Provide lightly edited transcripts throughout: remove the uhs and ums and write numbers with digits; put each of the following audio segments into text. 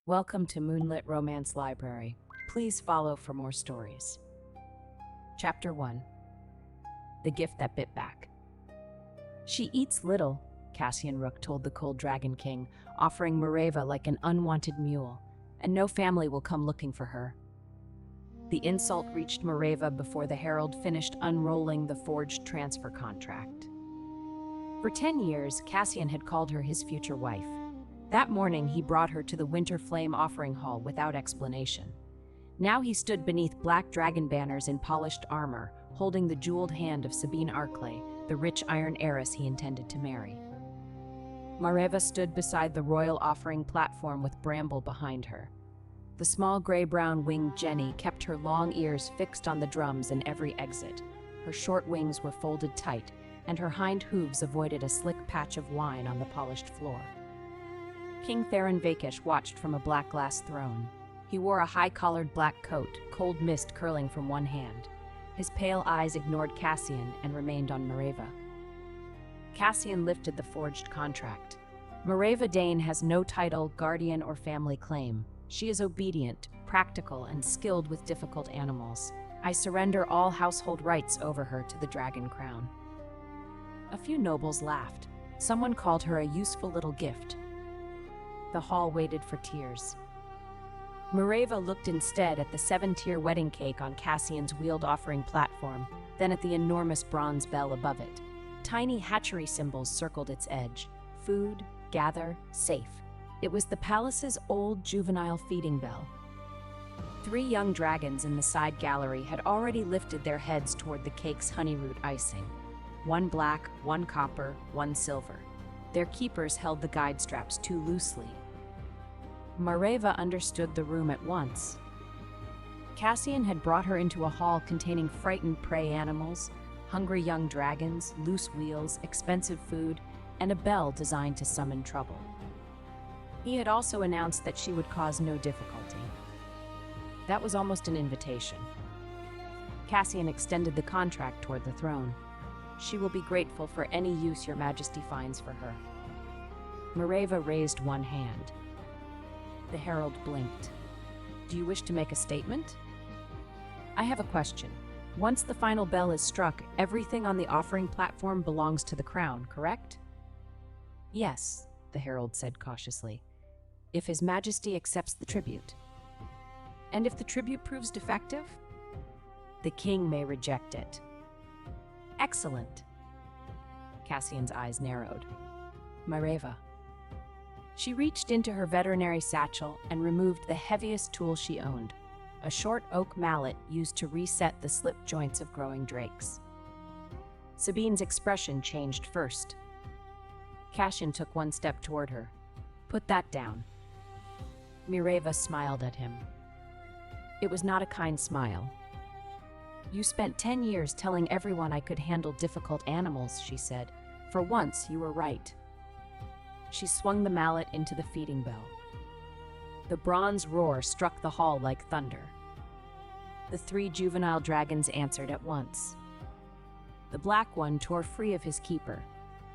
Welcome to Moonlit Romance Library. Please follow for more stories. Chapter 1. The Gift That Bit Back. She eats little, Cassian Rook told the Cold Dragon King, offering Mareva like an unwanted mule, and no family will come looking for her. The insult reached Mareva before the herald finished unrolling the forged transfer contract. For 10 years, Cassian had called her his future wife. That morning, he brought her to the Winter Flame Offering Hall without explanation. Now he stood beneath black dragon banners in polished armor, holding the jeweled hand of Sabine Arclay, the rich iron heiress he intended to marry. Mareva stood beside the royal offering platform with Bramble behind her. The small gray-brown winged Jenny kept her long ears fixed on the drums in every exit. Her short wings were folded tight, and her hind hooves avoided a slick patch of wine on the polished floor. King Theron Vakish watched from a black glass throne. He wore a high-collared black coat, cold mist curling from one hand. His pale eyes ignored Cassian and remained on Mareva. Cassian lifted the forged contract. Mareva Dane has no title, guardian, or family claim. She is obedient, practical, and skilled with difficult animals. I surrender all household rights over her to the Dragon Crown. A few nobles laughed. Someone called her a useful little gift. The hall waited for tears. Mareva looked instead at the 7-tier wedding cake on Cassian's wheeled offering platform, then at the enormous bronze bell above it. Tiny hatchery symbols circled its edge. Food, gather, safe. It was the palace's old juvenile feeding bell. 3 young dragons in the side gallery had already lifted their heads toward the cake's honeyroot icing. 1 black, 1 copper, 1 silver. Their keepers held the guide straps too loosely. Mareva understood the room at once. Cassian had brought her into a hall containing frightened prey animals, hungry young dragons, loose wheels, expensive food, and a bell designed to summon trouble. He had also announced that she would cause no difficulty. That was almost an invitation. Cassian extended the contract toward the throne. She will be grateful for any use your majesty finds for her. Mareva raised one hand. The herald blinked. Do you wish to make a statement? I have a question. Once the final bell is struck, everything on the offering platform belongs to the crown, correct? Yes, the herald said cautiously. If His Majesty accepts the tribute. And if the tribute proves defective? The king may reject it. Excellent. Cassian's eyes narrowed. Mareva. She reached into her veterinary satchel and removed the heaviest tool she owned, a short oak mallet used to reset the slip joints of growing drakes. Sabine's expression changed first. Cassian took 1 step toward her. Put that down. Mareva smiled at him. It was not a kind smile. You spent 10 years telling everyone I could handle difficult animals, she said. For once, you were right. She swung the mallet into the feeding bell. The bronze roar struck the hall like thunder. The 3 juvenile dragons answered at once. The black one tore free of his keeper.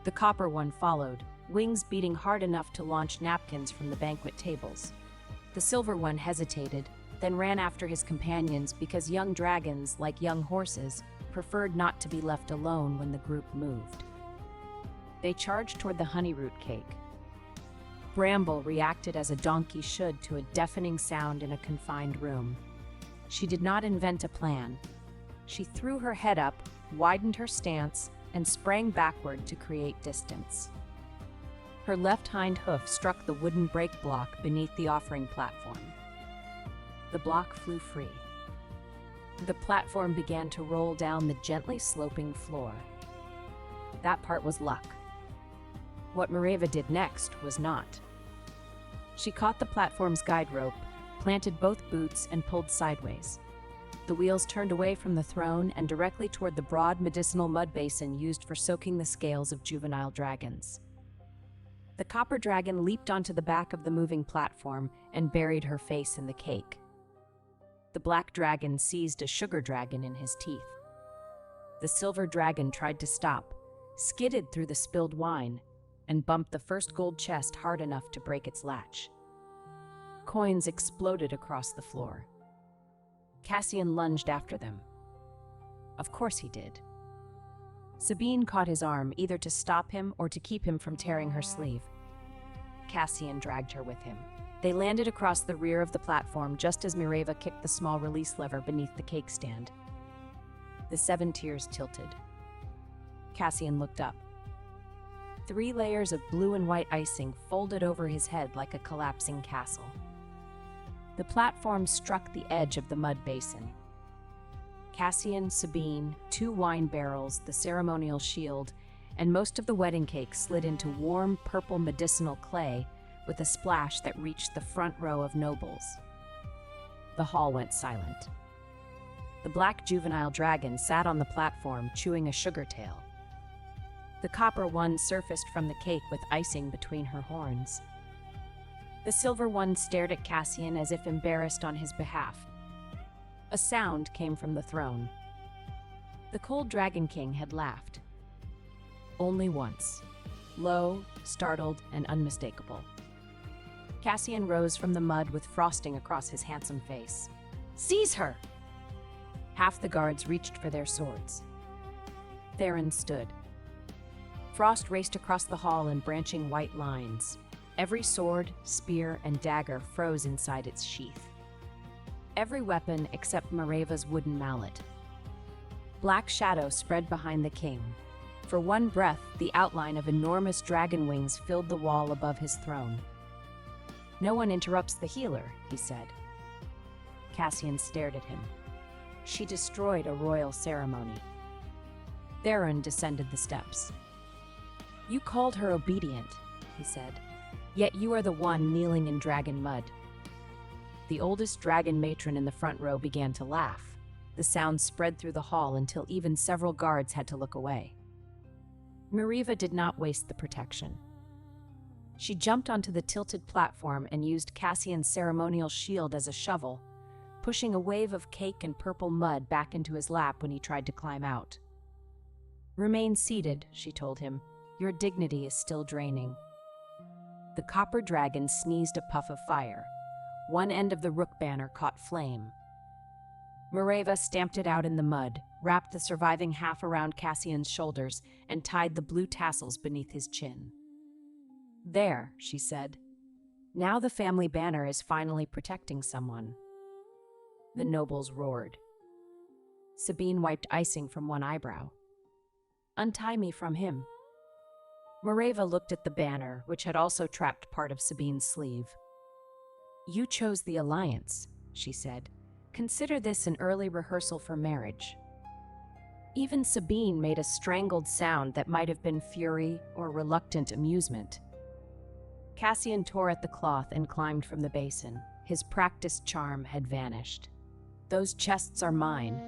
The copper one followed, wings beating hard enough to launch napkins from the banquet tables. The silver one hesitated, then ran after his companions because young dragons, like young horses, preferred not to be left alone when the group moved. They charged toward the honeyroot cake. Bramble reacted as a donkey should to a deafening sound in a confined room. She did not invent a plan. She threw her head up, widened her stance, and sprang backward to create distance. Her left hind hoof struck the wooden break block beneath the offering platform. The block flew free. The platform began to roll down the gently sloping floor. That part was luck. What Mareva did next was not. She caught the platform's guide rope, planted both boots, and pulled sideways. The wheels turned away from the throne and directly toward the broad medicinal mud basin used for soaking the scales of juvenile dragons. The copper dragon leaped onto the back of the moving platform and buried her face in the cake. The black dragon seized a sugar dragon in his teeth. The silver dragon tried to stop, skidded through the spilled wine, and bumped the first gold chest hard enough to break its latch. Coins exploded across the floor. Cassian lunged after them. Of course he did. Sabine caught his arm, either to stop him or to keep him from tearing her sleeve. Cassian dragged her with him. They landed across the rear of the platform just as Mireva kicked the small release lever beneath the cake stand. The 7 tiers tilted. Cassian looked up. 3 layers of blue and white icing folded over his head like a collapsing castle. The platform struck the edge of the mud basin. Cassian, Sabine, 2 wine barrels, the ceremonial shield, and most of the wedding cake slid into warm purple medicinal clay with a splash that reached the front row of nobles. The hall went silent. The black juvenile dragon sat on the platform chewing a sugar tail. The copper one surfaced from the cake with icing between her horns. The silver one stared at Cassian as if embarrassed on his behalf. A sound came from the throne. The cold Dragon King had laughed. Only once. Low, startled, and unmistakable. Cassian rose from the mud with frosting across his handsome face. "Seize her!" Half the guards reached for their swords. Theron stood. Frost raced across the hall in branching white lines. Every sword, spear, and dagger froze inside its sheath. Every weapon except Mireva's wooden mallet. Black shadow spread behind the king. For one breath, the outline of enormous dragon wings filled the wall above his throne. "No one interrupts the healer," he said. Cassian stared at him. She destroyed a royal ceremony. Theron descended the steps. "You called her obedient," he said. "Yet you are the one kneeling in dragon mud." The oldest dragon matron in the front row began to laugh. The sound spread through the hall until even several guards had to look away. Mireva did not waste the protection. She jumped onto the tilted platform and used Cassian's ceremonial shield as a shovel, pushing a wave of cake and purple mud back into his lap when he tried to climb out. "Remain seated," she told him. "Your dignity is still draining." The copper dragon sneezed a puff of fire. One end of the rook banner caught flame. Mireva stamped it out in the mud, wrapped the surviving half around Cassian's shoulders, and tied the blue tassels beneath his chin. "There," she said. "Now the family banner is finally protecting someone." The nobles roared. Sabine wiped icing from one eyebrow. "Untie me from him." Mireva looked at the banner, which had also trapped part of Sabine's sleeve. "You chose the alliance," she said. "Consider this an early rehearsal for marriage." Even Sabine made a strangled sound that might have been fury or reluctant amusement. Cassian tore at the cloth and climbed from the basin. His practiced charm had vanished. "Those chests are mine."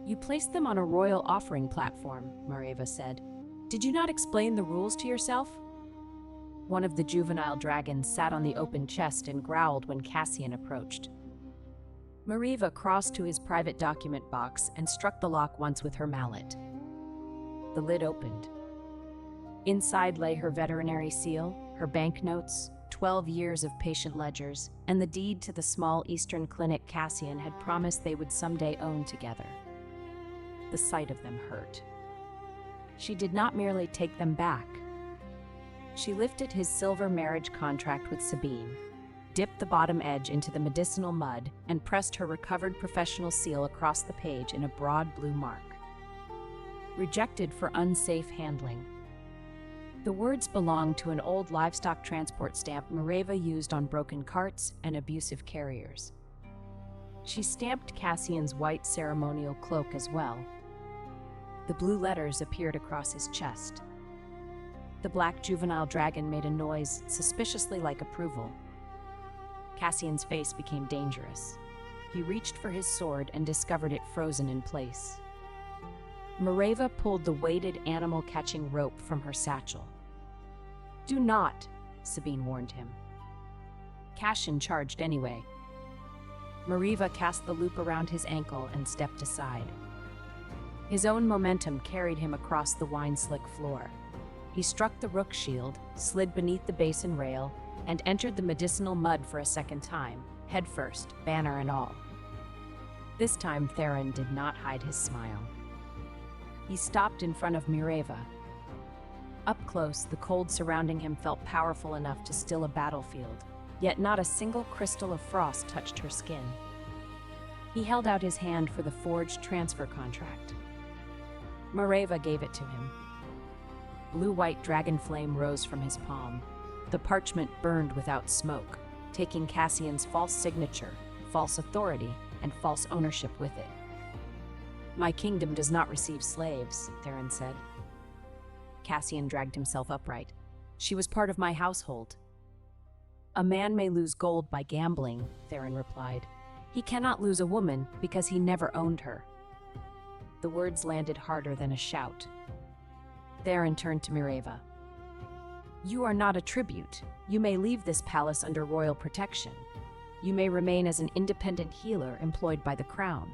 "You placed them on a royal offering platform," Mireva said. "Did you not explain the rules to yourself?" One of the juvenile dragons sat on the open chest and growled when Cassian approached. Mireva crossed to his private document box and struck the lock once with her mallet. The lid opened. Inside lay her veterinary seal, her banknotes, 12 years of patient ledgers, and the deed to the small Eastern clinic Cassian had promised they would someday own together. The sight of them hurt. She did not merely take them back. She lifted his silver marriage contract with Sabine, dipped the bottom edge into the medicinal mud, and pressed her recovered professional seal across the page in a broad blue mark. Rejected for unsafe handling. The words belonged to an old livestock transport stamp Mireva used on broken carts and abusive carriers. She stamped Cassian's white ceremonial cloak as well. The blue letters appeared across his chest. The black juvenile dragon made a noise suspiciously like approval. Cassian's face became dangerous. He reached for his sword and discovered it frozen in place. Mireva pulled the weighted animal-catching rope from her satchel. "Do not," Sabine warned him. Cassian charged anyway. Mireva cast the loop around his ankle and stepped aside. His own momentum carried him across the wine-slick floor. He struck the rook shield, slid beneath the basin rail, and entered the medicinal mud for a second time, head first, banner and all. This time Theron did not hide his smile. He stopped in front of Mireva. Up close, the cold surrounding him felt powerful enough to still a battlefield, yet not a single crystal of frost touched her skin. He held out his hand for the forged transfer contract. Mireva gave it to him. Blue-white dragon flame rose from his palm. The parchment burned without smoke, taking Cassian's false signature, false authority, and false ownership with it. "My kingdom does not receive slaves," Theron said. Cassian dragged himself upright. "She was part of my household." "A man may lose gold by gambling," Theron replied. "He cannot lose a woman because he never owned her." The words landed harder than a shout. Theron turned to Mireva. "You are not a tribute. You may leave this palace under royal protection. You may remain as an independent healer employed by the crown.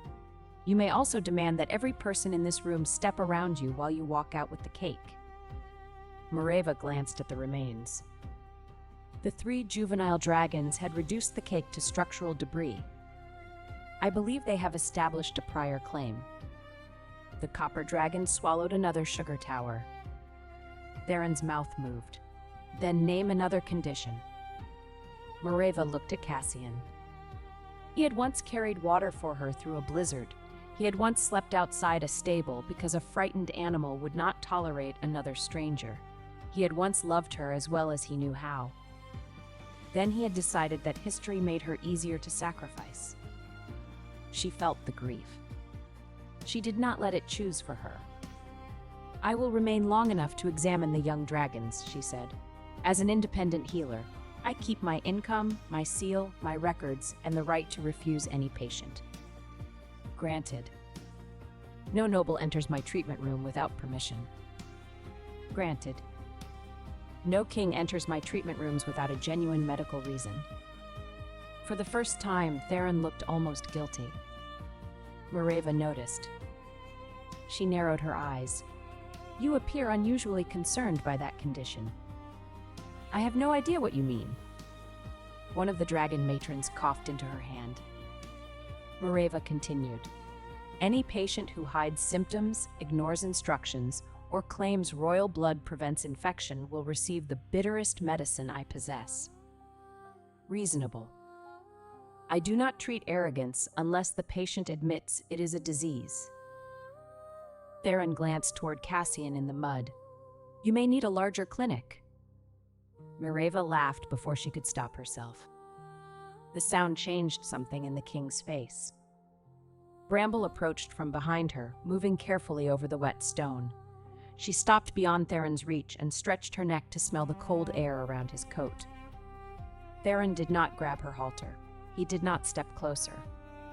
You may also demand that every person in this room step around you while you walk out with the cake." Mireva glanced at the remains. The 3 juvenile dragons had reduced the cake to structural debris. "I believe they have established a prior claim." The copper dragon swallowed another sugar tower. Theron's mouth moved. "Then name another condition." Mireva looked at Cassian. He had once carried water for her through a blizzard. He had once slept outside a stable because a frightened animal would not tolerate another stranger. He had once loved her as well as he knew how. Then he had decided that history made her easier to sacrifice. She felt the grief. She did not let it choose for her. "I will remain long enough to examine the young dragons," she said. "As an independent healer, I keep my income, my seal, my records, and the right to refuse any patient." "Granted." "No noble enters my treatment room without permission." "Granted." "No king enters my treatment rooms without a genuine medical reason." For the first time, Theron looked almost guilty. Mireva noticed. She narrowed her eyes. "You appear unusually concerned by that condition." "I have no idea what you mean." One of the dragon matrons coughed into her hand. Mireva continued. "Any patient who hides symptoms, ignores instructions, or claims royal blood prevents infection will receive the bitterest medicine I possess." "Reasonable." "I do not treat arrogance unless the patient admits it is a disease." Theron glanced toward Cassian in the mud. "You may need a larger clinic." Mireva laughed before she could stop herself. The sound changed something in the king's face. Bramble approached from behind her, moving carefully over the wet stone. She stopped beyond Theron's reach and stretched her neck to smell the cold air around his coat. Theron did not grab her halter. He did not step closer.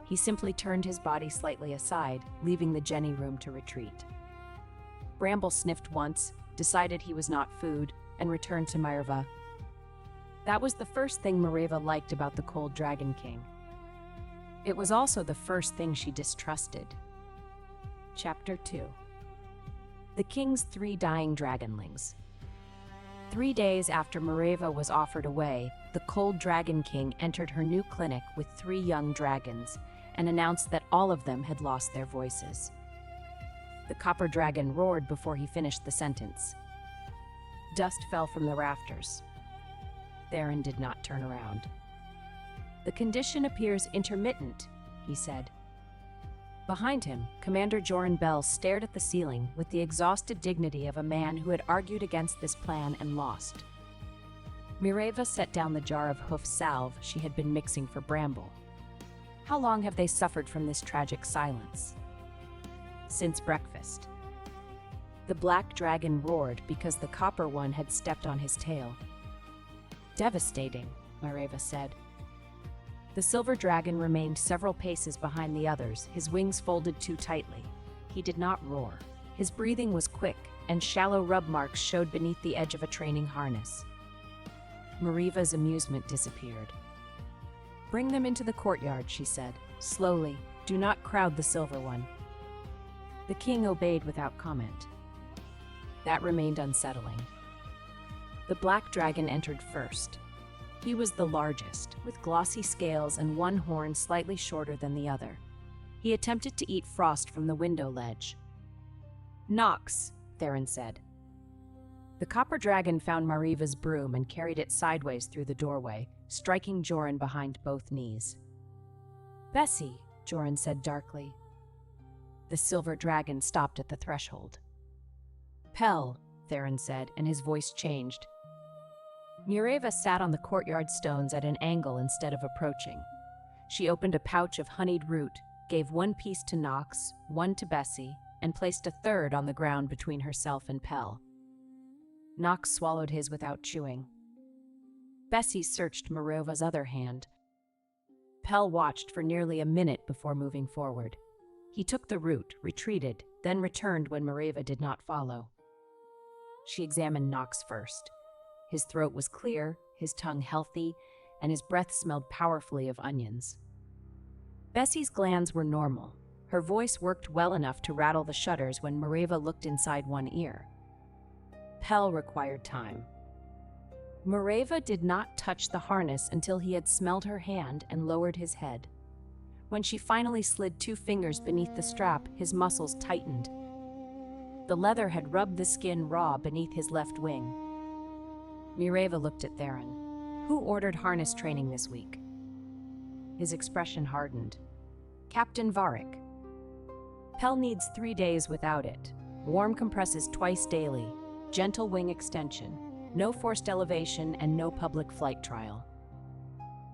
He simply turned his body slightly aside, leaving the Jenny room to retreat. Bramble sniffed once, decided he was not food, and returned to Mireva. That was the first thing Mireva liked about the Cold Dragon King. It was also the first thing she distrusted. Chapter 2. The King's 3 Dying Dragonlings. 3 days after Mireva was offered away, the Cold Dragon King entered her new clinic with 3 young dragons and announced that all of them had lost their voices. The copper dragon roared before he finished the sentence. Dust fell from the rafters. Theron did not turn around. "The condition appears intermittent," he said. Behind him, Commander Joran Bell stared at the ceiling with the exhausted dignity of a man who had argued against this plan and lost. Mireva set down the jar of hoof salve she had been mixing for Bramble. "How long have they suffered from this tragic silence?" "Since breakfast." The black dragon roared because the copper one had stepped on his tail. "Devastating," Mireva said. The silver dragon remained several paces behind the others, his wings folded too tightly. He did not roar. His breathing was quick, and shallow rub marks showed beneath the edge of a training harness. Mireva's amusement disappeared. "Bring them into the courtyard," she said. "Slowly. Do not crowd the silver one." The king obeyed without comment. That remained unsettling. The black dragon entered first. He was the largest, with glossy scales and one horn slightly shorter than the other. He attempted to eat frost from the window ledge. "Nox," Theron said. The copper dragon found Mariva's broom and carried it sideways through the doorway, striking Joran behind both knees. "Bessie," Joran said darkly. The silver dragon stopped at the threshold. "Pell," Theron said, and his voice changed. Mureva sat on the courtyard stones at an angle instead of approaching. She opened a pouch of honeyed root, gave one piece to Nox, one to Bessie, and placed a third on the ground between herself and Pell. Nox swallowed his without chewing. Bessie searched Mureva's other hand. Pell watched for nearly a minute before moving forward. He took the root, retreated, then returned when Mureva did not follow. She examined Nox first. His throat was clear, his tongue healthy, and his breath smelled powerfully of onions. Bessie's glands were normal. Her voice worked well enough to rattle the shutters when Mureva looked inside one ear. Pell required time. Mureva did not touch the harness until he had smelled her hand and lowered his head. When she finally slid 2 fingers beneath the strap, his muscles tightened. The leather had rubbed the skin raw beneath his left wing. Mureva looked at Theron. "Who ordered harness training this week?" His expression hardened. "Captain Varric." "Pell needs 3 days without it. Warm compresses twice daily. Gentle wing extension. No forced elevation and no public flight trial."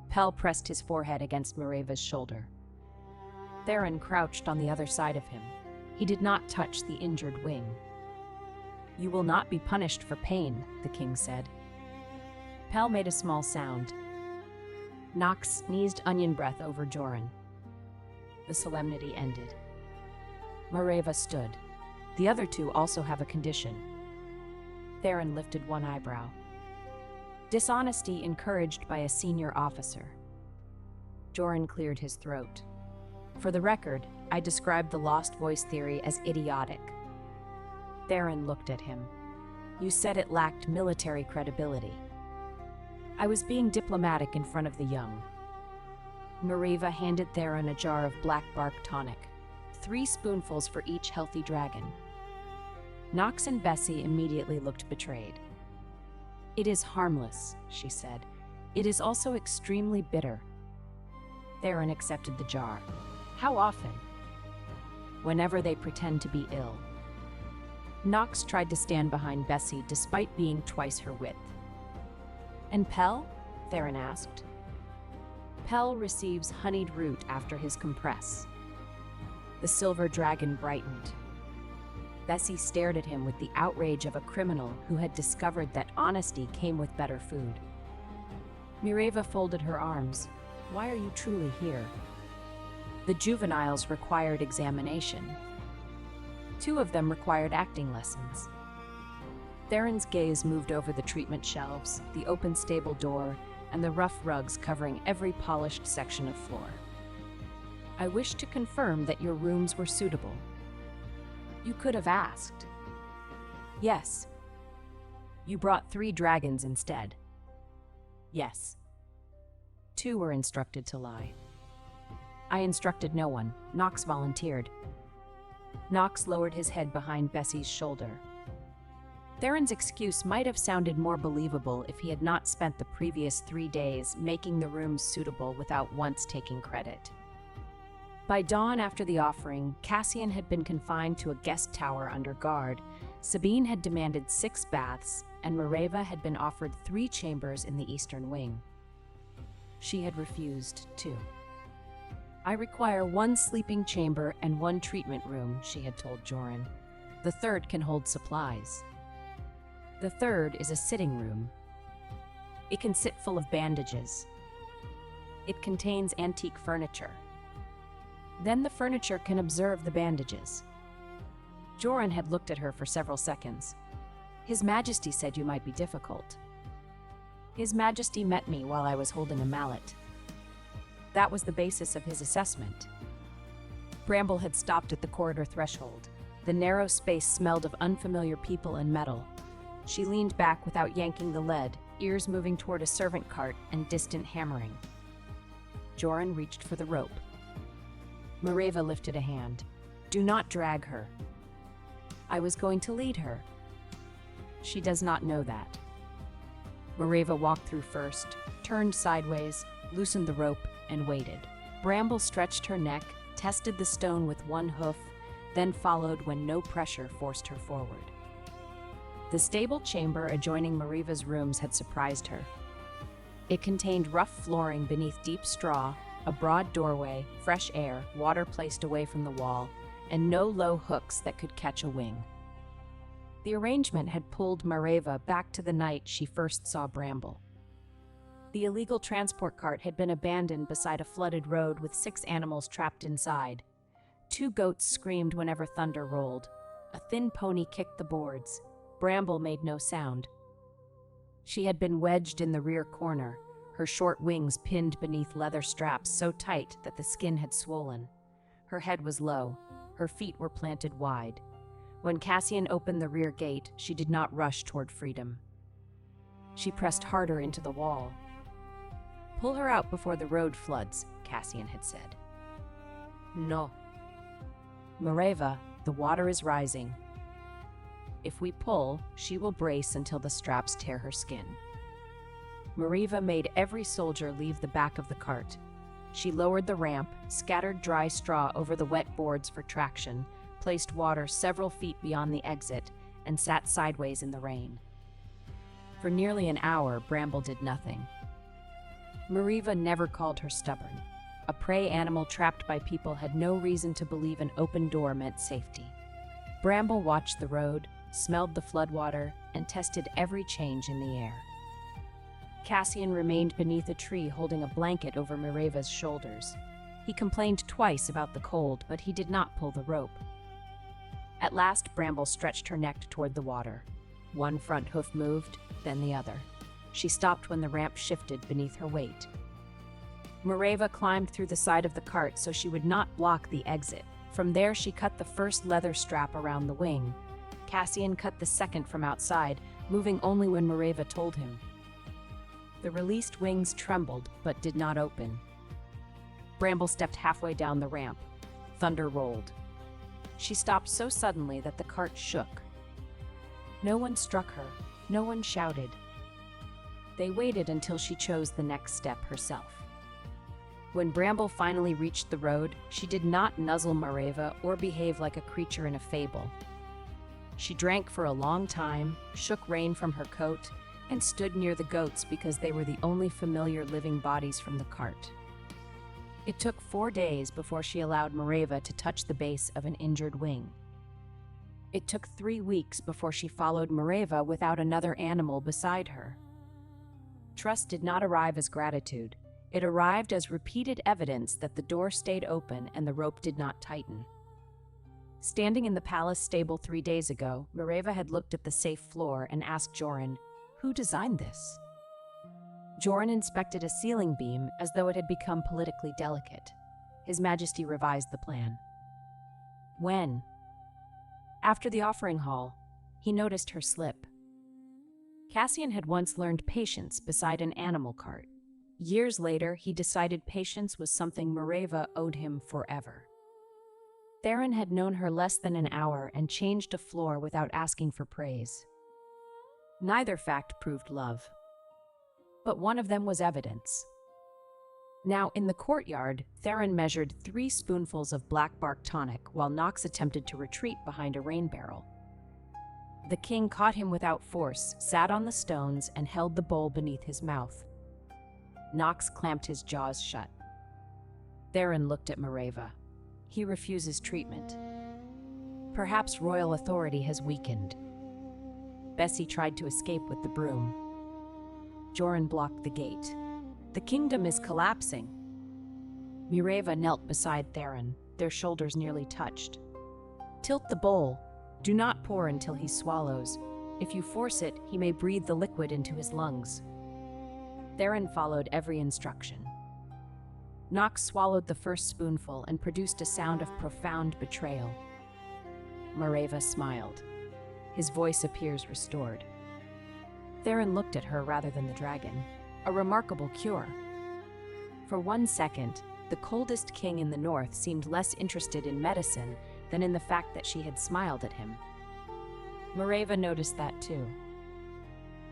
Pell pressed his forehead against Mureva's shoulder. Theron crouched on the other side of him. He did not touch the injured wing. "You will not be punished for pain," the king said. Pell made a small sound. Nox sneezed onion breath over Joran. The solemnity ended. Mureva stood. "The other 2 also have a condition." Theron lifted one eyebrow. "Dishonesty encouraged by a senior officer." Joran cleared his throat. "For the record, I described the lost voice theory as idiotic." Theron looked at him. "You said it lacked military credibility." "I was being diplomatic in front of the young." Mureva handed Theron a jar of black bark tonic, 3 spoonfuls for each healthy dragon. Nox and Bessie immediately looked betrayed. "It is harmless," she said. "It is also extremely bitter." Theron accepted the jar. "How often?" "Whenever they pretend to be ill." Nox tried to stand behind Bessie despite being twice her width. "And Pell?" Theron asked. "Pell receives honeyed root after his compress." The silver dragon brightened. Bessie stared at him with the outrage of a criminal who had discovered that honesty came with better food. Mureva folded her arms. "Why are you truly here?" "The juveniles required examination. 2 of them required acting lessons." Theron's gaze moved over the treatment shelves, the open stable door, and the rough rugs covering every polished section of floor. "I wish to confirm that your rooms were suitable." "You could have asked." "Yes." "You brought 3 dragons instead." "Yes." 2 were instructed to lie. "I instructed no one. Nox volunteered." Nox lowered his head behind Bessie's shoulder. Theron's excuse might have sounded more believable if he had not spent the previous 3 days making the rooms suitable without once taking credit. By dawn after the offering, Cassian had been confined to a guest tower under guard, Sabine had demanded 6 baths, and Mureva had been offered 3 chambers in the eastern wing. She had refused, too. "I require 1 sleeping chamber and 1 treatment room," she had told Joran. "The 3rd can hold supplies. The 3rd is a sitting room. It can sit full of bandages. It contains antique furniture. Then the furniture can observe the bandages." Joran had looked at her for several seconds. "His Majesty said you might be difficult." "His Majesty met me while I was holding a mallet." That was the basis of his assessment. Bramble had stopped at the corridor threshold. The narrow space smelled of unfamiliar people and metal. She leaned back without yanking the lead, ears moving toward a servant cart and distant hammering. Joran reached for the rope. Mareva lifted a hand. "Do not drag her. I was going to lead her. She does not know that." Mareva walked through first, turned sideways, loosened the rope, and waited. Bramble stretched her neck, tested the stone with one hoof, then followed when no pressure forced her forward. The stable chamber adjoining Mareva's rooms had surprised her. It contained rough flooring beneath deep straw, a broad doorway, fresh air, water placed away from the wall, and no low hooks that could catch a wing. The arrangement had pulled Mareva back to the night she first saw Bramble. The illegal transport cart had been abandoned beside a flooded road with 6 animals trapped inside. 2 goats screamed whenever thunder rolled. A thin pony kicked the boards. Bramble made no sound. She had been wedged in the rear corner, her short wings pinned beneath leather straps so tight that the skin had swollen. Her head was low, her feet were planted wide. When Cassian opened the rear gate, she did not rush toward freedom. She pressed harder into the wall. "Pull her out before the road floods," Cassian had said. "No. Mareva, the water is rising. If we pull, she will brace until the straps tear her skin." Mareva made every soldier leave the back of the cart. She lowered the ramp, scattered dry straw over the wet boards for traction, placed water several feet beyond the exit, and sat sideways in the rain. For nearly an hour, Bramble did nothing. Mareva never called her stubborn. A prey animal trapped by people had no reason to believe an open door meant safety. Bramble watched the road, smelled the floodwater, and tested every change in the air. Cassian remained beneath a tree holding a blanket over Mareva's shoulders. He complained twice about the cold, but he did not pull the rope. At last, Bramble stretched her neck toward the water. One front hoof moved, then the other. She stopped when the ramp shifted beneath her weight. Mareva climbed through the side of the cart so she would not block the exit. From there, she cut the first leather strap around the wing. Cassian cut the second from outside, moving only when Mareva told him. The released wings trembled, but did not open. Bramble stepped halfway down the ramp. Thunder rolled. She stopped so suddenly that the cart shook. No one struck her. No one shouted. They waited until she chose the next step herself. When Bramble finally reached the road, she did not nuzzle Mareva or behave like a creature in a fable. She drank for a long time, shook rain from her coat, and stood near the goats because they were the only familiar living bodies from the cart. It took 4 days before she allowed Mareva to touch the base of an injured wing. It took 3 weeks before she followed Mareva without another animal beside her. Trust did not arrive as gratitude. It arrived as repeated evidence that the door stayed open and the rope did not tighten. Standing in the palace stable 3 days ago, Mareva had looked at the safe floor and asked Joran, "Who designed this?" Joran inspected a ceiling beam as though it had become politically delicate. His Majesty revised the plan. When? After the offering hall, he noticed her slip. Cassian had once learned patience beside an animal cart. Years later, he decided patience was something Mareva owed him forever. Theron had known her less than an hour and changed a floor without asking for praise. Neither fact proved love. But one of them was evidence. Now, in the courtyard, Theron measured 3 spoonfuls of black bark tonic while Nox attempted to retreat behind a rain barrel. The king caught him without force, sat on the stones, and held the bowl beneath his mouth. Nox clamped his jaws shut. Theron looked at Mareva. He refuses treatment. Perhaps royal authority has weakened. Bessie tried to escape with the broom. Joran blocked the gate. The kingdom is collapsing. Mareva knelt beside Theron, their shoulders nearly touched. Tilt the bowl. Do not pour until he swallows. If you force it, he may breathe the liquid into his lungs. Theron followed every instruction. Nox swallowed the first spoonful and produced a sound of profound betrayal. Mareva smiled. His voice appears restored. Theron looked at her rather than the dragon. A remarkable cure. For 1 second, the coldest king in the north seemed less interested in medicine than in the fact that she had smiled at him. Mareva noticed that too.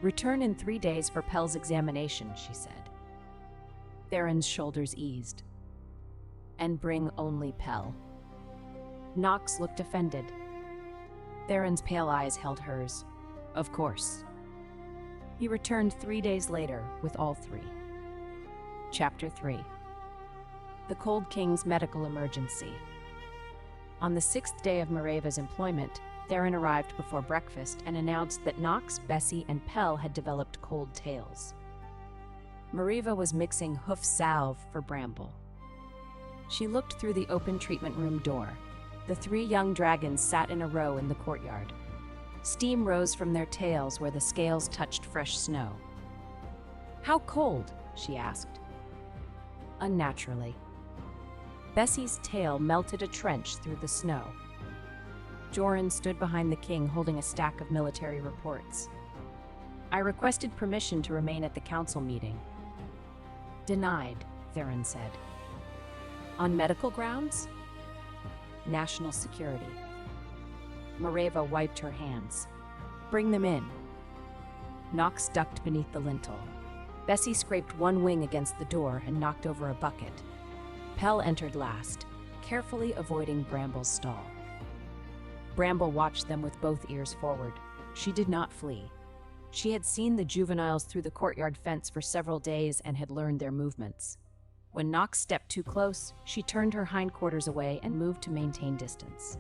"Return in 3 days for Pell's examination," she said. Theron's shoulders eased. "And bring only Pell." Knox looked offended. Theron's pale eyes held hers. "Of course." He returned 3 days later with all 3. Chapter 3. The Cold King's Medical Emergency. On the 6th day of Mareva's employment, Theron arrived before breakfast and announced that Knox, Bessie, and Pell had developed cold tails. Mareva was mixing hoof salve for Bramble. She looked through the open treatment room door. The 3 young dragons sat in a row in the courtyard. Steam rose from their tails where the scales touched fresh snow. "How cold?" she asked. "Unnaturally." Bessie's tail melted a trench through the snow. Joran stood behind the king holding a stack of military reports. "I requested permission to remain at the council meeting." "Denied," Theron said. "On medical grounds?" "National security." Mareva wiped her hands. "Bring them in." Knox ducked beneath the lintel. Bessie scraped one wing against the door and knocked over a bucket. Pell entered last, carefully avoiding Bramble's stall. Bramble watched them with both ears forward. She did not flee. She had seen the juveniles through the courtyard fence for several days and had learned their movements. When Knox stepped too close, she turned her hindquarters away and moved to maintain distance.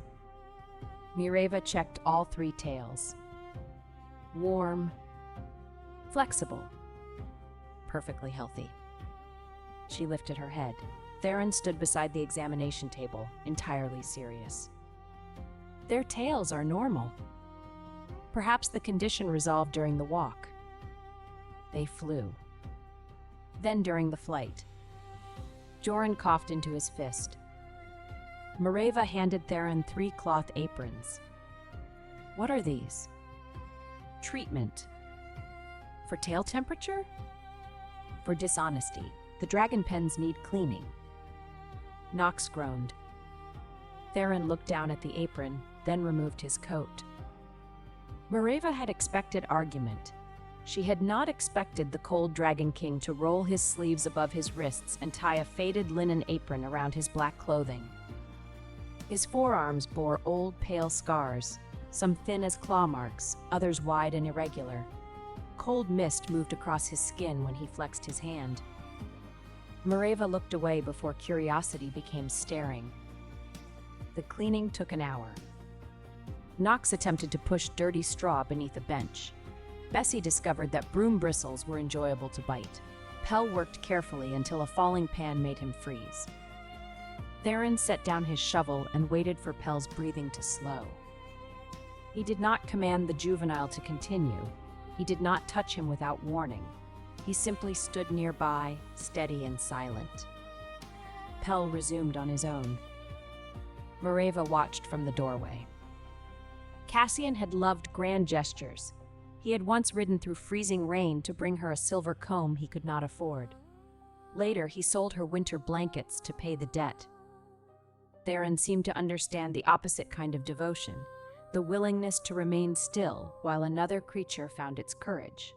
Mareva checked all 3 tails. Warm, flexible, perfectly healthy. She lifted her head. Theron stood beside the examination table, entirely serious. "Their tails are normal. Perhaps the condition resolved during the walk." They flew. Then during the flight. Joran coughed into his fist. Mareva handed Theron 3 cloth aprons. "What are these?" "Treatment." "For tail temperature?" "For dishonesty. The dragon pens need cleaning." Knox groaned. Theron looked down at the apron, then removed his coat. Mareva had expected argument. She had not expected the cold Dragon King to roll his sleeves above his wrists and tie a faded linen apron around his black clothing. His forearms bore old, pale scars, some thin as claw marks, others wide and irregular. Cold mist moved across his skin when he flexed his hand. Mareva looked away before curiosity became staring. The cleaning took an hour. Knox attempted to push dirty straw beneath a bench. Bessie discovered that broom bristles were enjoyable to bite. Pell worked carefully until a falling pan made him freeze. Theron set down his shovel and waited for Pell's breathing to slow. He did not command the juvenile to continue. He did not touch him without warning. He simply stood nearby, steady and silent. Pell resumed on his own. Mareva watched from the doorway. Cassian had loved grand gestures. He had once ridden through freezing rain to bring her a silver comb he could not afford. Later, he sold her winter blankets to pay the debt. Theron seemed to understand the opposite kind of devotion, the willingness to remain still while another creature found its courage.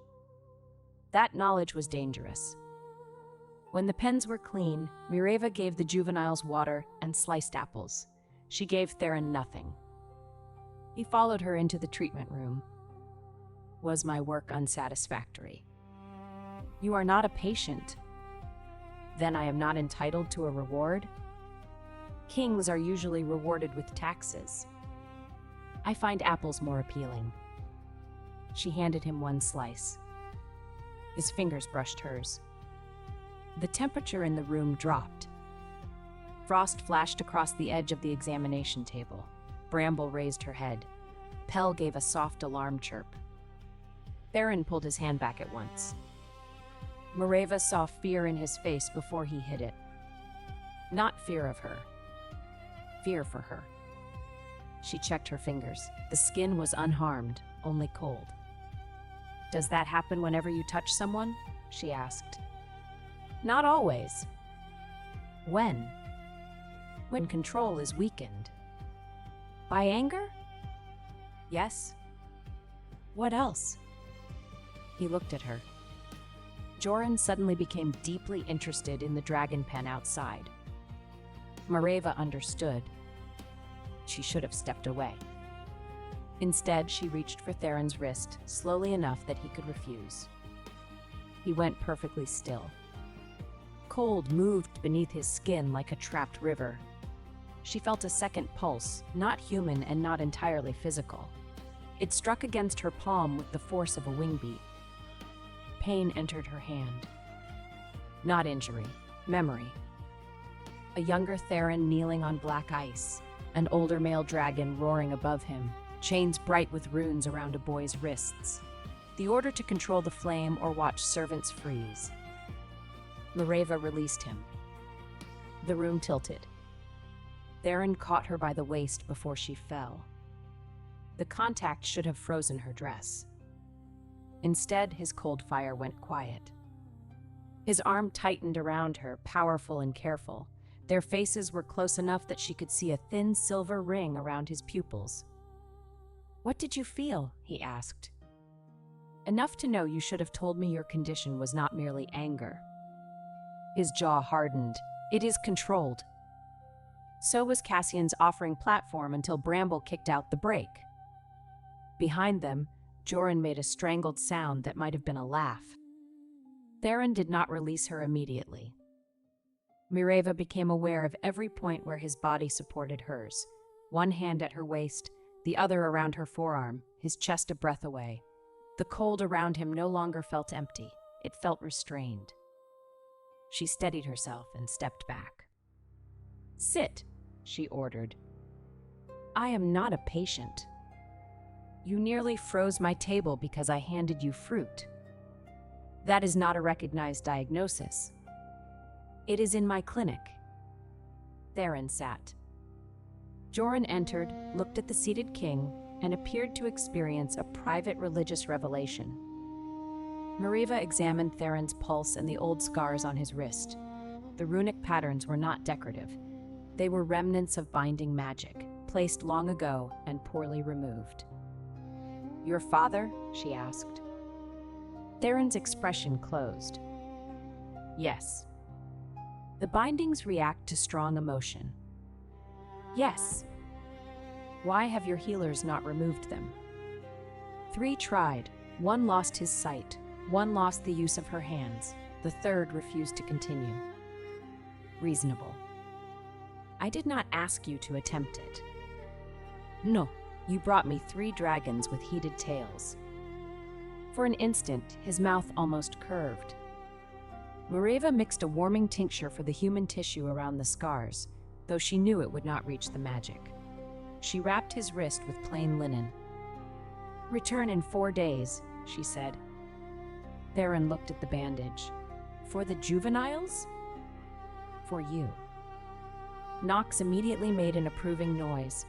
That knowledge was dangerous. When the pens were clean, Mareva gave the juveniles water and sliced apples. She gave Theron nothing. He followed her into the treatment room. Was my work unsatisfactory? You are not a patient. Then I am not entitled to a reward? Kings are usually rewarded with taxes. I find apples more appealing. She handed him one slice. His fingers brushed hers. The temperature in the room dropped. Frost flashed across the edge of the examination table. Bramble raised her head. Pell gave a soft alarm chirp. Theron pulled his hand back at once. Mareva saw fear in his face before he hid it. Not fear of her. Fear for her. She checked her fingers. The skin was unharmed, only cold. Does that happen whenever you touch someone? She asked. Not always. When? When control is weakened. By anger? Yes. What else? He looked at her. Joran suddenly became deeply interested in the dragon pen outside. Mareva understood. She should have stepped away. Instead, she reached for Theron's wrist, slowly enough that he could refuse. He went perfectly still. Cold moved beneath his skin like a trapped river. She felt a second pulse, not human and not entirely physical. It struck against her palm with the force of a wingbeat. Pain entered her hand. Not injury, memory. A younger Theron kneeling on black ice, an older male dragon roaring above him, chains bright with runes around a boy's wrists. The order to control the flame or watch servants freeze. Mareva released him. The room tilted. Theron caught her by the waist before she fell. The contact should have frozen her dress. Instead, his cold fire went quiet. His arm tightened around her, powerful and careful. Their faces were close enough that she could see a thin silver ring around his pupils. "What did you feel?" he asked. "Enough to know you should have told me your condition was not merely anger." His jaw hardened. "It is controlled." So was Cassian's offering platform until Bramble kicked out the break. Behind them, Joran made a strangled sound that might have been a laugh. Theron did not release her immediately. Mareva became aware of every point where his body supported hers, one hand at her waist, the other around her forearm, his chest a breath away. The cold around him no longer felt empty. It felt restrained. She steadied herself and stepped back. "Sit," she ordered. "I am not a patient. You nearly froze my table because I handed you fruit. That is not a recognized diagnosis. It is in my clinic." Theron sat. Joran entered, looked at the seated king, and appeared to experience a private religious revelation. Mareva examined Theron's pulse and the old scars on his wrist. The runic patterns were not decorative. They were remnants of binding magic, placed long ago and poorly removed. "Your father?" she asked. Theron's expression closed. "Yes." "The bindings react to strong emotion." "Yes." "Why have your healers not removed them?" 3 tried. 1 lost his sight. 1 lost the use of her hands. The 3rd refused to continue. "Reasonable. I did not ask you to attempt it." "No, you brought me 3 dragons with heated tails." For an instant, his mouth almost curved. Mareva mixed a warming tincture for the human tissue around the scars, though she knew it would not reach the magic. She wrapped his wrist with plain linen. "Return in 4 days," she said. Theron looked at the bandage. "For the juveniles?" "For you." Nox immediately made an approving noise.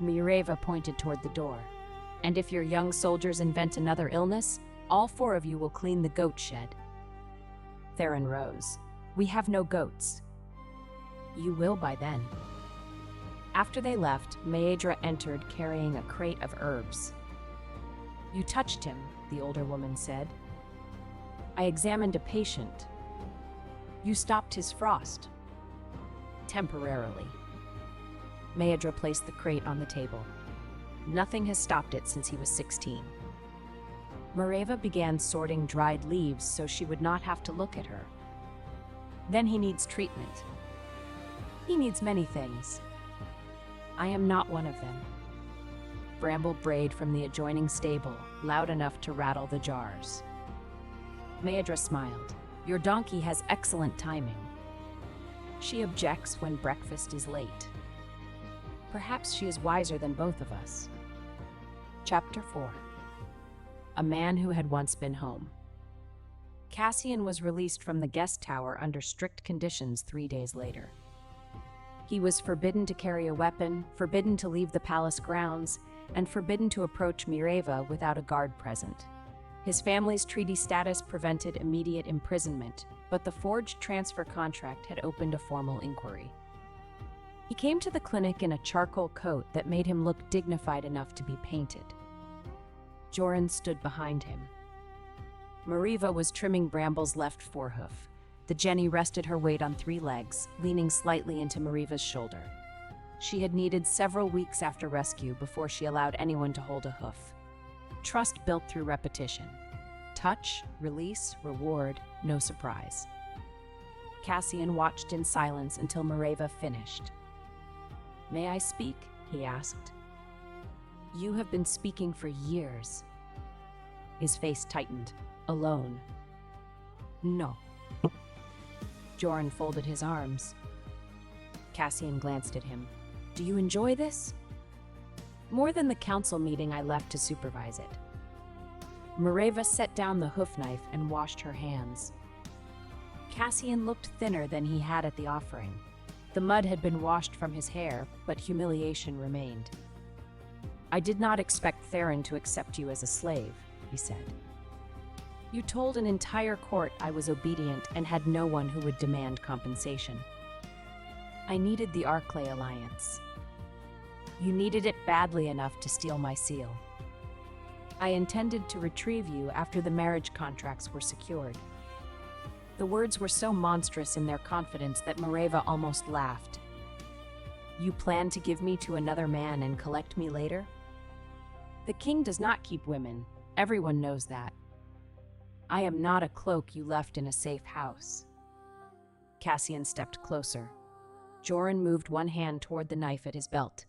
Mareva pointed toward the door. "And if your young soldiers invent another illness, all 4 of you will clean the goat shed." Theron rose. "We have no goats." "You will by then." After they left, Maedra entered carrying a crate of herbs. "You touched him," the older woman said. "I examined a patient." "You stopped his frost." "Temporarily." Maedra placed the crate on the table. "Nothing has stopped it since he was 16. Mareva began sorting dried leaves so she would not have to look at her. "Then he needs treatment." "He needs many things. I am not one of them." Bramble brayed from the adjoining stable, loud enough to rattle the jars. Maedra smiled. "Your donkey has excellent timing. She objects when breakfast is late. Perhaps she is wiser than both of us." Chapter 4. A man who had once been home. Cassian was released from the guest tower under strict conditions 3 days later. He was forbidden to carry a weapon, forbidden to leave the palace grounds, and forbidden to approach Mareva without a guard present. His family's treaty status prevented immediate imprisonment, but the forged transfer contract had opened a formal inquiry. He came to the clinic in a charcoal coat that made him look dignified enough to be painted. Joran stood behind him. Mariva was trimming Bramble's left forehoof. The Jenny rested her weight on 3 legs, leaning slightly into Mariva's shoulder. She had needed several weeks after rescue before she allowed anyone to hold a hoof. Trust built through repetition. Touch, release, reward, no surprise. Cassian watched in silence until Mariva finished. "May I speak?" he asked. "You have been speaking for years." His face tightened. "Alone." "No." Joran folded his arms. Cassian glanced at him. "Do you enjoy this?" "More than the council meeting I left to supervise it." Mariva set down the hoof knife and washed her hands. Cassian looked thinner than he had at the offering. The mud had been washed from his hair, but humiliation remained. "I did not expect Theron to accept you as a slave," he said. "You told an entire court I was obedient and had no one who would demand compensation. I needed the Arclay alliance. You needed it badly enough to steal my seal. I intended to retrieve you after the marriage contracts were secured." The words were so monstrous in their confidence that Mariva almost laughed. "You plan to give me to another man and collect me later? The king does not keep women. Everyone knows that. I am not a cloak you left in a safe house." Cassian stepped closer. Joran moved one hand toward the knife at his belt.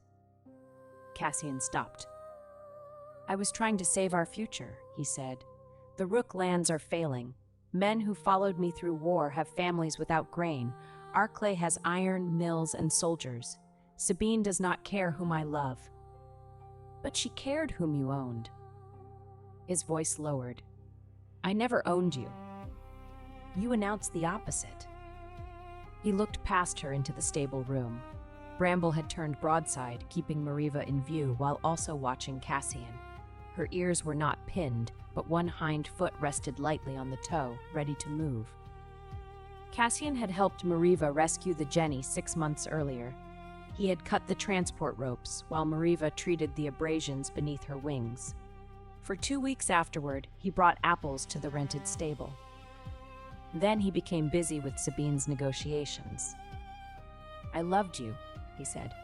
Cassian stopped. "I was trying to save our future," he said. "The Rook lands are failing. Men who followed me through war have families without grain. Arclay has iron, mills, and soldiers. Sabine does not care whom I love. But she cared whom you owned." His voice lowered. "I never owned you. You announced the opposite." He looked past her into the stable room. Bramble had turned broadside, keeping Mariva in view while also watching Cassian. Her ears were not pinned, but one hind foot rested lightly on the toe, ready to move. Cassian had helped Mariva rescue the Jenny 6 months earlier. He had cut the transport ropes, while Mariva treated the abrasions beneath her wings. For 2 weeks afterward, he brought apples to the rented stable. Then he became busy with Sabine's negotiations. "I loved you," he said.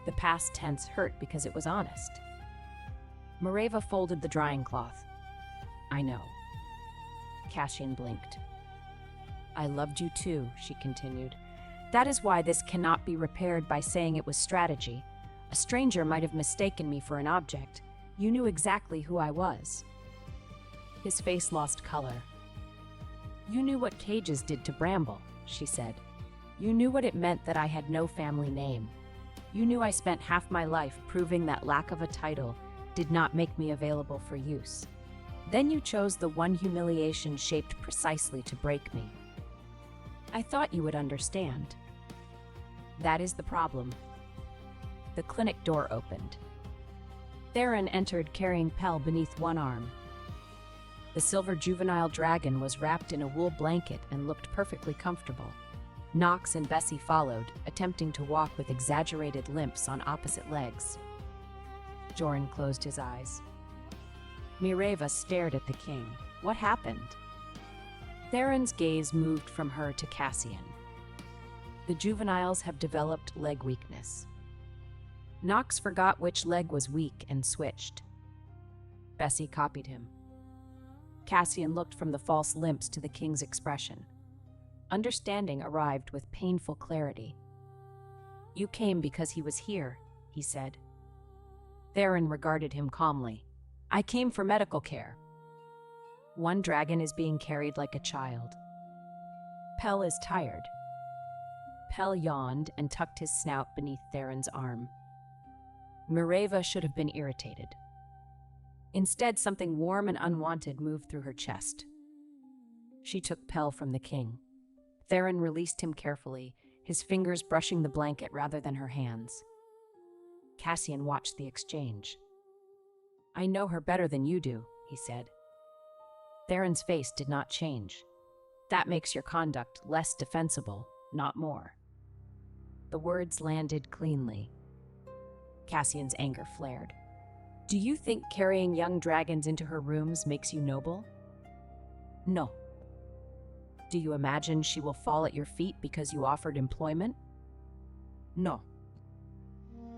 The past tense hurt because it was honest. Mariva folded the drying cloth. "I know." Cassian blinked. "I loved you too," she continued. "That is why this cannot be repaired by saying it was strategy. A stranger might have mistaken me for an object. You knew exactly who I was." His face lost color. "You knew what cages did to Bramble," she said. "You knew what it meant that I had no family name. You knew I spent half my life proving that lack of a title did not make me available for use. Then you chose the one humiliation shaped precisely to break me. I thought you would understand. That is the problem." The clinic door opened. Theron entered carrying Pell beneath one arm. The silver juvenile dragon was wrapped in a wool blanket and looked perfectly comfortable. Knox and Bessie followed, attempting to walk with exaggerated limps on opposite legs. Joran closed his eyes. Mireva stared at the king. What happened? Theron's gaze moved from her to Cassian. "The juveniles have developed leg weakness." Knox forgot which leg was weak and switched. Bessie copied him. Cassian looked from the false limps to the king's expression. Understanding arrived with painful clarity. "You came because he was here," he said. Theron regarded him calmly. "I came for medical care. One dragon is being carried like a child. Pell is tired." Pell yawned and tucked his snout beneath Theron's arm. Mireva should have been irritated. Instead, something warm and unwanted moved through her chest. She took Pell from the king. Theron released him carefully, his fingers brushing the blanket rather than her hands. Cassian watched the exchange. "I know her better than you do," he said. Theron's face did not change. That makes your conduct less defensible, not more. The words landed cleanly. Cassian's anger flared. Do you think carrying young dragons into her rooms makes you noble? No. Do you imagine she will fall at your feet because you offered employment? No.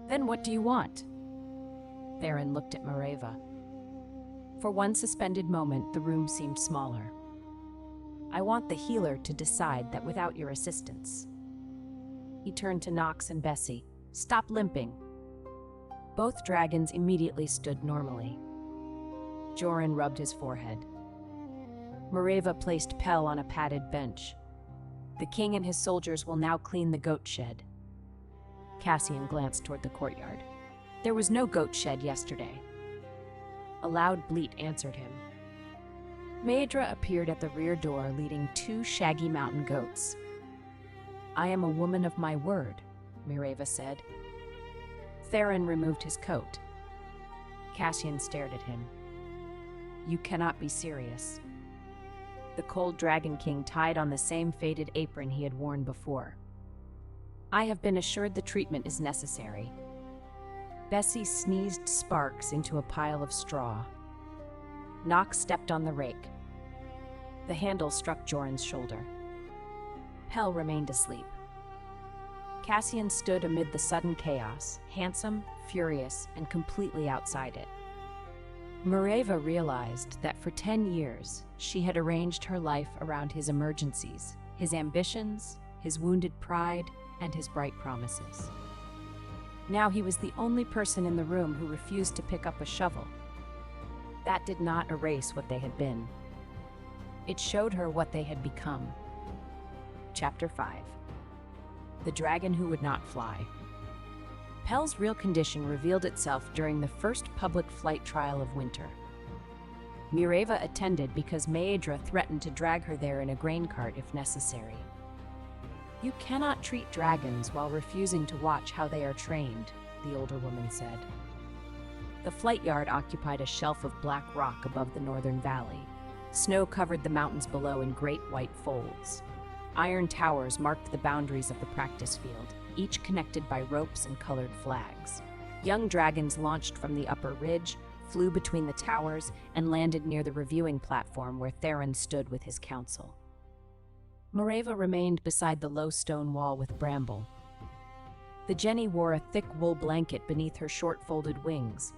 Then what do you want? Theron looked at Mareva. For one suspended moment, the room seemed smaller. I want the healer to decide that without your assistance. He turned to Nox and Bessie. Stop limping. Both dragons immediately stood normally. Joran rubbed his forehead. Mareva placed Pell on a padded bench. The king and his soldiers will now clean the goat shed. Cassian glanced toward the courtyard. There was no goat shed yesterday. A loud bleat answered him. Maedra appeared at the rear door leading 2 shaggy mountain goats. I am a woman of my word, Mareva said. Theron removed his coat. Cassian stared at him. You cannot be serious. The cold dragon king tied on the same faded apron he had worn before. I have been assured the treatment is necessary. Bessie sneezed sparks into a pile of straw. Nox stepped on the rake. The handle struck Joran's shoulder. Pell remained asleep. Cassian stood amid the sudden chaos, handsome, furious, and completely outside it. Mareva realized that for 10 years, she had arranged her life around his emergencies, his ambitions, his wounded pride, and his bright promises. Now he was the only person in the room who refused to pick up a shovel. That did not erase what they had been. It showed her what they had become. Chapter 5. The Dragon Who Would Not Fly. Pell's real condition revealed itself during the first public flight trial of winter. Mareva attended because Maedra threatened to drag her there in a grain cart if necessary. You cannot treat dragons while refusing to watch how they are trained, the older woman said. The flight yard occupied a shelf of black rock above the northern valley. Snow covered the mountains below in great white folds. Iron towers marked the boundaries of the practice field, each connected by ropes and colored flags. Young dragons launched from the upper ridge, flew between the towers, and landed near the reviewing platform where Theron stood with his council. Mareva remained beside the low stone wall with Bramble. The Jenny wore a thick wool blanket beneath her short-folded wings.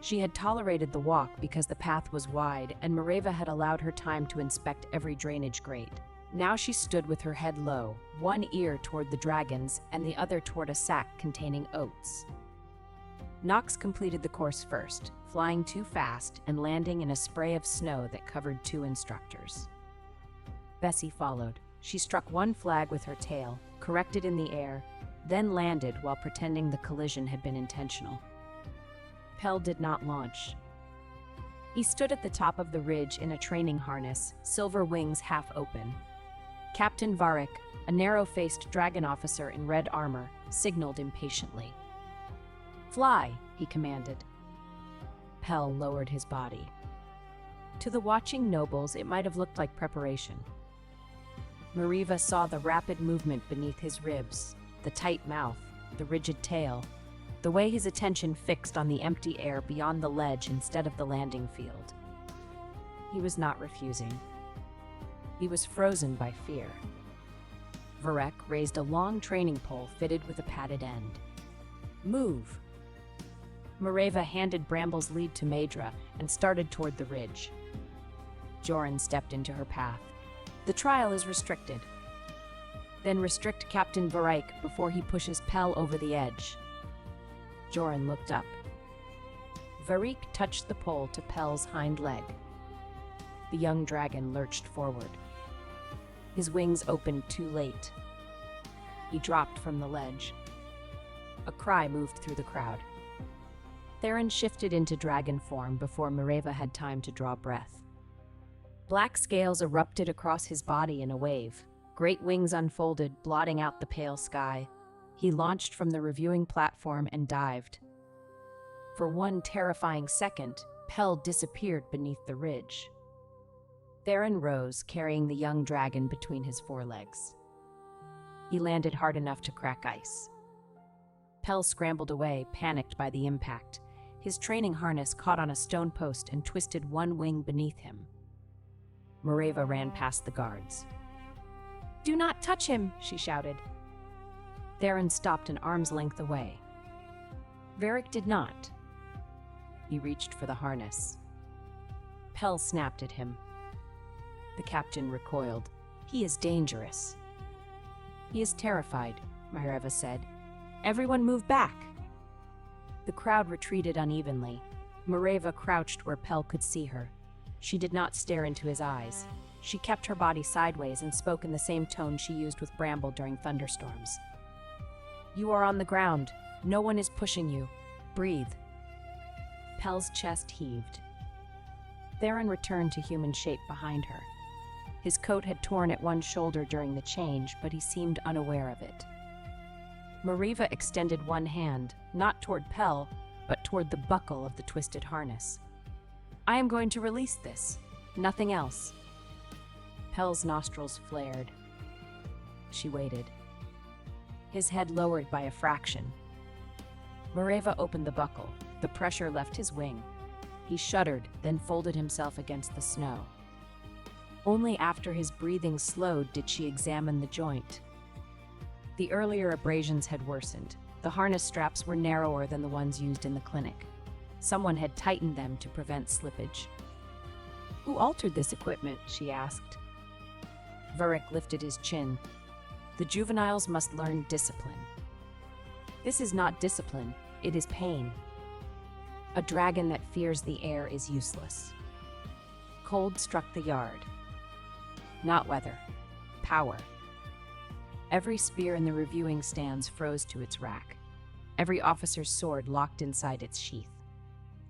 She had tolerated the walk because the path was wide, and Mareva had allowed her time to inspect every drainage grate. Now she stood with her head low, one ear toward the dragons and the other toward a sack containing oats. Nox completed the course first, flying too fast and landing in a spray of snow that covered 2 instructors. Bessie followed. She struck one flag with her tail, corrected in the air, then landed while pretending the collision had been intentional. Pell did not launch. He stood at the top of the ridge in a training harness, silver wings half open. Captain Varric, a narrow-faced dragon officer in red armor, signaled impatiently. Fly, he commanded. Pell lowered his body. To the watching nobles, it might have looked like preparation. Mareva saw the rapid movement beneath his ribs, the tight mouth, the rigid tail, the way his attention fixed on the empty air beyond the ledge instead of the landing field. He was not refusing. He was frozen by fear. Varek raised a long training pole fitted with a padded end. Move! Mareva handed Bramble's lead to Maedra and started toward the ridge. Joran stepped into her path. The trial is restricted. Then restrict Captain Varek before he pushes Pell over the edge. Joran looked up. Varek touched the pole to Pell's hind leg. The young dragon lurched forward. His wings opened too late. He dropped from the ledge. A cry moved through the crowd. Theron shifted into dragon form before Mareva had time to draw breath. Black scales erupted across his body in a wave. Great wings unfolded, blotting out the pale sky. He launched from the reviewing platform and dived. For one terrifying second, Pell disappeared beneath the ridge. Theron rose, carrying the young dragon between his forelegs. He landed hard enough to crack ice. Pell scrambled away, panicked by the impact. His training harness caught on a stone post and twisted one wing beneath him. Mareva ran past the guards. "Do not touch him," she shouted. Theron stopped an arm's length away. Varric did not. He reached for the harness. Pell snapped at him. The captain recoiled. "He is dangerous." "He is terrified," Mareva said. "Everyone move back." The crowd retreated unevenly. Mareva crouched where Pell could see her. She did not stare into his eyes. She kept her body sideways and spoke in the same tone she used with Bramble during thunderstorms. "You are on the ground. No one is pushing you. Breathe." Pell's chest heaved. Theron returned to human shape behind her. His coat had torn at one shoulder during the change, but he seemed unaware of it. Mareva extended one hand, not toward Pell, but toward the buckle of the twisted harness. "I am going to release this. Nothing else." Pell's nostrils flared. She waited. His head lowered by a fraction. Mareva opened the buckle. The pressure left his wing. He shuddered, then folded himself against the snow. Only after his breathing slowed did she examine the joint. The earlier abrasions had worsened. The harness straps were narrower than the ones used in the clinic. Someone had tightened them to prevent slippage. "Who altered this equipment?" she asked. Varric lifted his chin. "The juveniles must learn discipline." "This is not discipline, it is pain. A dragon that fears the air is useless." Cold struck the yard. Not weather, power. Every spear in the reviewing stands froze to its rack. Every officer's sword locked inside its sheath.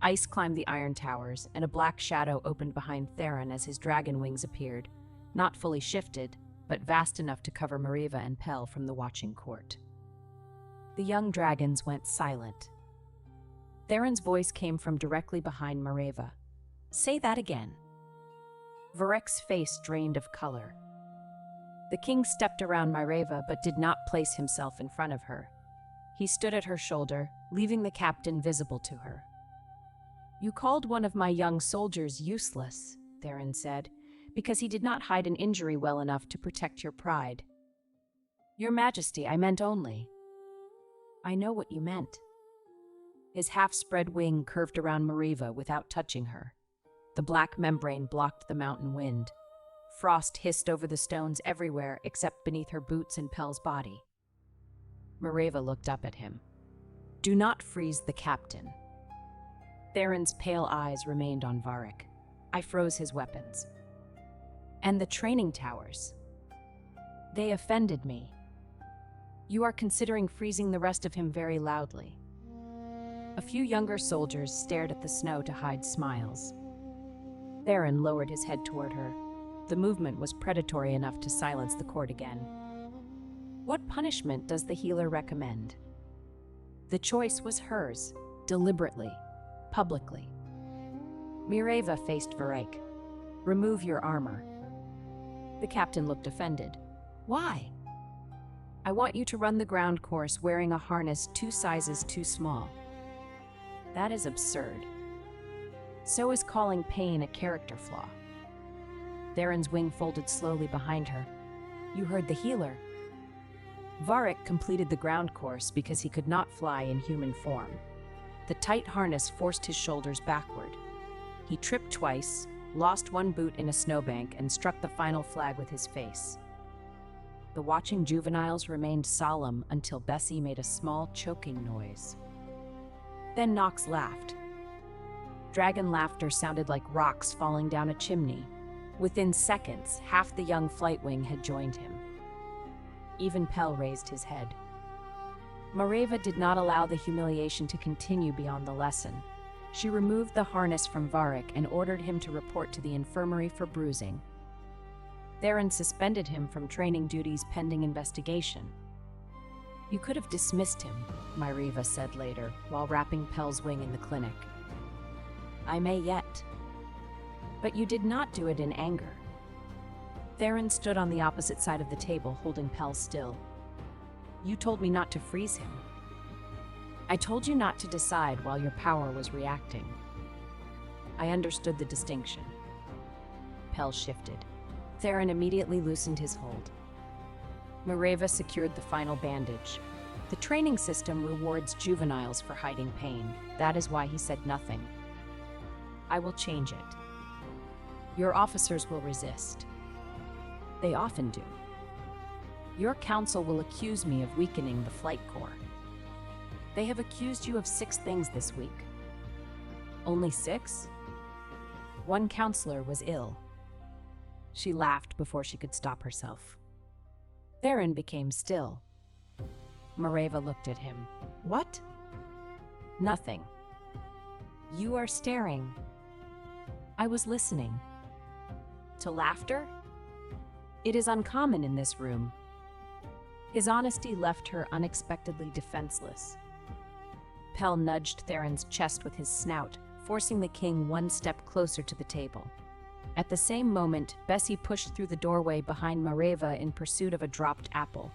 Ice climbed the iron towers, and a black shadow opened behind Theron as his dragon wings appeared, not fully shifted, but vast enough to cover Mareva and Pell from the watching court. The young dragons went silent. Theron's voice came from directly behind Mareva. "Say that again." Varric's face drained of color. The king stepped around Mareva but did not place himself in front of her. He stood at her shoulder, leaving the captain visible to her. "You called one of my young soldiers useless," Theron said, "because he did not hide an injury well enough to protect your pride." "Your Majesty, I meant only." "I know what you meant." His half-spread wing curved around Mareva without touching her. The black membrane blocked the mountain wind. Frost hissed over the stones everywhere except beneath her boots and Pell's body. Mareva looked up at him. "Do not freeze the captain." Theron's pale eyes remained on Varric. "I froze his weapons." "And the training towers." "They offended me." "You are considering freezing the rest of him very loudly." A few younger soldiers stared at the snow to hide smiles. Theron lowered his head toward her. The movement was predatory enough to silence the court again. "What punishment does the healer recommend?" The choice was hers, deliberately, publicly. Mareva faced Varric. "Remove your armor." The captain looked offended. "Why?" "I want you to run the ground course wearing a harness 2 sizes too small." "That is absurd." "So is calling pain a character flaw." Theron's wing folded slowly behind her. "You heard the healer." Varric completed the ground course because he could not fly in human form. The tight harness forced his shoulders backward. He tripped twice, lost one boot in a snowbank, and struck the final flag with his face. The watching juveniles remained solemn until Bessie made a small choking noise. Then Nox laughed. Dragon laughter sounded like rocks falling down a chimney. Within seconds, half the young Flightwing had joined him. Even Pell raised his head. Mareva did not allow the humiliation to continue beyond the lesson. She removed the harness from Varric and ordered him to report to the infirmary for bruising. Theron suspended him from training duties pending investigation. "You could have dismissed him," Mareva said later, while wrapping Pell's wing in the clinic. "I may yet." "But you did not do it in anger." Theron stood on the opposite side of the table, holding Pell still. You told me not to freeze him. I told you not to decide while your power was reacting. I understood the distinction. Pell shifted. Theron immediately loosened his hold. Mareva secured the final bandage. The training system rewards juveniles for hiding pain. That is why he said nothing. I will change it. Your officers will resist. They often do. Your council will accuse me of weakening the Flight Corps. They have accused you of 6 things this week. Only 6? One counselor was ill. She laughed before she could stop herself. Theron became still. Mareva looked at him. What? Nothing. You are staring. I was listening. To laughter? It is uncommon in this room. His honesty left her unexpectedly defenseless. Pell nudged Theron's chest with his snout, forcing the king one step closer to the table. At the same moment, Bessie pushed through the doorway behind Mareva in pursuit of a dropped apple.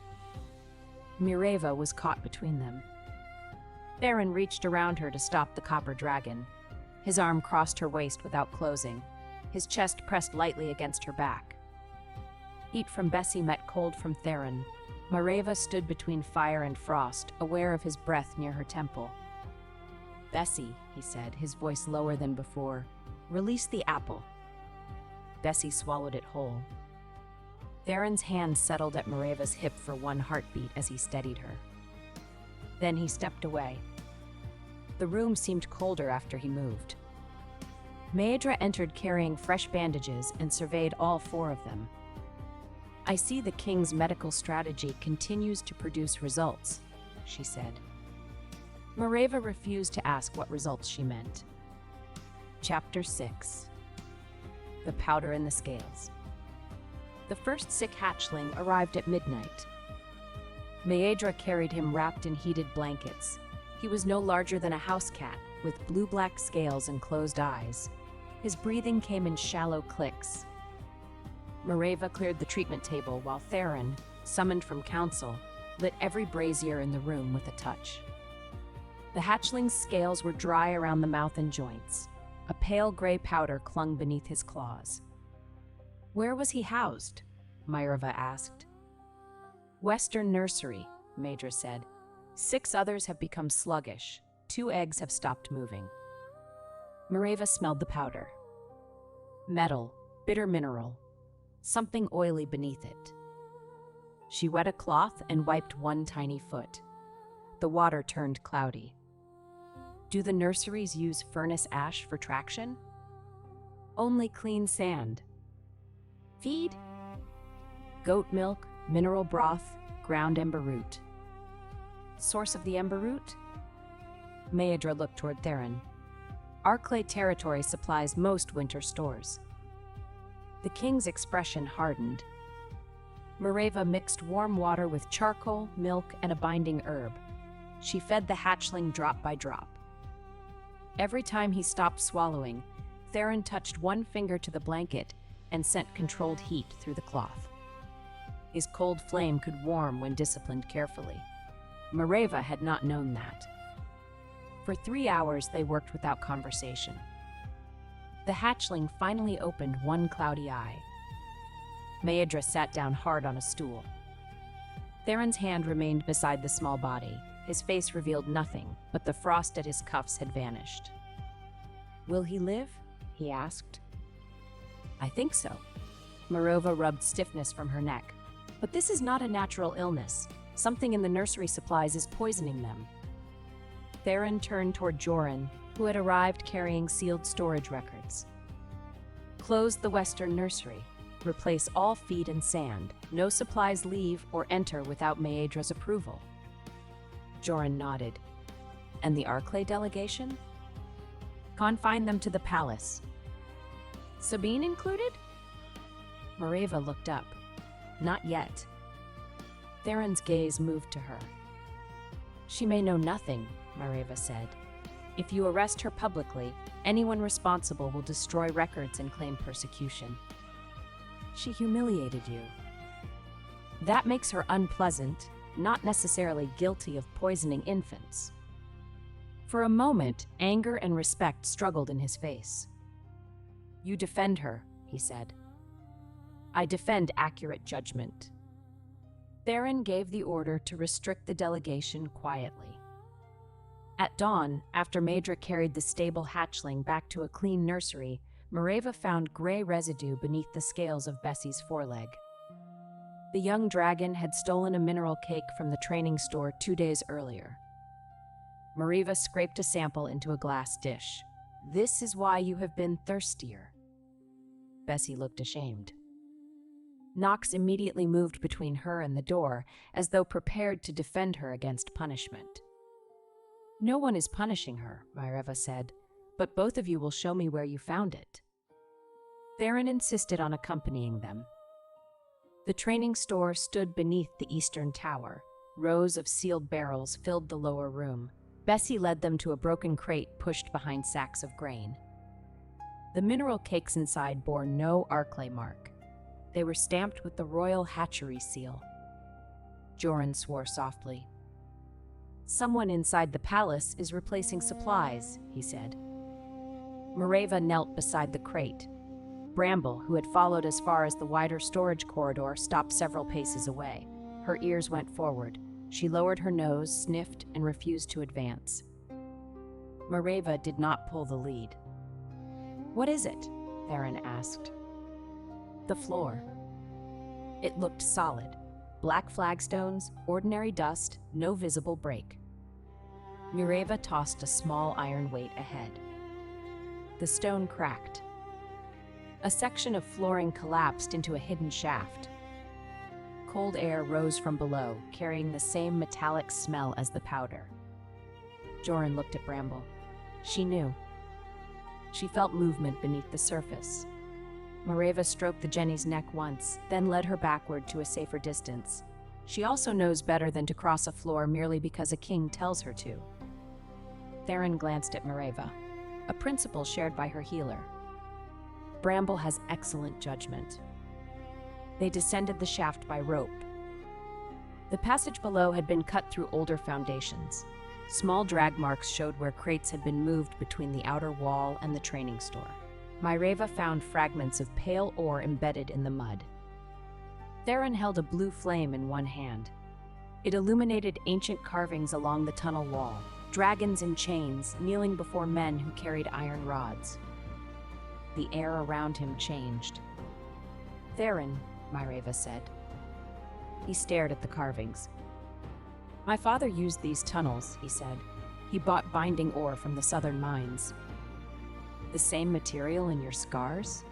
Mareva was caught between them. Theron reached around her to stop the copper dragon. His arm crossed her waist without closing. His chest pressed lightly against her back. Heat from Bessie met cold from Theron. Mareva stood between fire and frost, aware of his breath near her temple. Bessie, he said, his voice lower than before, release the apple. Bessie swallowed it whole. Theron's hand settled at Mareva's hip for one heartbeat as he steadied her. Then he stepped away. The room seemed colder after he moved. Maedra entered carrying fresh bandages and surveyed all 4 of them. I see the king's medical strategy continues to produce results, she said. Mareva refused to ask what results she meant. Chapter 6. The powder in the scales. The first sick hatchling arrived at midnight. Maedra carried him wrapped in heated blankets. He was no larger than a house cat, with blue-black scales and closed eyes. His breathing came in shallow clicks. Mareva cleared the treatment table while Theron, summoned from council, lit every brazier in the room with a touch. The hatchling's scales were dry around the mouth and joints. A pale gray powder clung beneath his claws. Where was he housed? Mareva asked. Western nursery, Maedra said. 6 others have become sluggish. 2 eggs have stopped moving. Mareva smelled the powder. Metal, bitter mineral, something oily beneath it. She wet a cloth and wiped one tiny foot. The water turned cloudy. Do the nurseries use furnace ash for traction? Only clean sand. Feed? Goat milk, mineral broth, ground ember root. Source of the ember root? Maedra looked toward Theron. Arclay territory supplies most winter stores. The king's expression hardened. Mareva mixed warm water with charcoal, milk, and a binding herb. She fed the hatchling drop by drop. Every time he stopped swallowing, Theron touched one finger to the blanket and sent controlled heat through the cloth. His cold flame could warm when disciplined carefully. Mareva had not known that. For 3 hours they worked without conversation. The hatchling finally opened one cloudy eye. Maedra sat down hard on a stool. Theron's hand remained beside the small body. His face revealed nothing, but the frost at his cuffs had vanished. Will he live? He asked. I think so. Mareva rubbed stiffness from her neck. But this is not a natural illness. Something in the nursery supplies is poisoning them. Theron turned toward Joran, who had arrived carrying sealed storage records. Close the western nursery. Replace all feed and sand. No supplies leave or enter without Maedra's approval. Joran nodded. And the Arclay delegation? Confine them to the palace. Sabine included? Mareva looked up. Not yet. Theron's gaze moved to her. She may know nothing, Mareva said. If you arrest her publicly, anyone responsible will destroy records and claim persecution. She humiliated you. That makes her unpleasant, not necessarily guilty of poisoning infants. For a moment, anger and respect struggled in his face. You defend her, he said. I defend accurate judgment. Theron gave the order to restrict the delegation quietly. At dawn, after Maedra carried the stable hatchling back to a clean nursery, Mareva found gray residue beneath the scales of Bessie's foreleg. The young dragon had stolen a mineral cake from the training store 2 days earlier. Mareva scraped a sample into a glass dish. This is why you have been thirstier. Bessie looked ashamed. Nox immediately moved between her and the door, as though prepared to defend her against punishment. No one is punishing her, Mareva said, but both of you will show me where you found it. Theron insisted on accompanying them. The training store stood beneath the eastern tower. Rows of sealed barrels filled the lower room. Bessie led them to a broken crate pushed behind sacks of grain. The mineral cakes inside bore no Arclay mark. They were stamped with the royal hatchery seal. Joran swore softly. Someone inside the palace is replacing supplies, he said. Mareva knelt beside the crate. Bramble, who had followed as far as the wider storage corridor, stopped several paces away. Her ears went forward. She lowered her nose, sniffed, and refused to advance. Mareva did not pull the lead. What is it? Theron asked. The floor. It looked solid. Black flagstones, ordinary dust, no visible break. Mareva tossed a small iron weight ahead. The stone cracked. A section of flooring collapsed into a hidden shaft. Cold air rose from below, carrying the same metallic smell as the powder. Joran looked at Bramble. She knew. She felt movement beneath the surface. Mareva stroked the Jenny's neck once, then led her backward to a safer distance. She also knows better than to cross a floor merely because a king tells her to. Theron glanced at Mareva, a principle shared by her healer. Bramble has excellent judgment. They descended the shaft by rope. The passage below had been cut through older foundations. Small drag marks showed where crates had been moved between the outer wall and the training store. Mareva found fragments of pale ore embedded in the mud. Theron held a blue flame in one hand. It illuminated ancient carvings along the tunnel wall, dragons in chains kneeling before men who carried iron rods. The air around him changed. Theron, Mareva said. He stared at the carvings. My father used these tunnels, he said. He bought binding ore from the southern mines. The same material in your scars?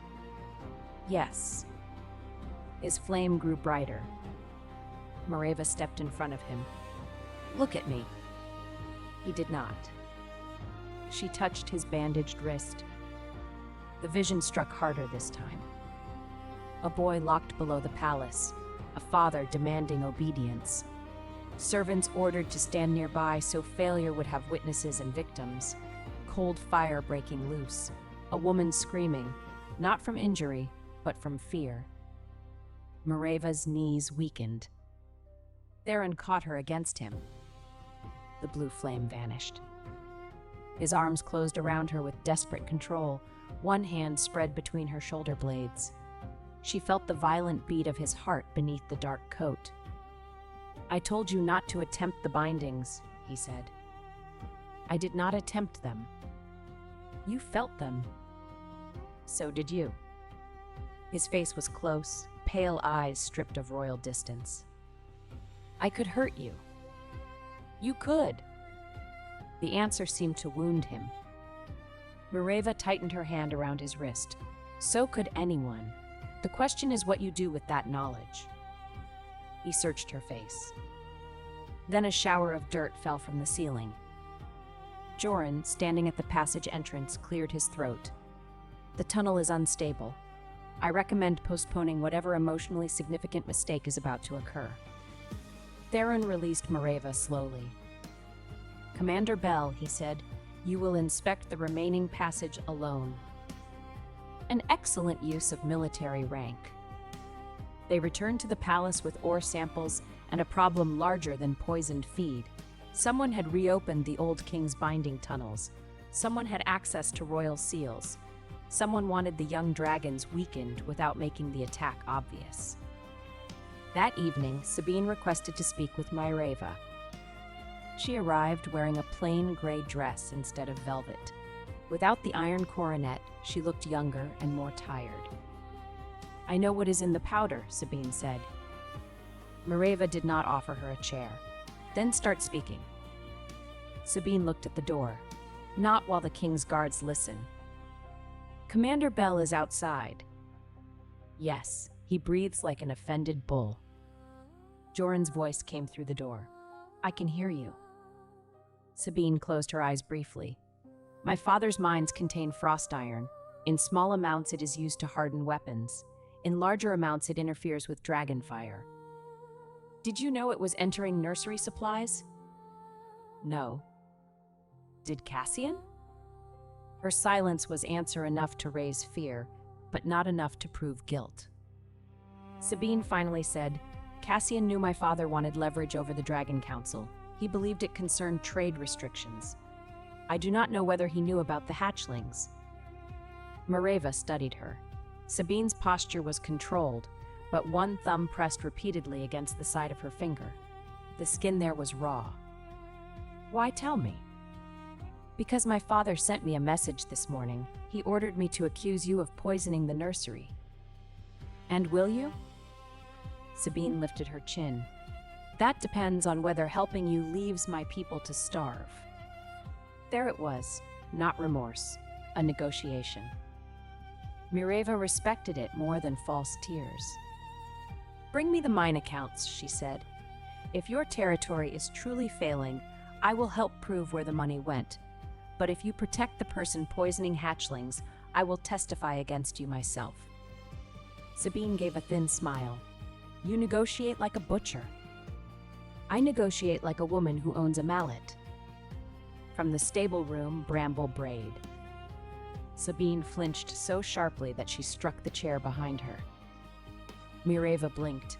Yes. His flame grew brighter. Mareva stepped in front of him. Look at me. He did not. She touched his bandaged wrist. The vision struck harder this time. A boy locked below the palace, a father demanding obedience. Servants ordered to stand nearby so failure would have witnesses and victims. Cold fire breaking loose. A woman screaming, not from injury, but from fear. Mareva's knees weakened. Theron caught her against him. The blue flame vanished. His arms closed around her with desperate control, one hand spread between her shoulder blades. She felt the violent beat of his heart beneath the dark coat. I told you not to attempt the bindings, he said. I did not attempt them. You felt them. So did you. His face was close, pale eyes stripped of royal distance. I could hurt you. You could. The answer seemed to wound him. Mareva tightened her hand around his wrist. So could anyone. The question is what you do with that knowledge. He searched her face. Then a shower of dirt fell from the ceiling. Joran, standing at the passage entrance, cleared his throat. The tunnel is unstable. I recommend postponing whatever emotionally significant mistake is about to occur. Theron released Mareva slowly. Commander Bell, he said, you will inspect the remaining passage alone. An excellent use of military rank. They returned to the palace with ore samples and a problem larger than poisoned feed. Someone had reopened the old king's binding tunnels. Someone had access to royal seals. Someone wanted the young dragons weakened without making the attack obvious. That evening, Sabine requested to speak with Myreva. She arrived wearing a plain gray dress instead of velvet. Without the iron coronet, she looked younger and more tired. "I know what is in the powder," Sabine said. Myreva did not offer her a chair. "Then start speaking." Sabine looked at the door. "Not while the king's guards listen." "Commander Bell is outside." "Yes," he breathes like an offended bull. Joran's voice came through the door. "I can hear you." Sabine closed her eyes briefly. "My father's mines contain frost iron. In small amounts it is used to harden weapons. In larger amounts it interferes with dragon fire." "Did you know it was entering nursery supplies?" "No." "Did Cassian?" Her silence was answer enough to raise fear, but not enough to prove guilt. Sabine finally said, "Cassian knew my father wanted leverage over the Dragon Council. He believed it concerned trade restrictions. I do not know whether he knew about the hatchlings." Myreva studied her. Sabine's posture was controlled, but one thumb pressed repeatedly against the side of her finger. The skin there was raw. "Why tell me?" "Because my father sent me a message this morning. He ordered me to accuse you of poisoning the nursery." "And will you?" Sabine lifted her chin. "That depends on whether helping you leaves my people to starve." There it was, not remorse, a negotiation. Myreva respected it more than false tears. "Bring me the mine accounts," she said. "If your territory is truly failing, I will help prove where the money went. But if you protect the person poisoning hatchlings, I will testify against you myself." Sabine gave a thin smile. "You negotiate like a butcher." "I negotiate like a woman who owns a mallet." From the stable room, Bramble brayed. Sabine flinched so sharply that she struck the chair behind her. Myreva blinked.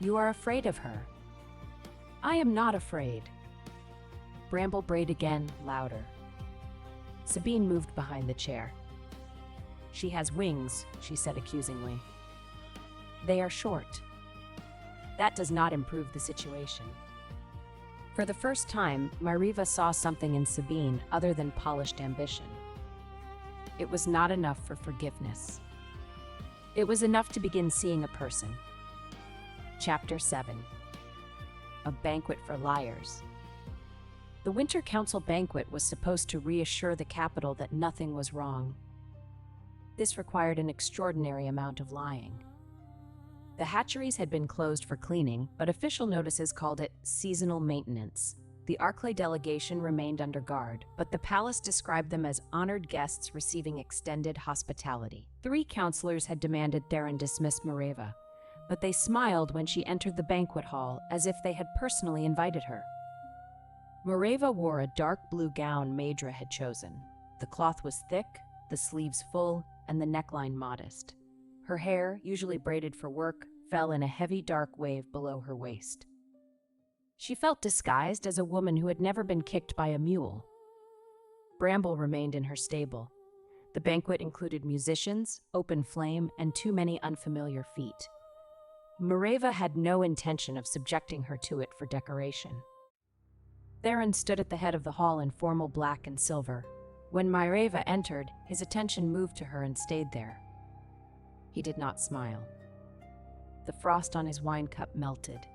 "You are afraid of her." "I am not afraid." Bramble brayed again, louder. Sabine moved behind the chair. "She has wings," she said accusingly. "They are short." That does not improve the situation. For the first time, Myreva saw something in Sabine other than polished ambition. It was not enough for forgiveness. It was enough to begin seeing a person. Chapter 7. A Banquet for Liars. The Winter Council banquet was supposed to reassure the capital that nothing was wrong. This required an extraordinary amount of lying. The hatcheries had been closed for cleaning, but official notices called it seasonal maintenance. The Arclay delegation remained under guard, but the palace described them as honored guests receiving extended hospitality. 3 counselors had demanded Theron dismiss Myreva, but they smiled when she entered the banquet hall as if they had personally invited her. Myreva wore a dark blue gown Maedra had chosen. The cloth was thick, the sleeves full, and the neckline modest. Her hair, usually braided for work, fell in a heavy dark wave below her waist. She felt disguised as a woman who had never been kicked by a mule. Bramble remained in her stable. The banquet included musicians, open flame, and too many unfamiliar feet. Myreva had no intention of subjecting her to it for decoration. Theron stood at the head of the hall in formal black and silver. When Myreva entered, his attention moved to her and stayed there. He did not smile. The frost on his wine cup melted.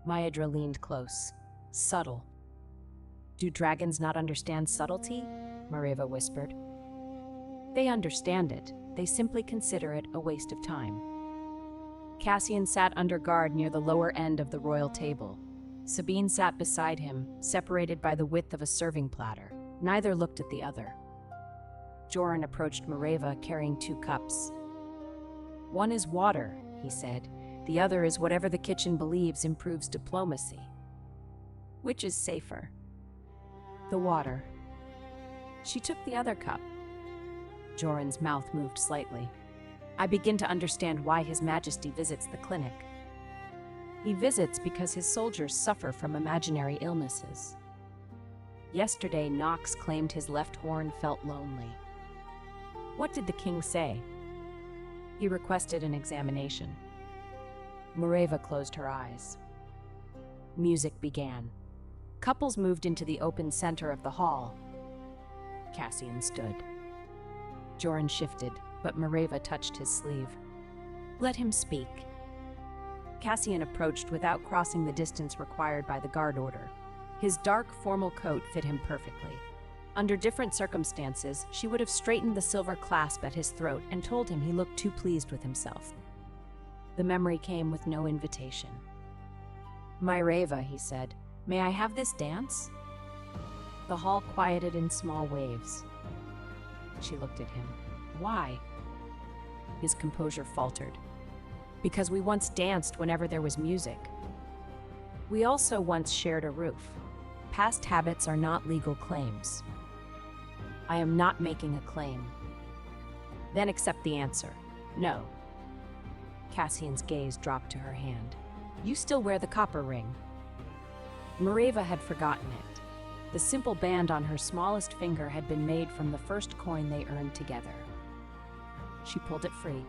Maedra leaned close. "Subtle." "Do dragons not understand subtlety?" Myreva whispered. "They understand it. They simply consider it a waste of time." Cassian sat under guard near the lower end of the royal table. Sabine sat beside him, separated by the width of a serving platter. Neither looked at the other. Joran approached Myreva carrying 2 cups. "One is water," he said. "The other is whatever the kitchen believes improves diplomacy." "Which is safer?" "The water." She took the other cup. Joran's mouth moved slightly. I begin to understand why His Majesty visits the clinic. He visits because his soldiers suffer from imaginary illnesses. Yesterday, Knox claimed his left horn felt lonely. What did the king say? He requested an examination. Mareva closed her eyes. Music began. Couples moved into the open center of the hall. Cassian stood. Joran shifted, but Mareva touched his sleeve. Let him speak. Cassian approached without crossing the distance required by the guard order. His dark, formal coat fit him perfectly. Under different circumstances, she would have straightened the silver clasp at his throat and told him he looked too pleased with himself. The memory came with no invitation. Mareva, he said, may I have this dance? The hall quieted in small waves. She looked at him. Why? His composure faltered. Because we once danced whenever there was music. We also once shared a roof. Past habits are not legal claims. I am not making a claim. Then accept the answer. No. Cassian's gaze dropped to her hand. You still wear the copper ring. Mareva had forgotten it. The simple band on her smallest finger had been made from the first coin they earned together. She pulled it free.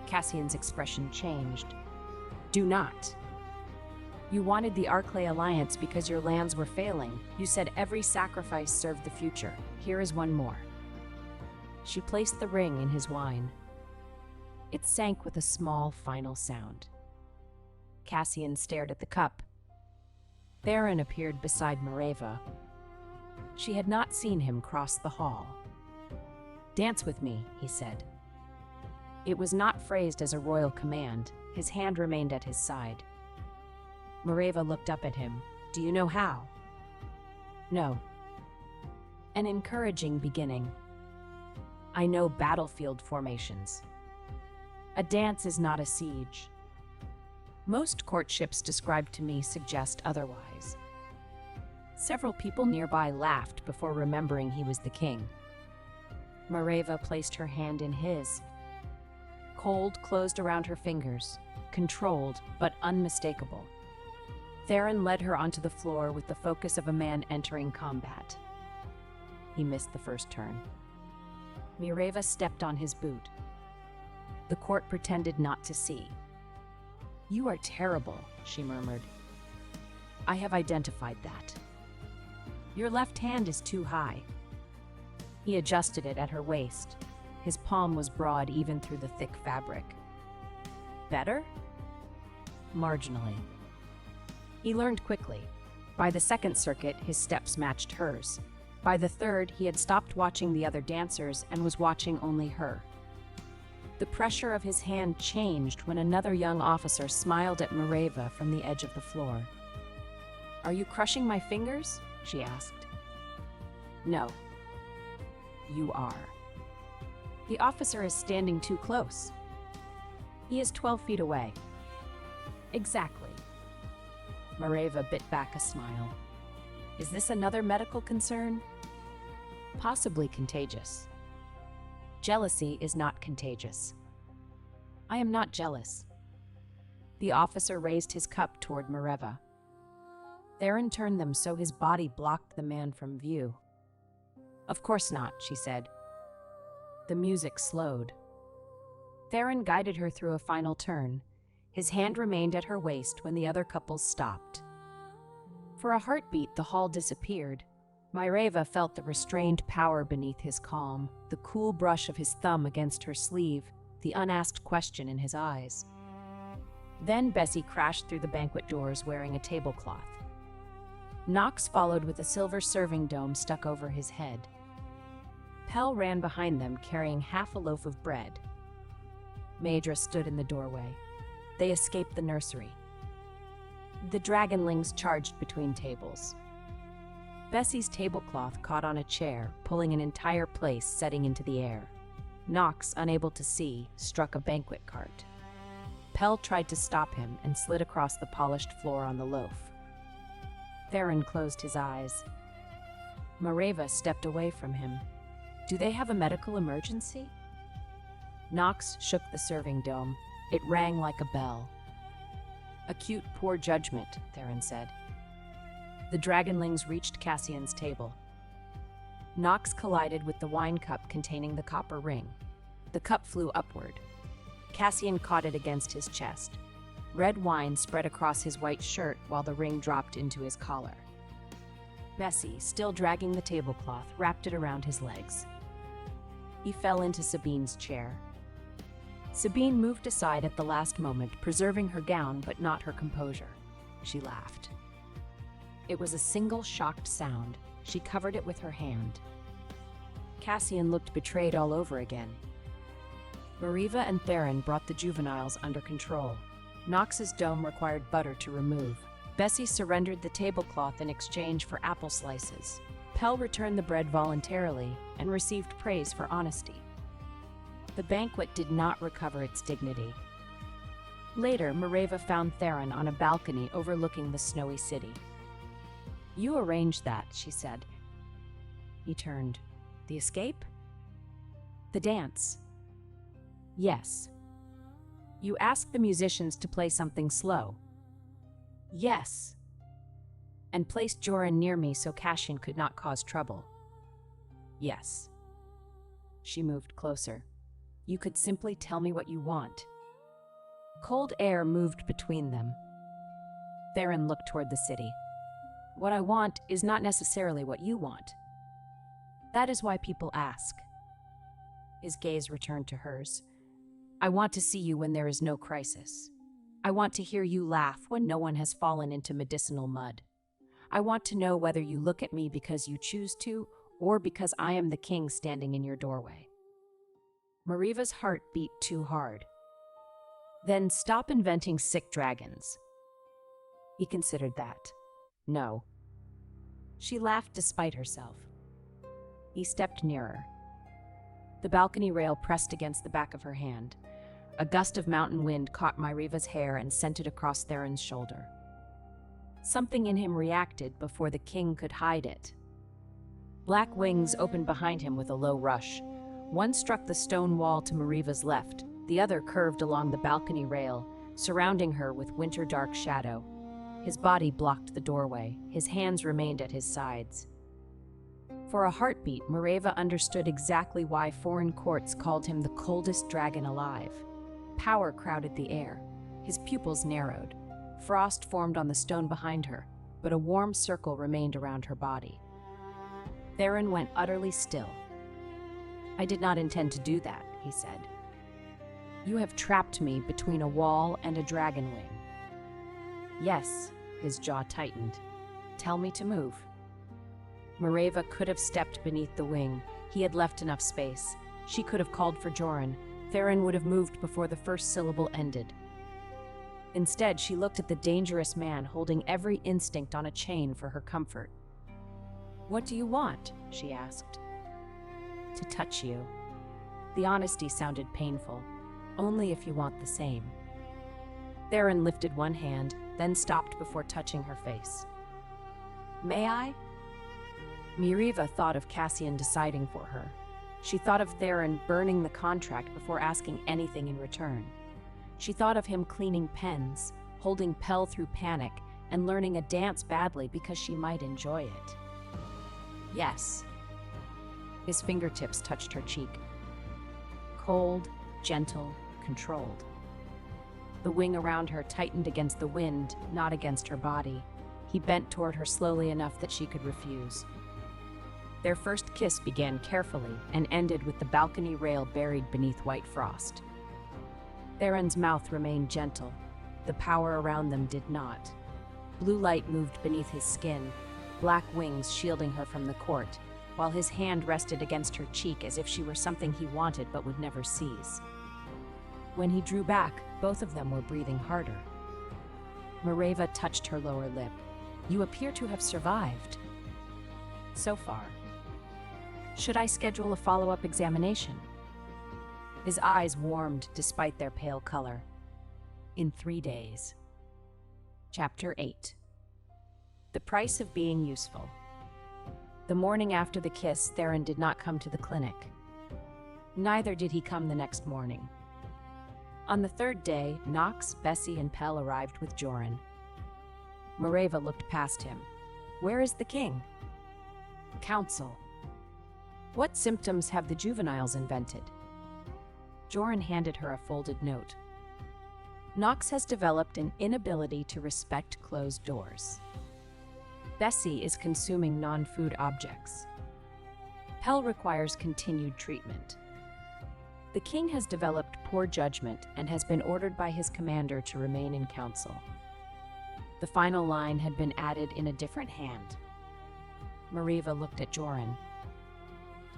Cassian's expression changed. Do not. You wanted the Arclay alliance because your lands were failing. You said every sacrifice served the future. Here is one more. She placed the ring in his wine. It sank with a small, final sound. Cassian stared at the cup. Theron appeared beside Mareva. She had not seen him cross the hall. Dance with me, he said. It was not phrased as a royal command. His hand remained at his side. Mareva looked up at him. Do you know how? No. An encouraging beginning. I know battlefield formations. A dance is not a siege. Most courtships described to me suggest otherwise. Several people nearby laughed before remembering he was the king. Mareva placed her hand in his. Cold closed around her fingers, controlled but unmistakable. Theron led her onto the floor with the focus of a man entering combat. He missed the first turn. Mareva stepped on his boot. The court pretended not to see. You are terrible, she murmured. I have identified that. Your left hand is too high. He adjusted it at her waist. His palm was broad even through the thick fabric. Better? Marginally. He learned quickly. By the second circuit, his steps matched hers. By the third, he had stopped watching the other dancers and was watching only her. The pressure of his hand changed when another young officer smiled at Mareva from the edge of the floor. Are you crushing my fingers? She asked. No. You are. The officer is standing too close. He is 12 feet away. Exactly. Mareva bit back a smile. Is this another medical concern? Possibly contagious. Jealousy is not contagious. I am not jealous. The officer raised his cup toward Mareva. Theron turned them so his body blocked the man from view. Of course not, she said. The music slowed. Theron guided her through a final turn. His hand remained at her waist when the other couples stopped. For a heartbeat, the hall disappeared. Mareva felt the restrained power beneath his calm, the cool brush of his thumb against her sleeve, the unasked question in his eyes. Then Bessie crashed through the banquet doors wearing a tablecloth. Knox followed with a silver serving dome stuck over his head. Pell ran behind them carrying half a loaf of bread. Maedra stood in the doorway. They escaped the nursery. The Dragonlings charged between tables. Bessie's tablecloth caught on a chair, pulling an entire place setting into the air. Knox, unable to see, struck a banquet cart. Pell tried to stop him and slid across the polished floor on the loaf. Theron closed his eyes. Mareva stepped away from him. Do they have a medical emergency? Nox shook the serving dome. It rang like a bell. "Acute poor judgment," Theron said. The Dragonlings reached Cassian's table. Nox collided with the wine cup containing the copper ring. The cup flew upward. Cassian caught it against his chest. Red wine spread across his white shirt while the ring dropped into his collar. Bessie, still dragging the tablecloth, wrapped it around his legs. He fell into Sabine's chair. Sabine moved aside at the last moment, preserving her gown but not her composure. She laughed. It was a single shocked sound. She covered it with her hand. Cassian looked betrayed all over again. Mariva and Theron brought the juveniles under control. Nox's dome required butter to remove. Bessie surrendered the tablecloth in exchange for apple slices. Pell returned the bread voluntarily and received praise for honesty. The banquet did not recover its dignity. Later, Mareva found Theron on a balcony overlooking the snowy city. "You arranged that," she said. He turned. "The escape?" "The dance." "Yes." "You asked the musicians to play something slow." "Yes." "And placed Joran near me so Cassian could not cause trouble." "Yes." She moved closer. "You could simply tell me what you want." Cold air moved between them. Theron looked toward the city. "What I want is not necessarily what you want. That is why people ask." His gaze returned to hers. "I want to see you when there is no crisis. I want to hear you laugh when no one has fallen into medicinal mud. I want to know whether you look at me because you choose to or because I am the king standing in your doorway." Mariva's heart beat too hard. "Then stop inventing sick dragons." He considered that. "No." She laughed despite herself. He stepped nearer. The balcony rail pressed against the back of her hand. A gust of mountain wind caught Mariva's hair and sent it across Theron's shoulder. Something in him reacted before the king could hide it. Black wings opened behind him with a low rush. One struck the stone wall to Mariva's left, the other curved along the balcony rail, surrounding her with winter-dark shadow. His body blocked the doorway. His hands remained at his sides. For a heartbeat, Mariva understood exactly why foreign courts called him the coldest dragon alive. Power crowded the air. His pupils narrowed. Frost formed on the stone behind her, but a warm circle remained around her body. Theron went utterly still. "I did not intend to do that," he said. "You have trapped me between a wall and a dragonling." "Yes," his jaw tightened. "Tell me to move." Mariva could have stepped beneath the wing. He had left enough space. She could have called for Joran. Theron would have moved before the first syllable ended. Instead, she looked at the dangerous man holding every instinct on a chain for her comfort. "What do you want?" she asked. "To touch you." The honesty sounded painful. "Only if you want the same." Theron lifted one hand, then stopped before touching her face. "May I?" Mariva thought of Cassian deciding for her. She thought of Theron burning the contract before asking anything in return. She thought of him cleaning pens, holding Pell through panic, and learning a dance badly because she might enjoy it. "Yes." His fingertips touched her cheek. Cold, gentle, controlled. The wing around her tightened against the wind, not against her body. He bent toward her slowly enough that she could refuse. Their first kiss began carefully and ended with the balcony rail buried beneath white frost. Theron's mouth remained gentle. The power around them did not. Blue light moved beneath his skin, black wings shielding her from the court, while his hand rested against her cheek as if she were something he wanted but would never seize. When he drew back, both of them were breathing harder. Mariva touched her lower lip. "You appear to have survived." "So far." "Should I schedule a follow-up examination?" His eyes warmed despite their pale color. "In 3 days." Chapter 8. The price of being useful. The morning after the kiss, Theron did not come to the clinic. Neither did he come the next morning. On the third day, Nox, Bessie, and Pell arrived with Joran. Mareva looked past him. "Where is the king?" "Council." "What symptoms have the juveniles invented?" Joran handed her a folded note. "Nox has developed an inability to respect closed doors. Bessie is consuming non-food objects. Pell requires continued treatment. The king has developed poor judgment and has been ordered by his commander to remain in council." The final line had been added in a different hand. Mareva looked at Joran.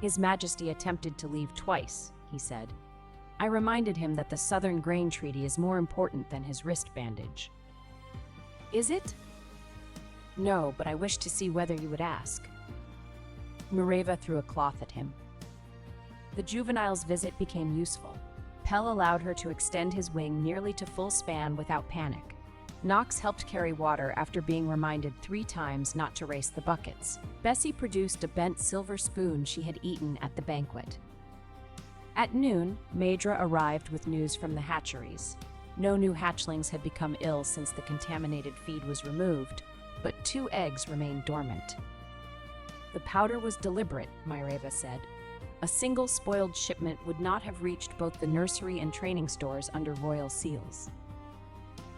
"His Majesty attempted to leave twice," he said. "I reminded him that the Southern Grain Treaty is more important than his wrist bandage." "Is it?" "No, but I wish to see whether you would ask." Mareva threw a cloth at him. The juvenile's visit became useful. Pell allowed her to extend his wing nearly to full span without panic. Nox helped carry water after being reminded 3 times not to race the buckets. Bessie produced a bent silver spoon she had eaten at the banquet. At noon, Maedra arrived with news from the hatcheries. No new hatchlings had become ill since the contaminated feed was removed, but 2 eggs remained dormant. "The powder was deliberate," Mareva said. "A single spoiled shipment would not have reached both the nursery and training stores under royal seals."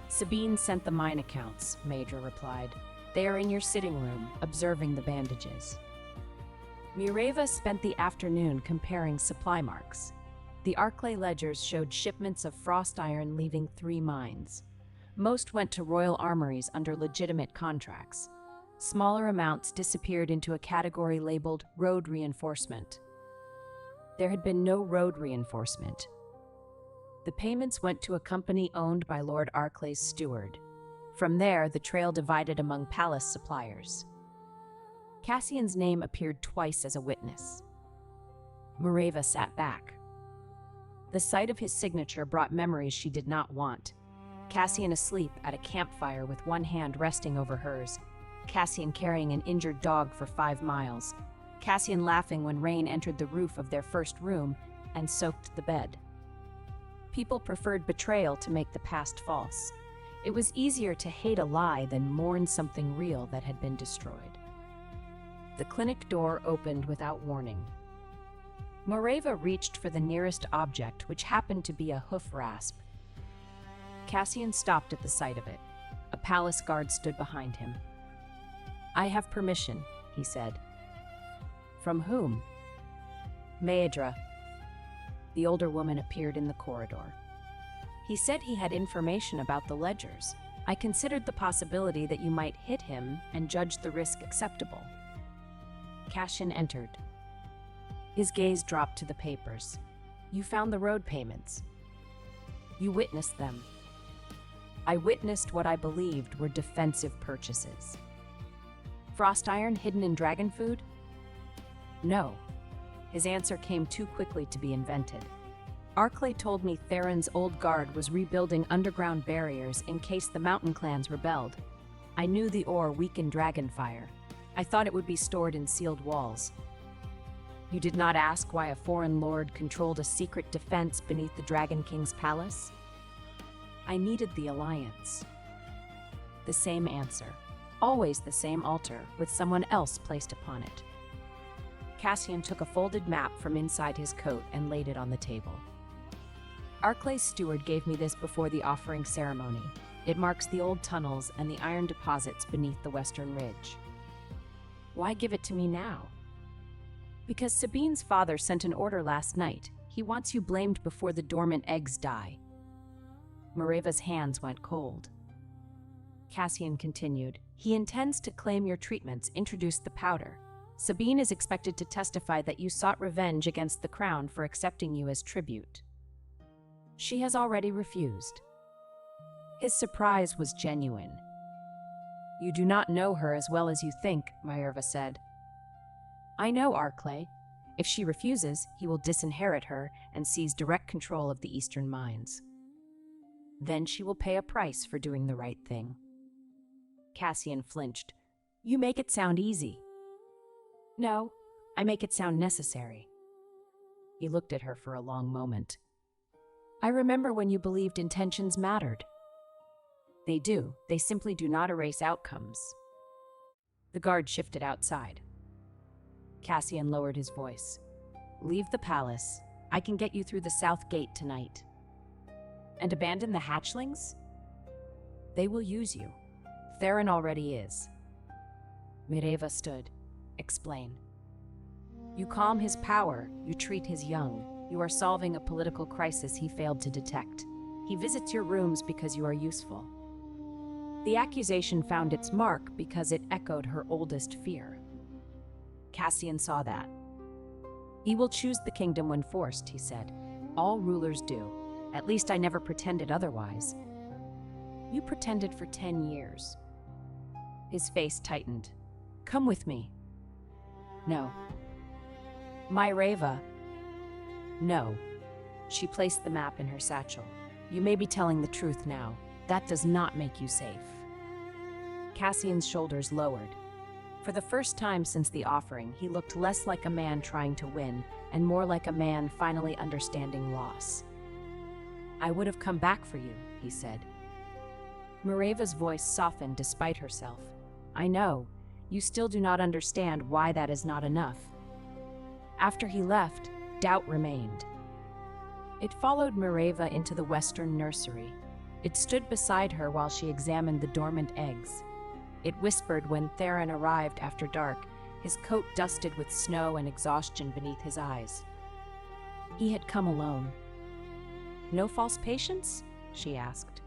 "Sabine sent the mine accounts," Maedra replied. "They are in your sitting room, observing the bandages." Mareva spent the afternoon comparing supply marks. The Arclay ledgers showed shipments of frost iron leaving 3 mines. Most went to royal armories under legitimate contracts. Smaller amounts disappeared into a category labeled road reinforcement. There had been no road reinforcement. The payments went to a company owned by Lord Arclay's steward. From there, the trail divided among palace suppliers. Cassian's name appeared twice as a witness. Mareva sat back. The sight of his signature brought memories she did not want. Cassian asleep at a campfire with one hand resting over hers. Cassian carrying an injured dog for 5 miles. Cassian laughing when rain entered the roof of their first room and soaked the bed. People preferred betrayal to make the past false. It was easier to hate a lie than mourn something real that had been destroyed. The clinic door opened without warning. Mareva reached for the nearest object, which happened to be a hoof rasp. Cassian stopped at the sight of it. A palace guard stood behind him. "I have permission," he said. "From whom?" "Maedra." The older woman appeared in the corridor. "He said he had information about the ledgers. I considered the possibility that you might hit him and judged the risk acceptable." Cassian entered. His gaze dropped to the papers. "You found the road payments. You witnessed them." "I witnessed what I believed were defensive purchases." "Frost iron hidden in dragon food?" "No." His answer came too quickly to be invented. "Arclay told me Theron's old guard was rebuilding underground barriers in case the mountain clans rebelled. I knew the ore weakened dragon fire. I thought it would be stored in sealed walls." "You did not ask why a foreign lord controlled a secret defense beneath the Dragon King's palace?" "I needed the alliance." The same answer. Always the same altar, with someone else placed upon it. Cassian took a folded map from inside his coat and laid it on the table. "Arclay's steward gave me this before the offering ceremony. It marks the old tunnels and the iron deposits beneath the western ridge." "Why give it to me now?" "Because Sabine's father sent an order last night. He wants you blamed before the dormant eggs die." Mareva's hands went cold. Cassian continued, "He intends to claim your treatments introduced the powder. Sabine is expected to testify that you sought revenge against the crown for accepting you as tribute. She has already refused." His surprise was genuine. "You do not know her as well as you think," Maerva said. "I know Arclay. If she refuses, he will disinherit her and seize direct control of the eastern mines. Then she will pay a price for doing the right thing." Cassian flinched. "You make it sound easy." "No, I make it sound necessary." He looked at her for a long moment. I remember when you believed intentions mattered. They do. They simply do not erase outcomes. The guard shifted outside. Cassian lowered his voice. Leave the palace. I can get you through the south gate tonight. And abandon the hatchlings? They will use you. Theron already is. Mireva stood. Explain. You calm his power, you treat his young. You are solving a political crisis he failed to detect. He visits your rooms because you are useful. The accusation found its mark because it echoed her oldest fear. Cassian saw that. He will choose the kingdom when forced, he said. All rulers do. At least I never pretended otherwise. You pretended for 10 years. His face tightened. Come with me. No. Mireva. No. She placed the map in her satchel. You may be telling the truth now. That does not make you safe. Cassian's shoulders lowered. For the first time since the offering, he looked less like a man trying to win and more like a man finally understanding loss. I would have come back for you, he said. Mireva's voice softened despite herself. I know. You still do not understand why that is not enough. After he left, doubt remained. It followed Mireva into the western nursery. It stood beside her while she examined the dormant eggs. It whispered when Theron arrived after dark, his coat dusted with snow and exhaustion beneath his eyes. He had come alone. No false patience? She asked.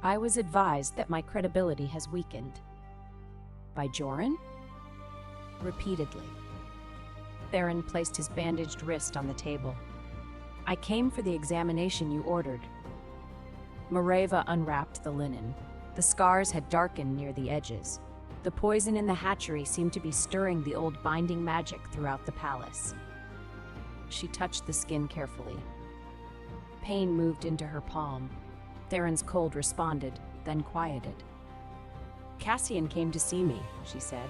I was advised that my credibility has weakened. By Joran? Repeatedly. Theron placed his bandaged wrist on the table. I came for the examination you ordered. Mireva unwrapped the linen. The scars had darkened near the edges. The poison in the hatchery seemed to be stirring the old binding magic throughout the palace. She touched the skin carefully. Pain moved into her palm. Theron's cold responded, then quieted. Cassian came to see me, she said.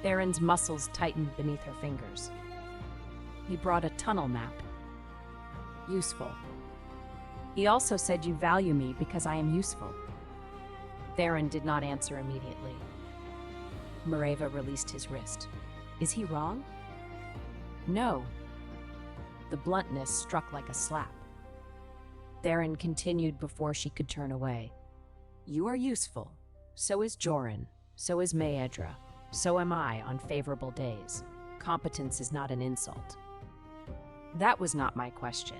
Theron's muscles tightened beneath her fingers. He brought a tunnel map. Useful. He also said you value me because I am useful. Theron did not answer immediately. Mireva released his wrist. Is he wrong? No. The bluntness struck like a slap. Theron continued before she could turn away. You are useful. So is Joran. So is Maedra. So am I on favorable days. Competence is not an insult. That was not my question.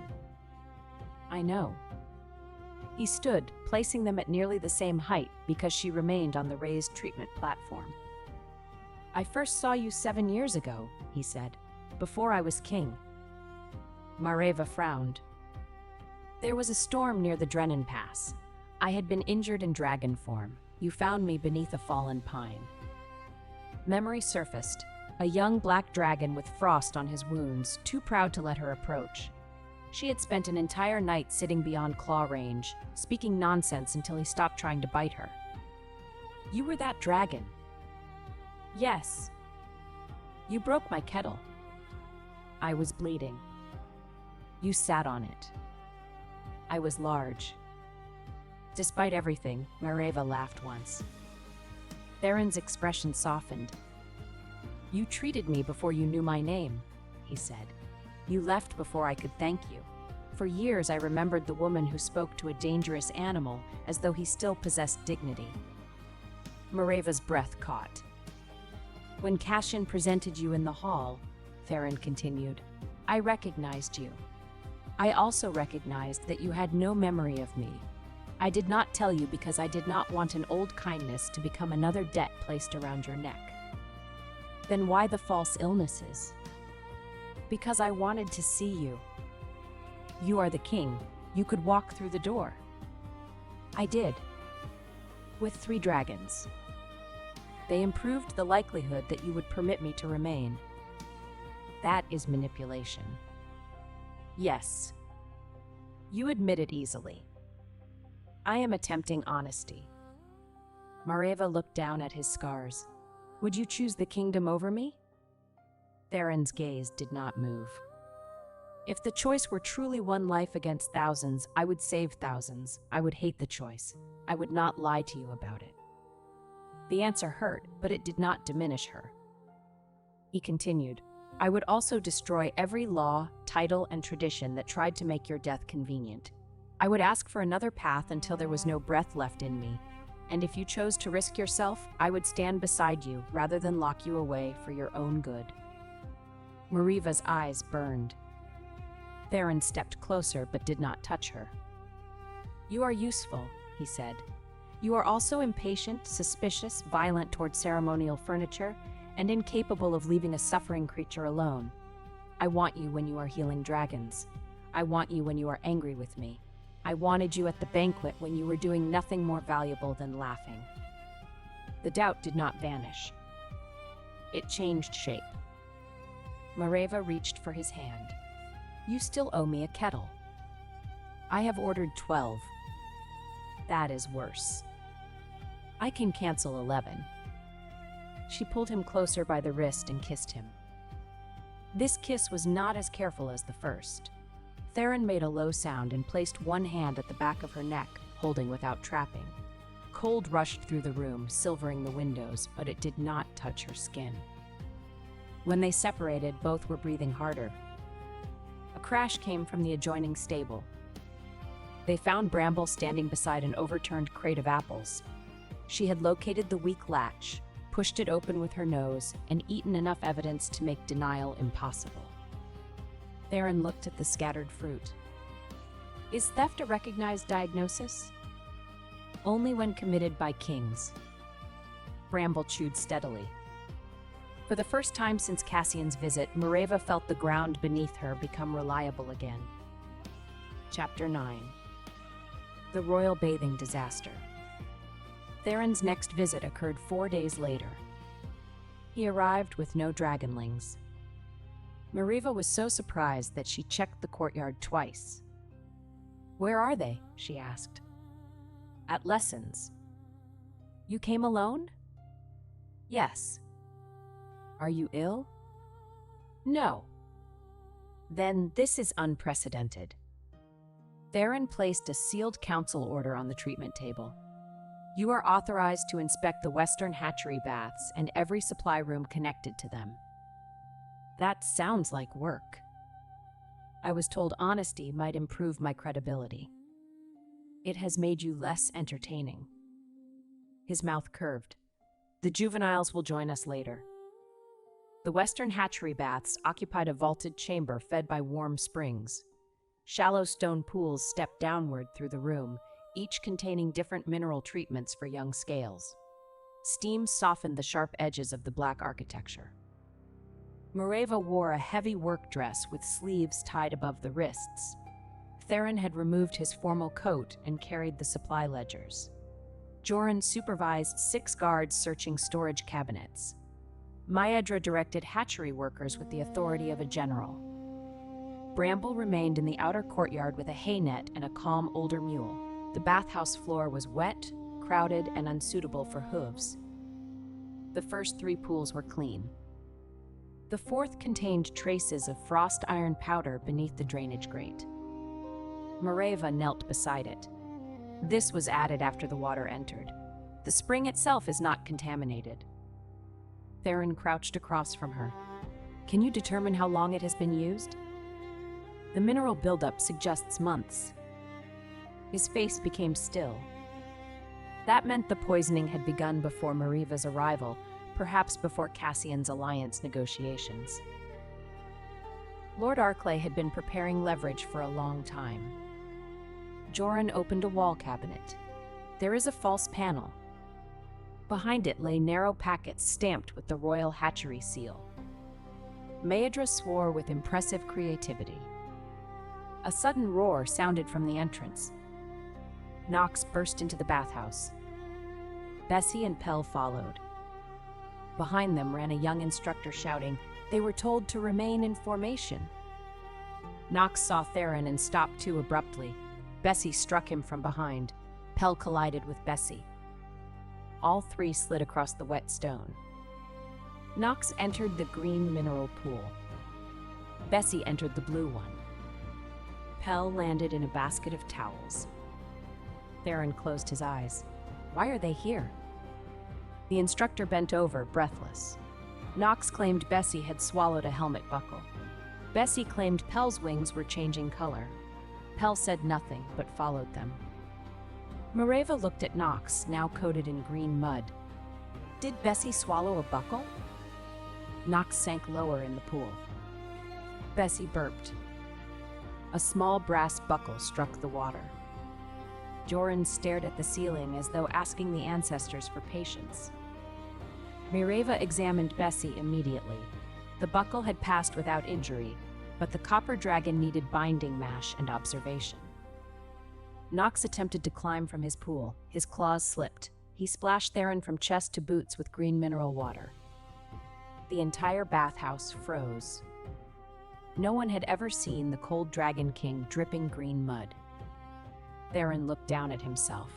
I know. He stood, placing them at nearly the same height because she remained on the raised treatment platform. I first saw you 7 years ago, he said, before I was king. Mireva frowned. There was a storm near the Drennan Pass. I had been injured in dragon form. You found me beneath a fallen pine. Memory surfaced, a young black dragon with frost on his wounds, too proud to let her approach. She had spent an entire night sitting beyond claw range, speaking nonsense until he stopped trying to bite her. You were that dragon. Yes. You broke my kettle. I was bleeding. You sat on it. I was large. Despite everything, Mireva laughed once. Theron's expression softened. You treated me before you knew my name, he said. You left before I could thank you. For years I remembered the woman who spoke to a dangerous animal as though he still possessed dignity. Mireva's breath caught. When Cassian presented you in the hall, Theron continued, I recognized you. I also recognized that you had no memory of me. I did not tell you because I did not want an old kindness to become another debt placed around your neck. Then why the false illnesses? Because I wanted to see you. You are the king. You could walk through the door. I did. With 3 dragons. They improved the likelihood that you would permit me to remain. That is manipulation. Yes. You admit it easily. I am attempting honesty. Mireva looked down at his scars. Would you choose the kingdom over me? Theron's gaze did not move. If the choice were truly one life against thousands, I would save thousands. I would hate the choice. I would not lie to you about it. The answer hurt, but it did not diminish her. He continued, I would also destroy every law, title, and tradition that tried to make your death convenient. I would ask for another path until there was no breath left in me. And if you chose to risk yourself, I would stand beside you rather than lock you away for your own good. Mariva's eyes burned. Theron stepped closer but did not touch her. You are useful, he said. You are also impatient, suspicious, violent toward ceremonial furniture, and incapable of leaving a suffering creature alone. I want you when you are healing dragons. I want you when you are angry with me. I wanted you at the banquet when you were doing nothing more valuable than laughing. The doubt did not vanish. It changed shape. Mareva reached for his hand. You still owe me a kettle. I have ordered 12. That is worse. I can cancel 11. She pulled him closer by the wrist and kissed him. This kiss was not as careful as the first. Theron made a low sound and placed one hand at the back of her neck, holding without trapping. Cold rushed through the room, silvering the windows, but it did not touch her skin. When they separated, both were breathing harder. A crash came from the adjoining stable. They found Bramble standing beside an overturned crate of apples. She had located the weak latch, pushed it open with her nose, and eaten enough evidence to make denial impossible. Theron looked at the scattered fruit. Is theft a recognized diagnosis? Only when committed by kings. Bramble chewed steadily. For the first time since Cassian's visit, Mareva felt the ground beneath her become reliable again. Chapter 9. The Royal Bathing Disaster. Theron's next visit occurred 4 days later. He arrived with no Dragonlings. Mareva was so surprised that she checked the courtyard twice. Where are they? She asked. At lessons. You came alone? Yes. Are you ill? No. Then this is unprecedented. Theron placed a sealed council order on the treatment table. You are authorized to inspect the Western hatchery baths and every supply room connected to them. That sounds like work. I was told honesty might improve my credibility. It has made you less entertaining. His mouth curved. The juveniles will join us later. The Western hatchery baths occupied a vaulted chamber fed by warm springs. Shallow stone pools stepped downward through the room, each containing different mineral treatments for young scales. Steam softened the sharp edges of the black architecture. Mareva wore a heavy work dress with sleeves tied above the wrists. Theron had removed his formal coat and carried the supply ledgers. Joran supervised 6 guards searching storage cabinets. Maedra directed hatchery workers with the authority of a general. Bramble remained in the outer courtyard with a hay net and a calm older mule. The bathhouse floor was wet, crowded, and unsuitable for hooves. The first 3 pools were clean. The 4th contained traces of frost iron powder beneath the drainage grate. Mareva knelt beside it. This was added after the water entered. The spring itself is not contaminated. Theron crouched across from her. Can you determine how long it has been used? The mineral buildup suggests months. His face became still. That meant the poisoning had begun before Mareva's arrival, perhaps before Cassian's alliance negotiations. Lord Arclay had been preparing leverage for a long time. Joran opened a wall cabinet. There is a false panel. Behind it lay narrow packets stamped with the royal hatchery seal. Maedra swore with impressive creativity. A sudden roar sounded from the entrance. Knox burst into the bathhouse. Bessie and Pell followed. Behind them ran a young instructor shouting, they were told to remain in formation. Knox saw Theron and stopped too abruptly. Bessie struck him from behind. Pell collided with Bessie. All 3 slid across the wet stone. Knox entered the green mineral pool. Bessie entered the blue one. Pell landed in a basket of towels. Theron closed his eyes. Why are they here? The instructor bent over, breathless. Knox claimed Bessie had swallowed a helmet buckle. Bessie claimed Pell's wings were changing color. Pell said nothing, but followed them. Mareva looked at Knox, now coated in green mud. Did Bessie swallow a buckle? Knox sank lower in the pool. Bessie burped. A small brass buckle struck the water. Joran stared at the ceiling as though asking the ancestors for patience. Mareva examined Bessie immediately. The buckle had passed without injury, but the copper dragon needed binding mash and observation. Knox attempted to climb from his pool. His claws slipped. He splashed Theron from chest to boots with green mineral water. The entire bathhouse froze. No one had ever seen the cold Dragon King dripping green mud. Theron looked down at himself.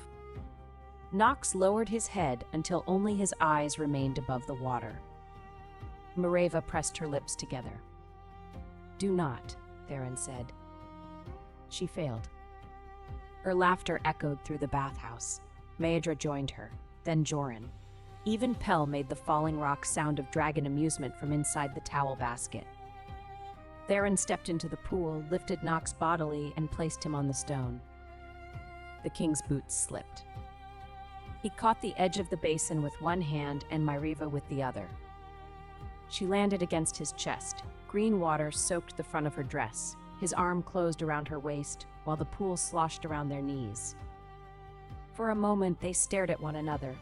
Knox lowered his head until only his eyes remained above the water. Mareva pressed her lips together. "Do not," Theron said. She failed. Her laughter echoed through the bathhouse. Maedra joined her, then Joran. Even Pell made the falling rock sound of dragon amusement from inside the towel basket. Theron stepped into the pool, lifted Knox bodily, and placed him on the stone. The king's boots slipped. He caught the edge of the basin with one hand and Mareva with the other. She landed against his chest. Green water soaked the front of her dress. His arm closed around her waist, while the pool sloshed around their knees. For a moment, they stared at one another.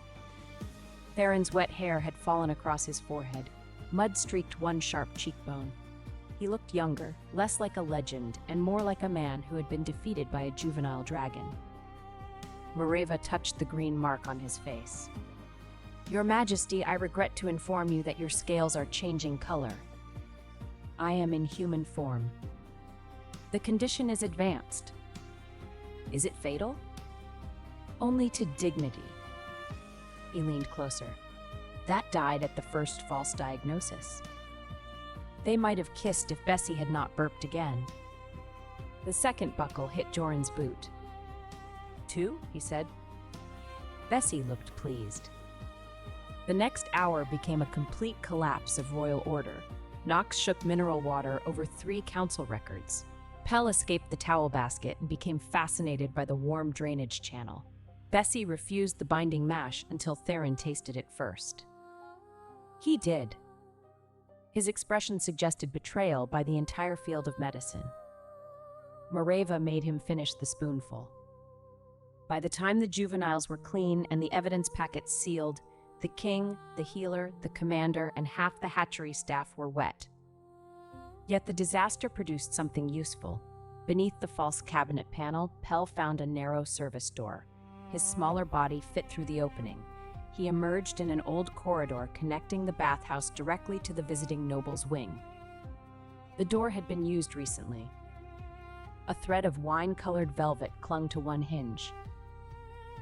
Theron's wet hair had fallen across his forehead. Mud streaked one sharp cheekbone. He looked younger, less like a legend, and more like a man who had been defeated by a juvenile dragon. Mareva touched the green mark on his face. "Your Majesty, I regret to inform you that your scales are changing color. I am in human form. The condition is advanced. Is it fatal? Only to dignity." He leaned closer. "That died at the first false diagnosis. They might have kissed if Bessie had not burped again." The second buckle hit Joran's boot. "Two?" he said. Bessie looked pleased. The next hour became a complete collapse of royal order. Knox shook mineral water over 3 council records. Pell escaped the towel basket and became fascinated by the warm drainage channel. Bessie refused the binding mash until Theron tasted it first. He did. His expression suggested betrayal by the entire field of medicine. Mareva made him finish the spoonful. By the time the juveniles were clean and the evidence packets sealed, the king, the healer, the commander, and half the hatchery staff were wet. Yet the disaster produced something useful. Beneath the false cabinet panel, Pell found a narrow service door. His smaller body fit through the opening. He emerged in an old corridor connecting the bathhouse directly to the visiting noble's wing. The door had been used recently. A thread of wine-colored velvet clung to one hinge.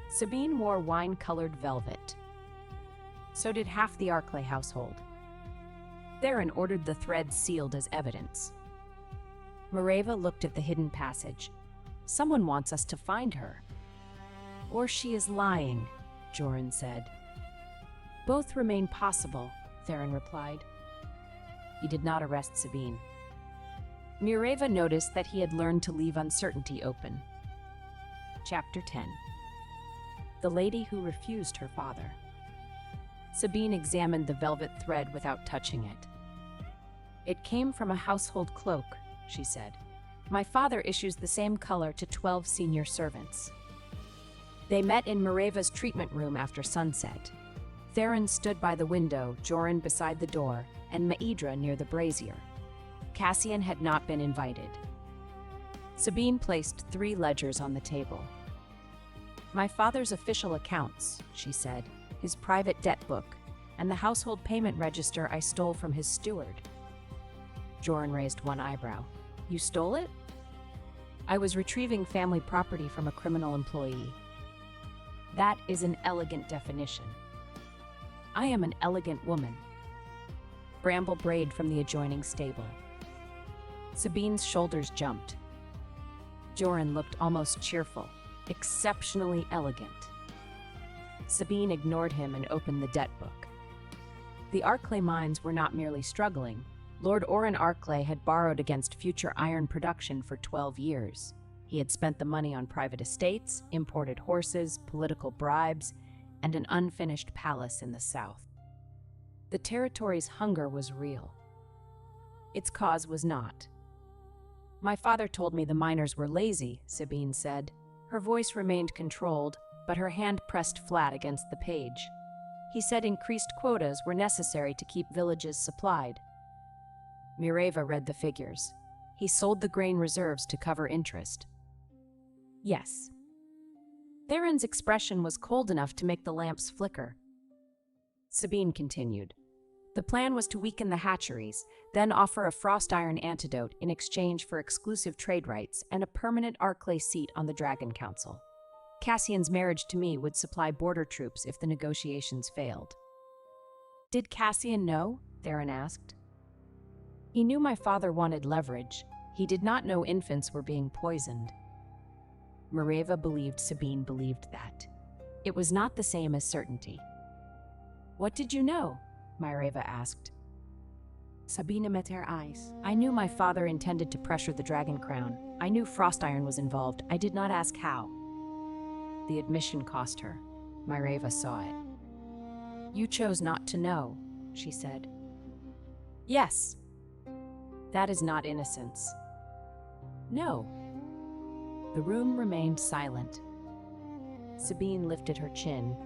Sabine wore wine-colored velvet. So did half the Arclay household. Theron ordered the thread sealed as evidence. Mareva looked at the hidden passage. "Someone wants us to find her." "Or she is lying," Joran said. "Both remain possible," Theron replied. He did not arrest Sabine. Mareva noticed that he had learned to leave uncertainty open. Chapter 10. The Lady Who Refused Her Father. Sabine examined the velvet thread without touching it. "It came from a household cloak," she said. "My father issues the same color to 12 senior servants." They met in Mareva's treatment room after sunset. Theron stood by the window, Joran beside the door, and Maedra near the brazier. Cassian had not been invited. Sabine placed 3 ledgers on the table. "My father's official accounts," she said, "his private debt book, and the household payment register I stole from his steward." Joran raised one eyebrow. "You stole it?" "I was retrieving family property from a criminal employee." "That is an elegant definition." "I am an elegant woman." Bramble brayed from the adjoining stable. Sabine's shoulders jumped. Joran looked almost cheerful, exceptionally elegant. Sabine ignored him and opened the debt book. The Arclay mines were not merely struggling. Lord Oren Arclay had borrowed against future iron production for 12 years. He had spent the money on private estates, imported horses, political bribes, and an unfinished palace in the south. The territory's hunger was real. Its cause was not. "My father told me the miners were lazy," Sabine said. Her voice remained controlled, but her hand pressed flat against the page. "He said increased quotas were necessary to keep villages supplied." Mireva read the figures. "He sold the grain reserves to cover interest." "Yes." Theron's expression was cold enough to make the lamps flicker. Sabine continued. "The plan was to weaken the hatcheries, then offer a frost iron antidote in exchange for exclusive trade rights and a permanent Arclay seat on the Dragon Council. Cassian's marriage to me would supply border troops if the negotiations failed." "Did Cassian know?" Theron asked. "He knew my father wanted leverage. He did not know infants were being poisoned." Mireva believed Sabine believed that. It was not the same as certainty. "What did you know?" Mireva asked. Sabine met her eyes. "I knew my father intended to pressure the Dragon Crown. I knew frost iron was involved. I did not ask how." The admission cost her. Mireva saw it. "You chose not to know," she said. "Yes." "That is not innocence." "No." The room remained silent. Sabine lifted her chin.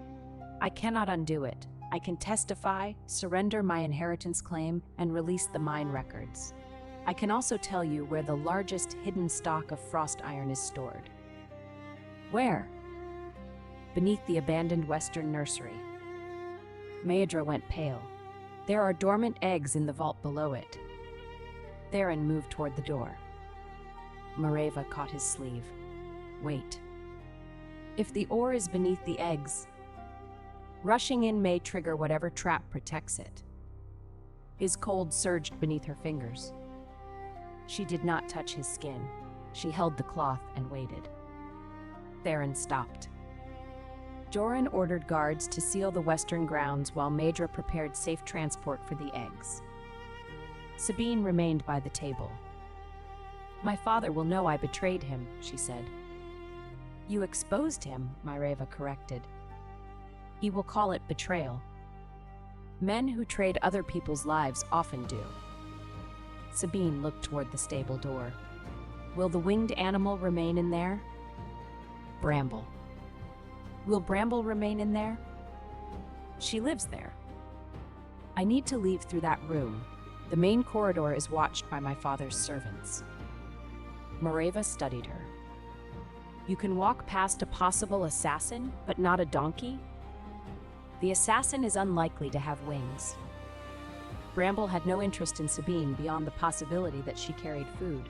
"I cannot undo it. I can testify, surrender my inheritance claim, and release the mine records. I can also tell you where the largest hidden stock of frost iron is stored." "Where?" "Beneath the abandoned western nursery." Maedra went pale. "There are dormant eggs in the vault below it." Theron moved toward the door. Mireva caught his sleeve. "Wait. If the ore is beneath the eggs, rushing in may trigger whatever trap protects it." His cold surged beneath her fingers. She did not touch his skin. She held the cloth and waited. Theron stopped. Joran ordered guards to seal the western grounds while Maedra prepared safe transport for the eggs. Sabine remained by the table. "My father will know I betrayed him," she said. "You exposed him," Mireva corrected. "He will call it betrayal. Men who trade other people's lives often do." Sabine looked toward the stable door. "Will the winged animal remain in there?" "Bramble." "Will Bramble remain in there?" "She lives there." "I need to leave through that room. The main corridor is watched by my father's servants." Mireva studied her. "You can walk past a possible assassin, but not a donkey?" "The assassin is unlikely to have wings." Bramble had no interest in Sabine beyond the possibility that she carried food.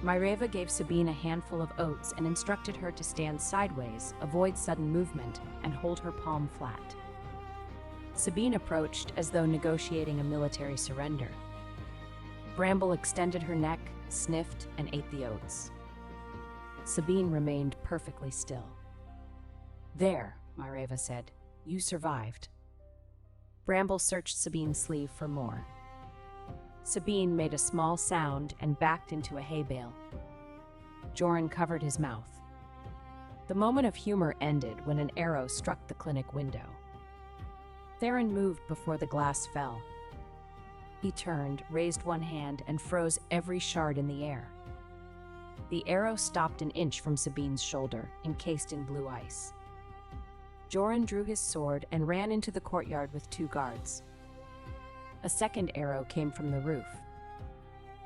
Mireva gave Sabine a handful of oats and instructed her to stand sideways, avoid sudden movement, and hold her palm flat. Sabine approached as though negotiating a military surrender. Bramble extended her neck, sniffed, and ate the oats. Sabine remained perfectly still. "There," Mireva said. "You survived." Bramble searched Sabine's sleeve for more. Sabine made a small sound and backed into a hay bale. Joran covered his mouth. The moment of humor ended when an arrow struck the clinic window. Theron moved before the glass fell. He turned, raised one hand, and froze every shard in the air. The arrow stopped an inch from Sabine's shoulder, encased in blue ice. Joran drew his sword and ran into the courtyard with 2 guards. A second arrow came from the roof.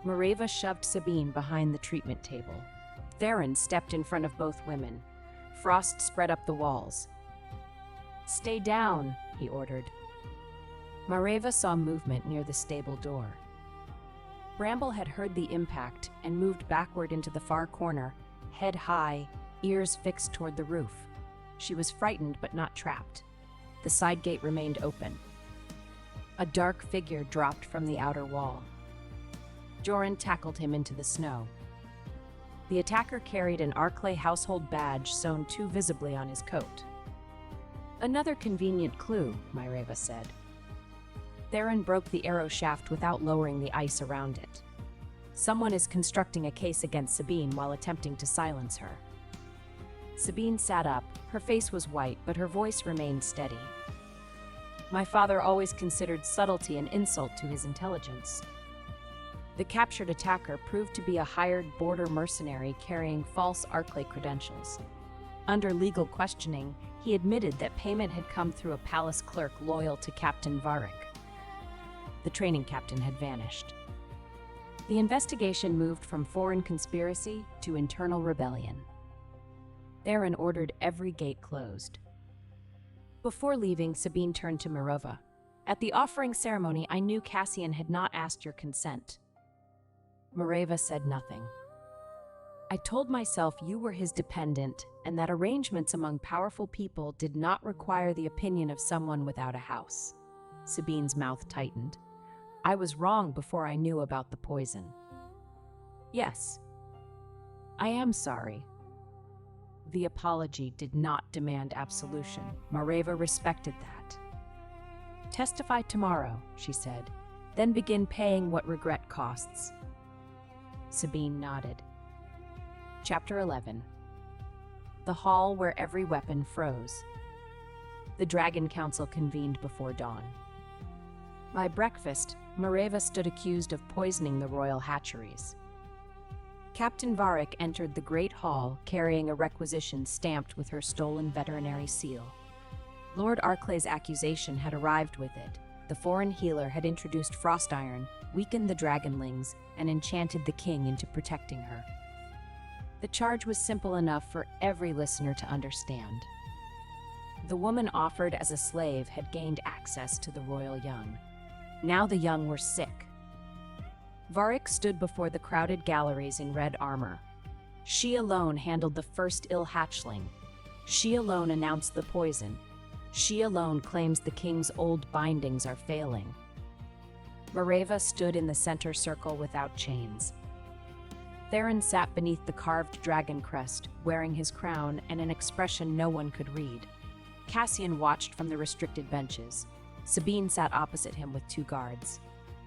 Mireva shoved Sabine behind the treatment table. Theron stepped in front of both women. Frost spread up the walls. "Stay down," he ordered. Mireva saw movement near the stable door. Bramble had heard the impact and moved backward into the far corner, head high, ears fixed toward the roof. She was frightened but not trapped. The side gate remained open. A dark figure dropped from the outer wall. Joran tackled him into the snow. The attacker carried an Arclay household badge sewn too visibly on his coat. "Another convenient clue," Myreva said. Theron broke the arrow shaft without lowering the ice around it. "Someone is constructing a case against Sabine while attempting to silence her." Sabine sat up. Her face was white, but her voice remained steady. "My father always considered subtlety an insult to his intelligence." The captured attacker proved to be a hired border mercenary carrying false Arclay credentials. Under legal questioning, he admitted that payment had come through a palace clerk loyal to Captain Varric. The training captain had vanished. The investigation moved from foreign conspiracy to internal rebellion. Theron ordered every gate closed. Before leaving, Sabine turned to Myreva. "At the offering ceremony, I knew Cassian had not asked your consent." Myreva said nothing. "I told myself you were his dependent and that arrangements among powerful people did not require the opinion of someone without a house." Sabine's mouth tightened. "I was wrong before I knew about the poison." "Yes, I am sorry." The apology did not demand absolution. Myreva respected that. "Testify tomorrow," she said, "then begin paying what regret costs." Sabine nodded. Chapter 11. The hall where every weapon froze. The Dragon Council convened before dawn. By breakfast, Myreva stood accused of poisoning the royal hatcheries. Captain Varric entered the Great Hall carrying a requisition stamped with her stolen veterinary seal. Lord Arclay's accusation had arrived with it. The foreign healer had introduced frost iron, weakened the Dragonlings, and enchanted the king into protecting her. The charge was simple enough for every listener to understand. The woman offered as a slave had gained access to the royal young. Now the young were sick. Varric stood before the crowded galleries in red armor. She alone handled the first ill hatchling. She alone announced the poison. She alone claims the king's old bindings are failing. Myreva stood in the center circle without chains. Theron sat beneath the carved dragon crest, wearing his crown and an expression no one could read. Cassian watched from the restricted benches. Sabine sat opposite him with 2 guards.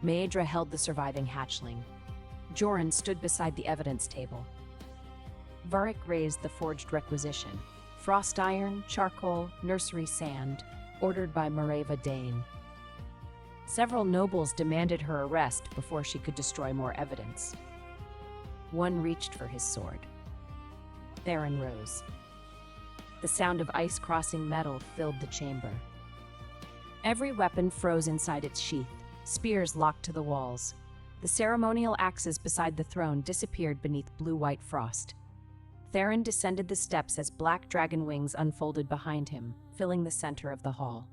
Maedra held the surviving hatchling. Joran stood beside the evidence table. Varric raised the forged requisition. Frost iron, charcoal, nursery sand, ordered by Myreva Dane. Several nobles demanded her arrest before she could destroy more evidence. One reached for his sword. Theron rose. The sound of ice crossing metal filled the chamber. Every weapon froze inside its sheath, spears locked to the walls. The ceremonial axes beside the throne disappeared beneath blue-white frost. Theron descended the steps as black dragon wings unfolded behind him, filling the center of the hall.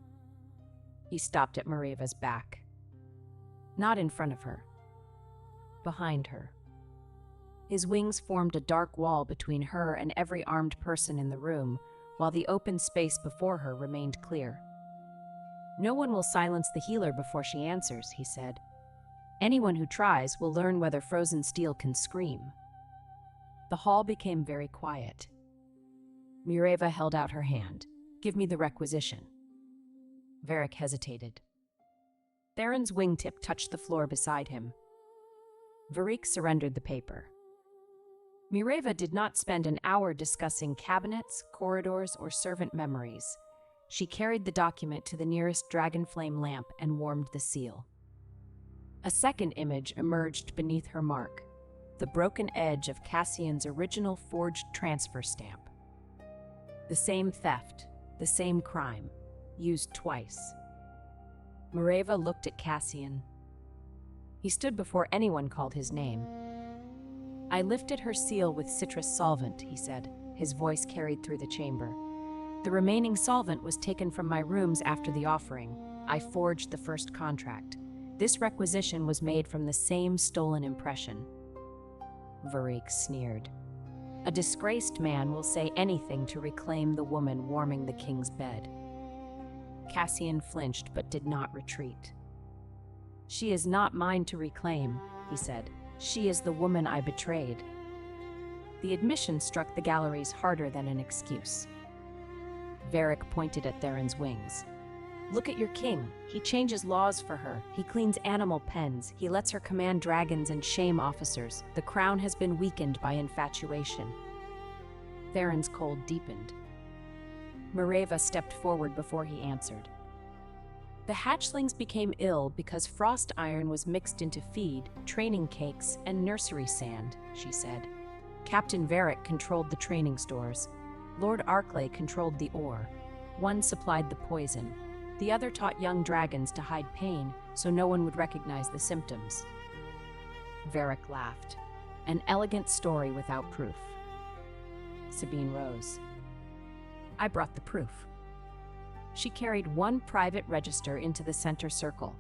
He stopped at Myreva's back. Not in front of her. Behind her. His wings formed a dark wall between her and every armed person in the room, while the open space before her remained clear. "No one will silence the healer before she answers," he said. "Anyone who tries will learn whether frozen steel can scream." The hall became very quiet. Myreva held out her hand. "Give me the requisition." Varric hesitated. Theron's wingtip touched the floor beside him. Varric surrendered the paper. Myreva did not spend an hour discussing cabinets, corridors, or servant memories. She carried the document to the nearest dragonflame lamp and warmed the seal. A second image emerged beneath her mark, the broken edge of Cassian's original forged transfer stamp. The same theft, the same crime, used twice. Myreva looked at Cassian. He stood before anyone called his name. "I lifted her seal with citrus solvent," he said. His voice carried through the chamber. "The remaining solvent was taken from my rooms after the offering. I forged the first contract. This requisition was made from the same stolen impression." Varric sneered. "A disgraced man will say anything to reclaim the woman warming the king's bed." Cassian flinched but did not retreat. "She is not mine to reclaim," he said. "She is the woman I betrayed." The admission struck the galleries harder than an excuse. Varric pointed at Theron's wings. "Look at your king. He changes laws for her. He cleans animal pens. He lets her command dragons and shame officers. The crown has been weakened by infatuation." Theron's cold deepened. Mareva stepped forward before he answered. "The hatchlings became ill because frost iron was mixed into feed, training cakes, and nursery sand," she said. "Captain Varric controlled the training stores. Lord Arklay controlled the ore. One supplied the poison. The other taught young dragons to hide pain so no one would recognize the symptoms." Varric laughed. "An elegant story without proof." Sabine rose. "I brought the proof." She carried one private register into the center circle.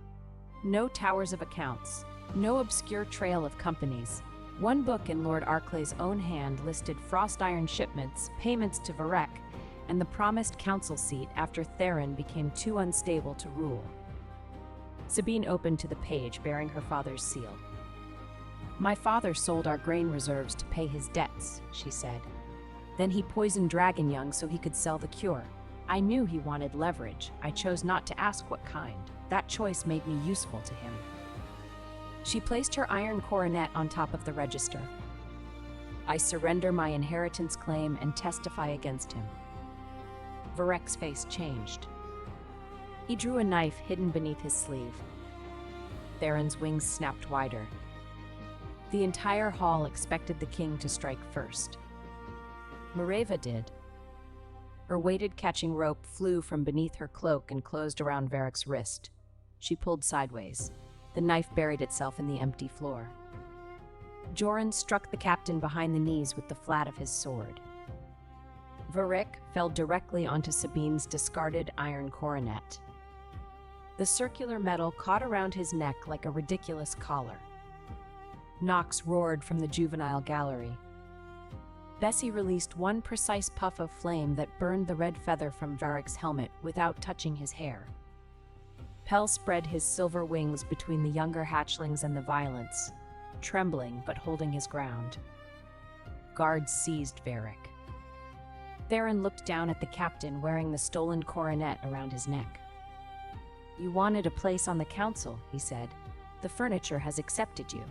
No towers of accounts, no obscure trail of companies. One book in Lord Arklay's own hand listed frost iron shipments, payments to Varric, and the promised council seat after Theron became too unstable to rule. Sabine opened to the page bearing her father's seal. "My father sold our grain reserves to pay his debts," she said. "Then he poisoned dragon young so he could sell the cure. I knew he wanted leverage. I chose not to ask what kind. That choice made me useful to him." She placed her iron coronet on top of the register. "I surrender my inheritance claim and testify against him." Varric's face changed. He drew a knife hidden beneath his sleeve. Theron's wings snapped wider. The entire hall expected the king to strike first. Mareva did. Her weighted catching rope flew from beneath her cloak and closed around Varric's wrist. She pulled sideways. The knife buried itself in the empty floor. Joran struck the captain behind the knees with the flat of his sword. Varric fell directly onto Sabine's discarded iron coronet. The circular metal caught around his neck like a ridiculous collar. Nox roared from the juvenile gallery. Bessie released one precise puff of flame that burned the red feather from Varric's helmet without touching his hair. Pell spread his silver wings between the younger hatchlings and the violence, trembling but holding his ground. Guards seized Varric. Theron looked down at the captain wearing the stolen coronet around his neck. "You wanted a place on the council," he said. "The furniture has accepted you."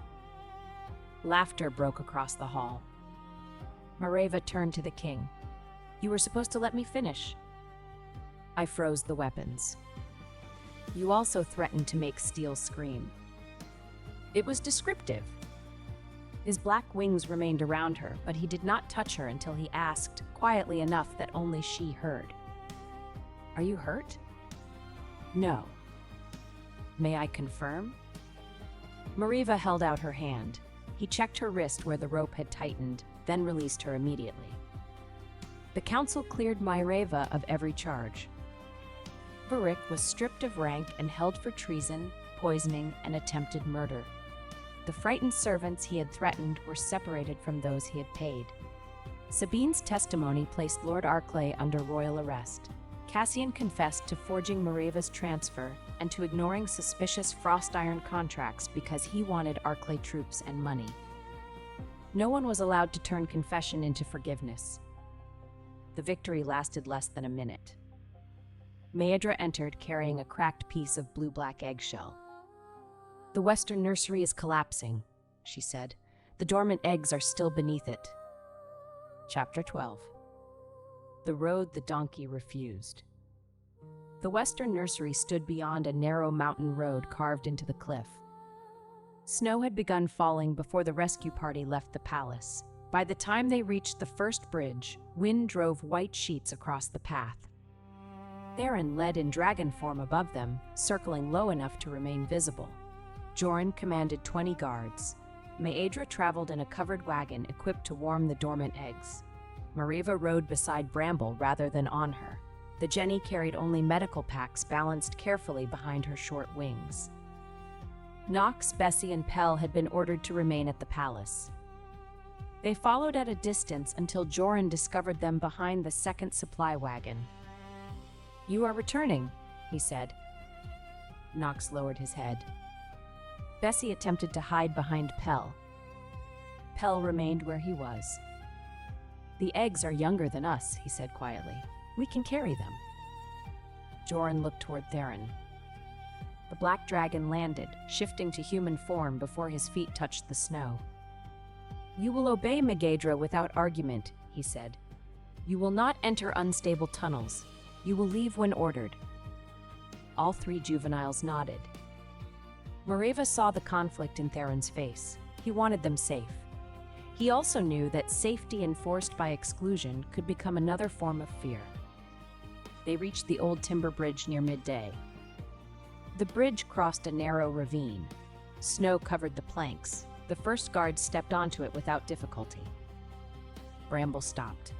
Laughter broke across the hall. Mareva turned to the king. "You were supposed to let me finish." "I froze the weapons." "You also threatened to make steel scream." "It was descriptive." His black wings remained around her, but he did not touch her until he asked, quietly enough that only she heard. "Are you hurt?" "No." "May I confirm?" Mareva held out her hand. He checked her wrist where the rope had tightened, then released her immediately. The council cleared Mareva of every charge. Varric was stripped of rank and held for treason, poisoning, and attempted murder. The frightened servants he had threatened were separated from those he had paid. Sabine's testimony placed Lord Arklay under royal arrest. Cassian confessed to forging Mareva's transfer and to ignoring suspicious frost iron contracts because he wanted Arklay troops and money. No one was allowed to turn confession into forgiveness. The victory lasted less than a minute. Maedra entered carrying a cracked piece of blue-black eggshell. "The western nursery is collapsing," she said. "The dormant eggs are still beneath it." Chapter 12. The road the donkey refused. The western nursery stood beyond a narrow mountain road carved into the cliff. Snow had begun falling before the rescue party left the palace. By the time they reached the first bridge, wind drove white sheets across the path. Theron led in dragon form above them, circling low enough to remain visible. Joran commanded 20 guards. Maedra traveled in a covered wagon equipped to warm the dormant eggs. Mareva rode beside Bramble rather than on her. The Jenny carried only medical packs balanced carefully behind her short wings. Nox, Bessie, and Pell had been ordered to remain at the palace. They followed at a distance until Joran discovered them behind the second supply wagon. "You are returning," he said. Nox lowered his head. Bessie attempted to hide behind Pell. Pell remained where he was. The eggs are younger than us, he said quietly. We can carry them. Joran looked toward Theron. The black dragon landed, shifting to human form before his feet touched the snow. You will obey Megadra without argument, he said. You will not enter unstable tunnels. You will leave when ordered. All three juveniles nodded. Mareva saw the conflict in Theron's face. He wanted them safe. He also knew that safety enforced by exclusion could become another form of fear. They reached the old timber bridge near midday. The bridge crossed a narrow ravine. Snow covered the planks. The first guard stepped onto it without difficulty. Bramble stopped.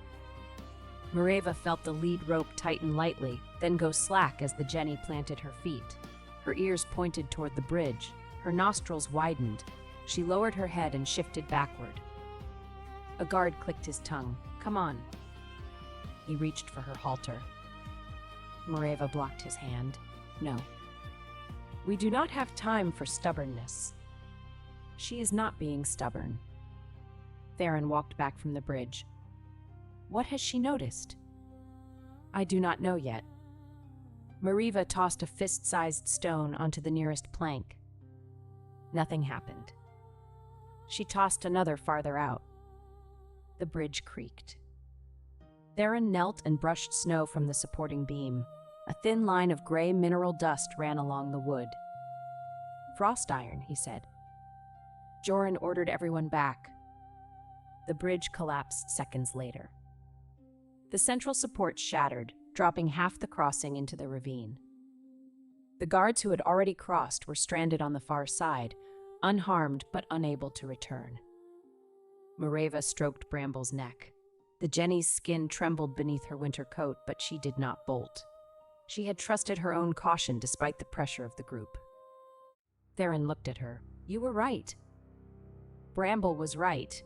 Mareva felt the lead rope tighten lightly, then go slack as the Jenny planted her feet. Her ears pointed toward the bridge. Her nostrils widened. She lowered her head and shifted backward. A guard clicked his tongue. Come on. He reached for her halter. Mareva blocked his hand. No. We do not have time for stubbornness. She is not being stubborn. Theron walked back from the bridge. What has she noticed? I do not know yet. Mareva tossed a fist-sized stone onto the nearest plank. Nothing happened. She tossed another farther out. The bridge creaked. Theron knelt and brushed snow from the supporting beam. A thin line of gray mineral dust ran along the wood. Frost iron, he said. Joran ordered everyone back. The bridge collapsed seconds later. The central support shattered, dropping half the crossing into the ravine. The guards who had already crossed were stranded on the far side, unharmed but unable to return. Mareva stroked Bramble's neck. The Jenny's skin trembled beneath her winter coat, but she did not bolt. She had trusted her own caution despite the pressure of the group. Theron looked at her. You were right. Bramble was right.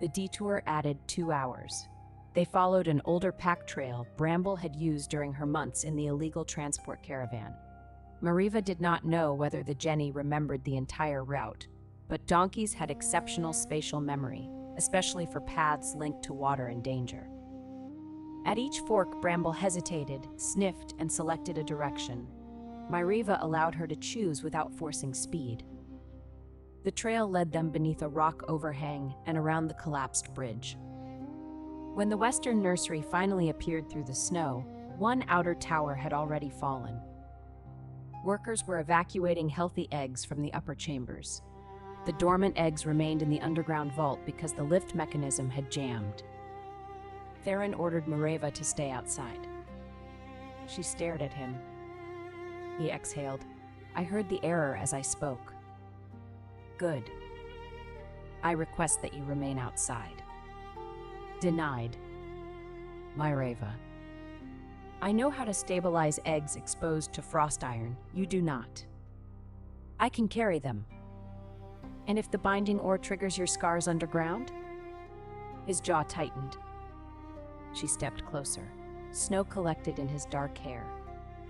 The detour added 2 hours. They followed an older pack trail Bramble had used during her months in the illegal transport caravan. Mareva did not know whether the Jenny remembered the entire route, but donkeys had exceptional spatial memory, especially for paths linked to water and danger. At each fork, Bramble hesitated, sniffed, and selected a direction. Mareva allowed her to choose without forcing speed. The trail led them beneath a rock overhang and around the collapsed bridge. When the western nursery finally appeared through the snow, one outer tower had already fallen. Workers were evacuating healthy eggs from the upper chambers. The dormant eggs remained in the underground vault because the lift mechanism had jammed. Theron ordered Mareva to stay outside. She stared at him. He exhaled. I heard the error as I spoke. Good. I request that you remain outside. Denied. Mareva. I know how to stabilize eggs exposed to frost iron. You do not. I can carry them. And if the binding ore triggers your scars underground? His jaw tightened. She stepped closer. Snow collected in his dark hair.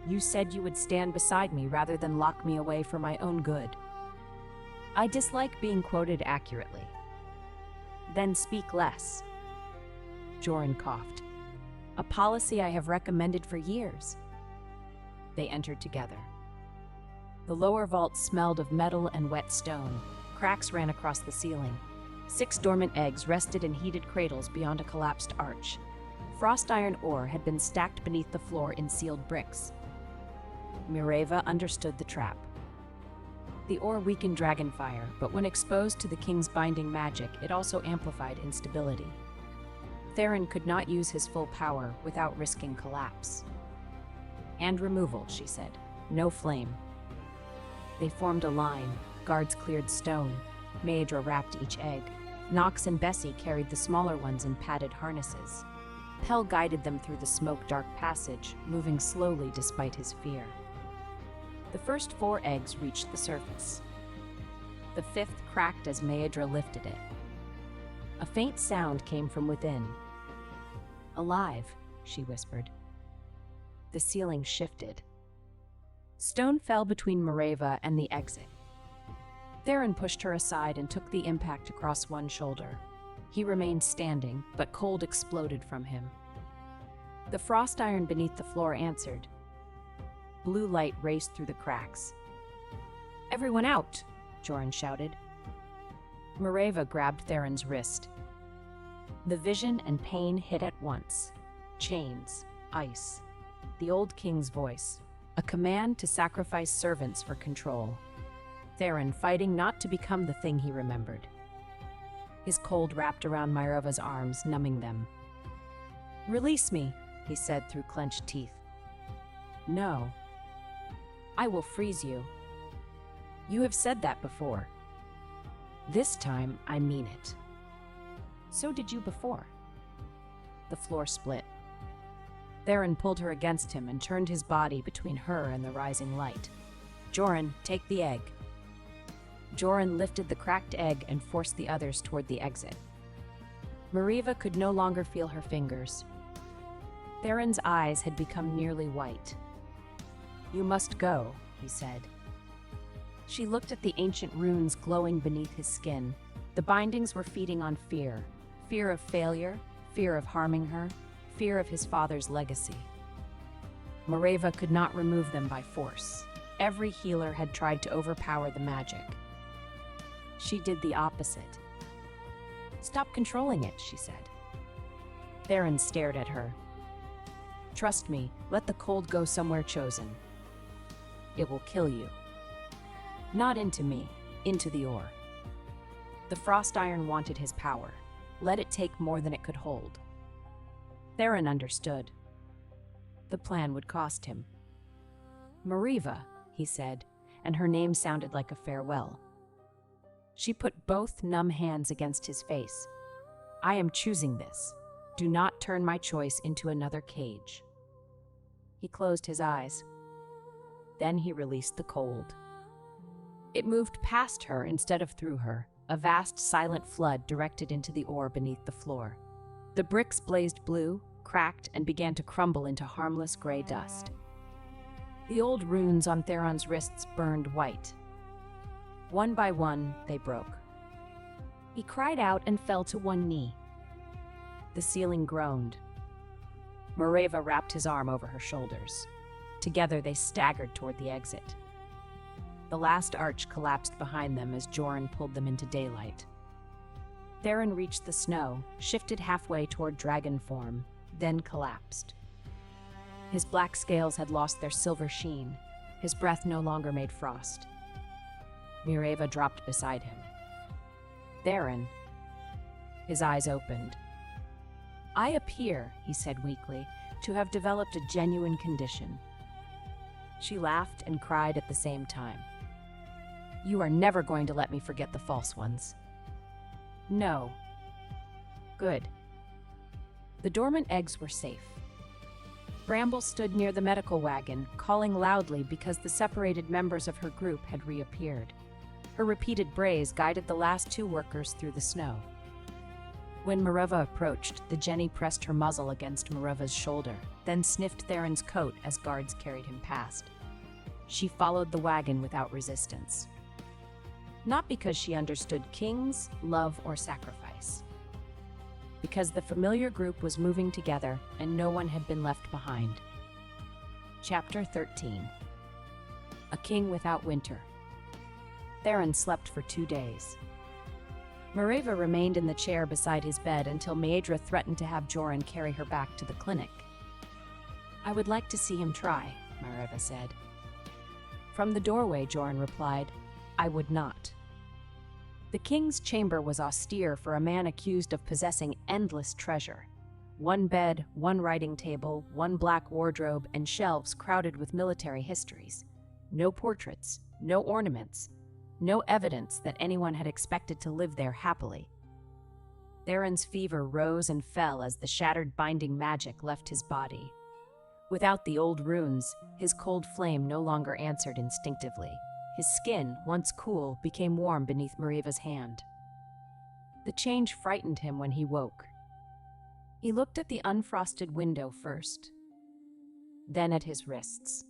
You said you would stand beside me rather than lock me away for my own good. I dislike being quoted accurately. Then speak less. Joran coughed. A policy I have recommended for years. They entered together. The lower vault smelled of metal and wet stone. Cracks ran across the ceiling. 6 dormant eggs rested in heated cradles beyond a collapsed arch. Frost iron ore had been stacked beneath the floor in sealed bricks. Mareva understood the trap. The ore weakened dragonfire, but when exposed to the king's binding magic, it also amplified instability. Theron could not use his full power without risking collapse. And removal, she said. No flame. They formed a line. Guards cleared stone. Maedra wrapped each egg. Nox and Bessie carried the smaller ones in padded harnesses. Pell guided them through the smoke-dark passage, moving slowly despite his fear. The first 4 eggs reached the surface. The 5th cracked as Maedra lifted it. A faint sound came from within. Alive, she whispered. The ceiling shifted. Stone fell between Mareva and the exit. Theron pushed her aside and took the impact across one shoulder. He remained standing, but cold exploded from him. The frost iron beneath the floor answered. Blue light raced through the cracks. "Everyone out!" Joran shouted. Mareva grabbed Theron's wrist. The vision and pain hit at once. Chains, ice, the old king's voice, a command to sacrifice servants for control. Theron fighting not to become the thing he remembered. His cold wrapped around Mareva's arms, numbing them. "Release me," he said through clenched teeth. "No. I will freeze you. You have said that before. This time, I mean it. So did you before." The floor split. Theron pulled her against him and turned his body between her and the rising light. "Joran, take the egg." Joran lifted the cracked egg and forced the others toward the exit. Mareva could no longer feel her fingers. Theron's eyes had become nearly white. "You must go," he said. She looked at the ancient runes glowing beneath his skin. The bindings were feeding on fear. Fear of failure, fear of harming her, fear of his father's legacy. Mareva could not remove them by force. Every healer had tried to overpower the magic. She did the opposite. "Stop controlling it," she said. Theron stared at her. "Trust me, let the cold go somewhere chosen. It will kill you. Not into me, into the ore." The frost iron wanted his power. Let it take more than it could hold. Theron understood. The plan would cost him. "Mareva," he said, and her name sounded like a farewell. She put both numb hands against his face. "I am choosing this. Do not turn my choice into another cage." He closed his eyes. Then he released the cold. It moved past her instead of through her, a vast silent flood directed into the ore beneath the floor. The bricks blazed blue, cracked, and began to crumble into harmless gray dust. The old runes on Theron's wrists burned white. One by one, they broke. He cried out and fell to one knee. The ceiling groaned. Mareva wrapped his arm over her shoulders. Together, they staggered toward the exit. The last arch collapsed behind them as Joran pulled them into daylight. Theron reached the snow, shifted halfway toward dragon form, then collapsed. His black scales had lost their silver sheen. His breath no longer made frost. Mareva dropped beside him. "Theron." His eyes opened. "I appear," he said weakly, "to have developed a genuine condition." She laughed and cried at the same time. "You are never going to let me forget the false ones." "No." "Good." The dormant eggs were safe. Bramble stood near the medical wagon, calling loudly because the separated members of her group had reappeared. Her repeated brays guided the last two workers through the snow. When Mareva approached, the Jenny pressed her muzzle against Mareva's shoulder, then sniffed Theron's coat as guards carried him past. She followed the wagon without resistance. Not because she understood kings, love, or sacrifice. Because the familiar group was moving together and no one had been left behind. Chapter 13. A King Without Winter. Theron slept for 2 days. Mareva remained in the chair beside his bed until Maedra threatened to have Joran carry her back to the clinic. "I would like to see him try," Mareva said. From the doorway, Joran replied, "I would not." The king's chamber was austere for a man accused of possessing endless treasure. One bed, one writing table, one black wardrobe, and shelves crowded with military histories. No portraits, no ornaments, no evidence that anyone had expected to live there happily. Theron's fever rose and fell as the shattered binding magic left his body. Without the old runes, his cold flame no longer answered instinctively. His skin, once cool, became warm beneath Mareva's hand. The change frightened him when he woke. He looked at the unfrosted window first, then at his wrists.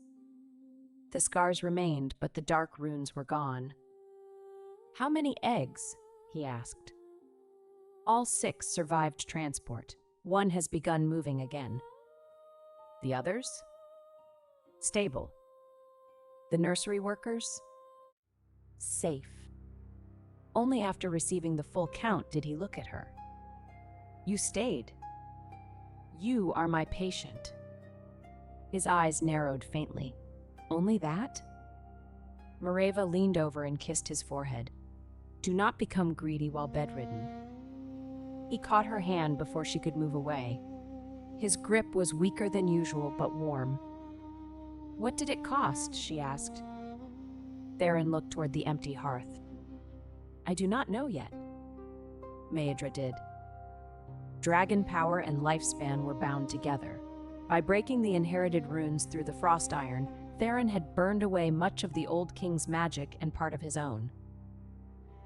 The scars remained, but the dark runes were gone. "How many eggs?" he asked. All 6 survived transport. 1 has begun moving again. The others? Stable. The nursery workers? Safe. Only after receiving the full count did he look at her. You stayed. You are my patient. His eyes narrowed faintly. Only that? Mareva leaned over and kissed his forehead. Do not become greedy while bedridden. He caught her hand before she could move away. His grip was weaker than usual, but warm. What did it cost? She asked. Theron looked toward the empty hearth. I do not know yet. Maedra did. Dragon power and lifespan were bound together. By breaking the inherited runes through the frost iron, Theron had burned away much of the old king's magic and part of his own.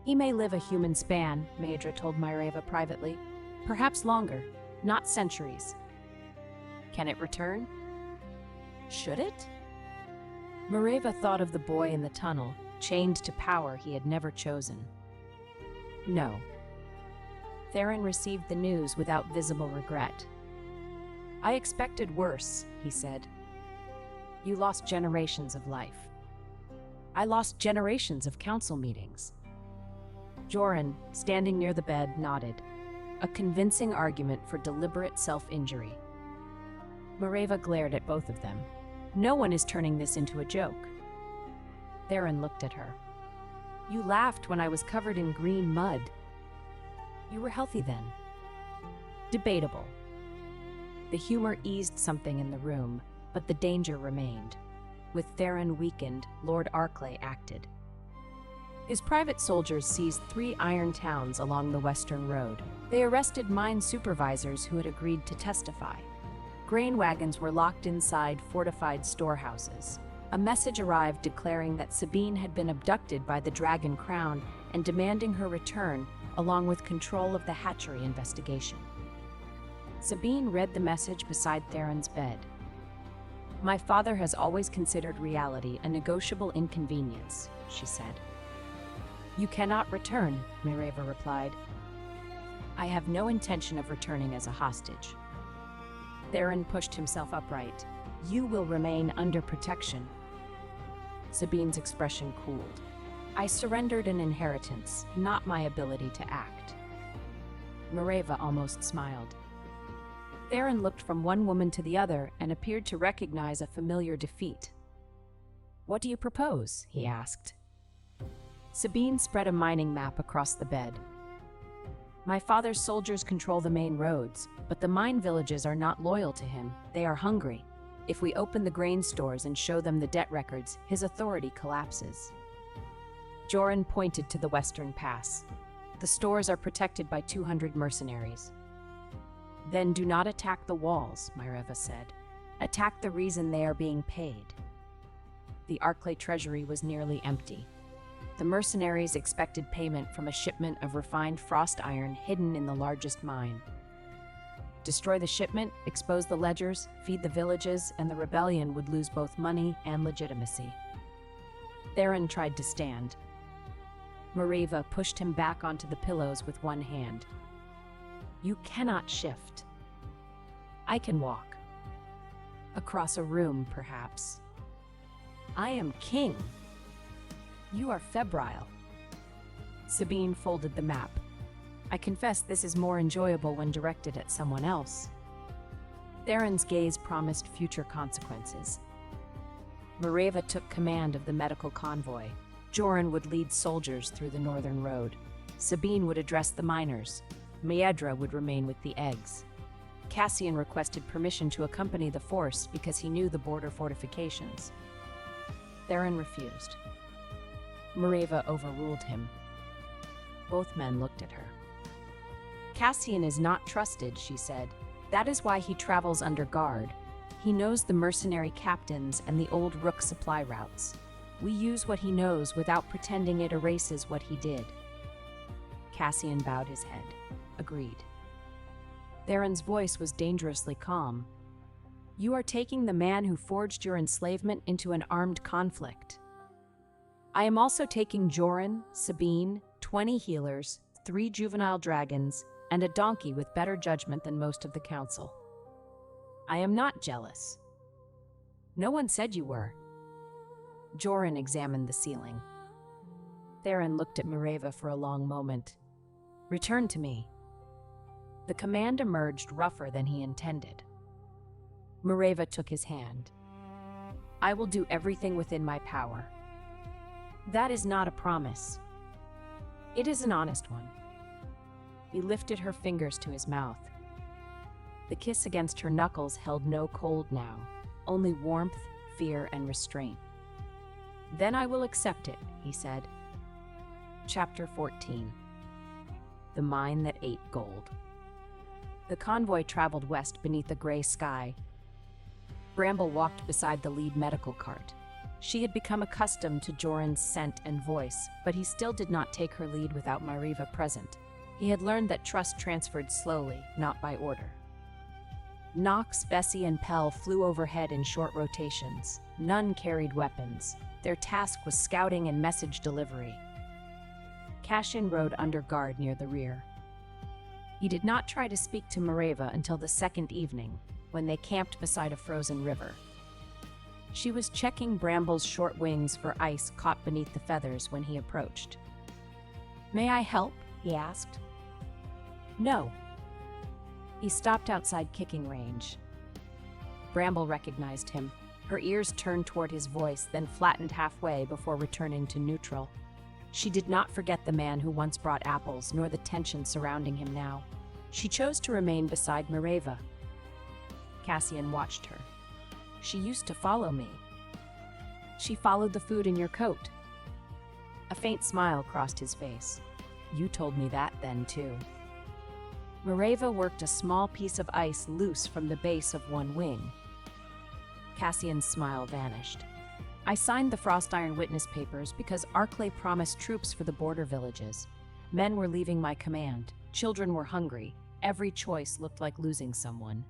He may live a human span, Maedra told Mareva privately. Perhaps longer, not centuries. Can it return? Should it? Mareva thought of the boy in the tunnel, chained to power he had never chosen. No. Theron received the news without visible regret. I expected worse, he said. You lost generations of life. I lost generations of council meetings. Joran, standing near the bed, nodded. A convincing argument for deliberate self-injury. Mareva glared at both of them. No one is turning this into a joke. Theron looked at her. You laughed when I was covered in green mud. You were healthy then. Debatable. The humor eased something in the room, but the danger remained. With Theron weakened, Lord Arklay acted. His private soldiers seized 3 iron towns along the western road. They arrested mine supervisors who had agreed to testify. Grain wagons were locked inside fortified storehouses. A message arrived declaring that Sabine had been abducted by the Dragon Crown and demanding her return, along with control of the hatchery investigation. Sabine read the message beside Theron's bed. My father has always considered reality a negotiable inconvenience, she said. You cannot return, Mareva replied. I have no intention of returning as a hostage. Theron pushed himself upright. You will remain under protection. Sabine's expression cooled. I surrendered an inheritance, not my ability to act. Mareva almost smiled. Theron looked from one woman to the other and appeared to recognize a familiar defeat. What do you propose? He asked. Sabine spread a mining map across the bed. My father's soldiers control the main roads, but the mine villages are not loyal to him. They are hungry. If we open the grain stores and show them the debt records, his authority collapses. Joran pointed to the western pass. The stores are protected by 200 mercenaries. Then do not attack the walls, Mareva said. Attack the reason they are being paid. The Arklay treasury was nearly empty. The mercenaries expected payment from a shipment of refined frost iron hidden in the largest mine. Destroy the shipment, expose the ledgers, feed the villages, and the rebellion would lose both money and legitimacy. Theron tried to stand. Mareva pushed him back onto the pillows with one hand. You cannot shift. I can walk. Across a room, perhaps. I am king. You are febrile. Sabine folded the map. I confess this is more enjoyable when directed at someone else. Theron's gaze promised future consequences. Mareva took command of the medical convoy. Joran would lead soldiers through the northern road. Sabine would address the miners. Maedra would remain with the eggs. Cassian requested permission to accompany the force because he knew the border fortifications. Theron refused. Mareva overruled him. Both men looked at her. Cassian is not trusted, she said. That is why he travels under guard. He knows the mercenary captains and the old rook supply routes. We use what he knows without pretending it erases what he did. Cassian bowed his head. Agreed. Theron's voice was dangerously calm. You are taking the man who forged your enslavement into an armed conflict. I am also taking Joran, Sabine, 20 healers, 3 juvenile dragons, and a donkey with better judgment than most of the council. I am not jealous. No one said you were. Joran examined the ceiling. Theron looked at Mireva for a long moment. Return to me. The command emerged rougher than he intended. Mireva took his hand. I will do everything within my power. That is not a promise. It is an honest one. He lifted her fingers to his mouth. The kiss against her knuckles held no cold now, only warmth, fear, and restraint. Then I will accept it, he said. Chapter 14. The Mine That Ate Gold. The convoy traveled west beneath a gray sky. Bramble walked beside the lead medical cart. She had become accustomed to Joran's scent and voice, but he still did not take her lead without Mireva present. He had learned that trust transferred slowly, not by order. Knox, Bessie, and Pell flew overhead in short rotations. None carried weapons. Their task was scouting and message delivery. Cassian rode under guard near the rear. He did not try to speak to Mireva until the second evening, when they camped beside a frozen river. She was checking Bramble's short wings for ice caught beneath the feathers when he approached. May I help? He asked. No. He stopped outside kicking range. Bramble recognized him. Her ears turned toward his voice, then flattened halfway before returning to neutral. She did not forget the man who once brought apples, nor the tension surrounding him now. She chose to remain beside Mireva. Cassian watched her. She used to follow me. She followed the food in your coat. A faint smile crossed his face. You told me that then, too. Mireva worked a small piece of ice loose from the base of one wing. Cassian's smile vanished. I signed the Frost Iron witness papers because Arklay promised troops for the border villages. Men were leaving my command. Children were hungry. Every choice looked like losing someone.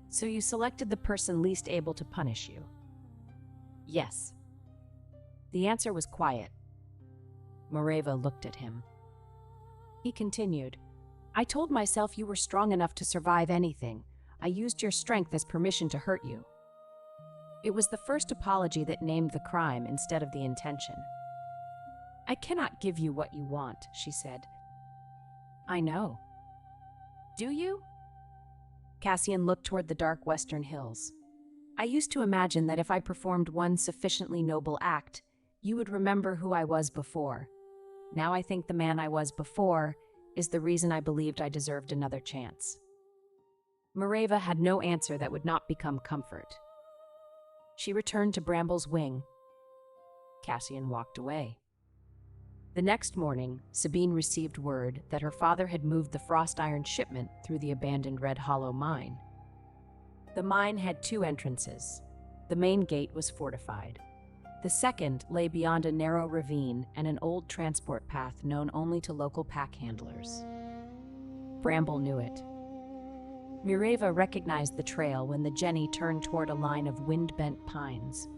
So you selected the person least able to punish you? Yes. The answer was quiet. Mireva looked at him. He continued, I told myself you were strong enough to survive anything. I used your strength as permission to hurt you. It was the first apology that named the crime instead of the intention. I cannot give you what you want, she said. I know. Do you? Cassian looked toward the dark western hills. I used to imagine that if I performed one sufficiently noble act, you would remember who I was before. Now I think the man I was before is the reason I believed I deserved another chance. Mireva had no answer that would not become comfort. She returned to Bramble's wing. Cassian walked away. The next morning, Sabine received word that her father had moved the Frost Iron shipment through the abandoned Red Hollow mine. The mine had two entrances. The main gate was fortified. The second lay beyond a narrow ravine and an old transport path known only to local pack handlers. Bramble knew it. Mireva recognized the trail when the Jenny turned toward a line of wind-bent pines.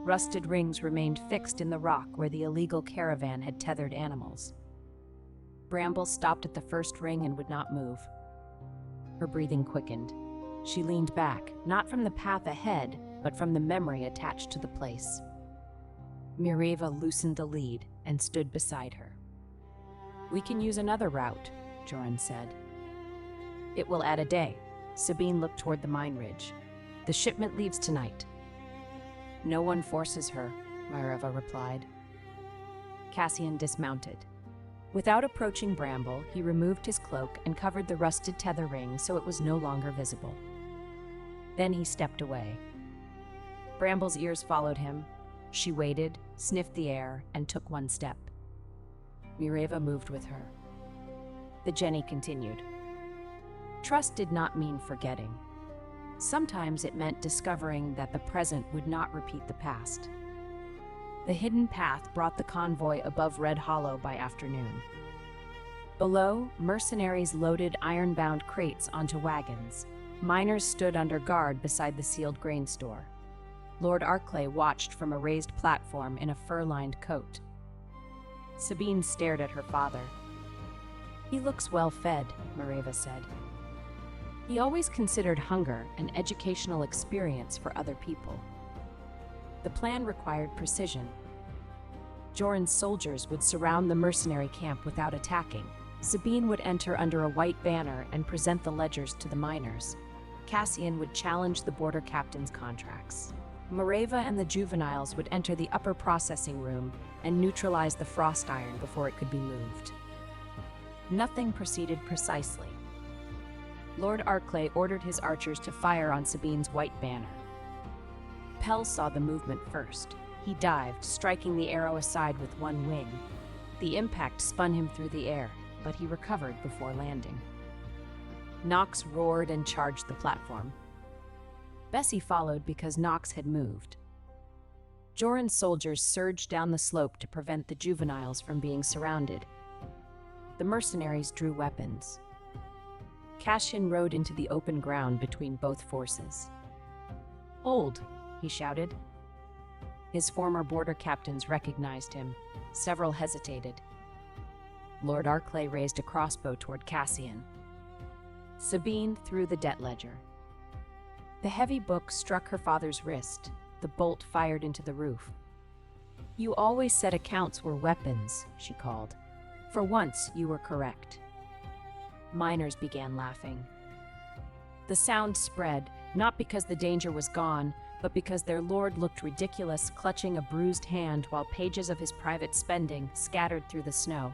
Rusted rings remained fixed in the rock where the illegal caravan had tethered animals. Bramble stopped at the first ring and would not move. Her breathing quickened. She leaned back, not from the path ahead, but from the memory attached to the place. Mireva loosened the lead and stood beside her. We can use another route, Joran said. It will add a day. Sabine looked toward the mine ridge. The shipment leaves tonight. No one forces her, Mireva replied. Cassian dismounted. Without approaching Bramble, he removed his cloak and covered the rusted tether ring so it was no longer visible. Then he stepped away. Bramble's ears followed him. She waited, sniffed the air, and took one step. Mireva moved with her. The Jenny continued. Trust did not mean forgetting. Sometimes it meant discovering that the present would not repeat the past. The hidden path brought the convoy above Red Hollow by afternoon. Below, mercenaries loaded iron-bound crates onto wagons. Miners stood under guard beside the sealed grain store. Lord Arklay watched from a raised platform in a fur-lined coat. Sabine stared at her father. He looks well fed, Mareva said. He always considered hunger an educational experience for other people. The plan required precision. Joran's soldiers would surround the mercenary camp without attacking. Sabine would enter under a white banner and present the ledgers to the miners. Cassian would challenge the border captain's contracts. Mareva and the juveniles would enter the upper processing room and neutralize the frost iron before it could be moved. Nothing proceeded precisely. Lord Arclay ordered his archers to fire on Sabine's white banner. Pell saw the movement first. He dived, striking the arrow aside with one wing. The impact spun him through the air, but he recovered before landing. Nox roared and charged the platform. Bessie followed because Nox had moved. Joran's soldiers surged down the slope to prevent the juveniles from being surrounded. The mercenaries drew weapons. Cassian rode into the open ground between both forces. "Hold!" he shouted. His former border captains recognized him. Several hesitated. Lord Arclay raised a crossbow toward Cassian. Sabine threw the debt ledger. The heavy book struck her father's wrist. The bolt fired into the roof. "You always said accounts were weapons," she called. "For once, you were correct." Miners began laughing. The sound spread, not because the danger was gone, but because their lord looked ridiculous, clutching a bruised hand while pages of his private spending scattered through the snow.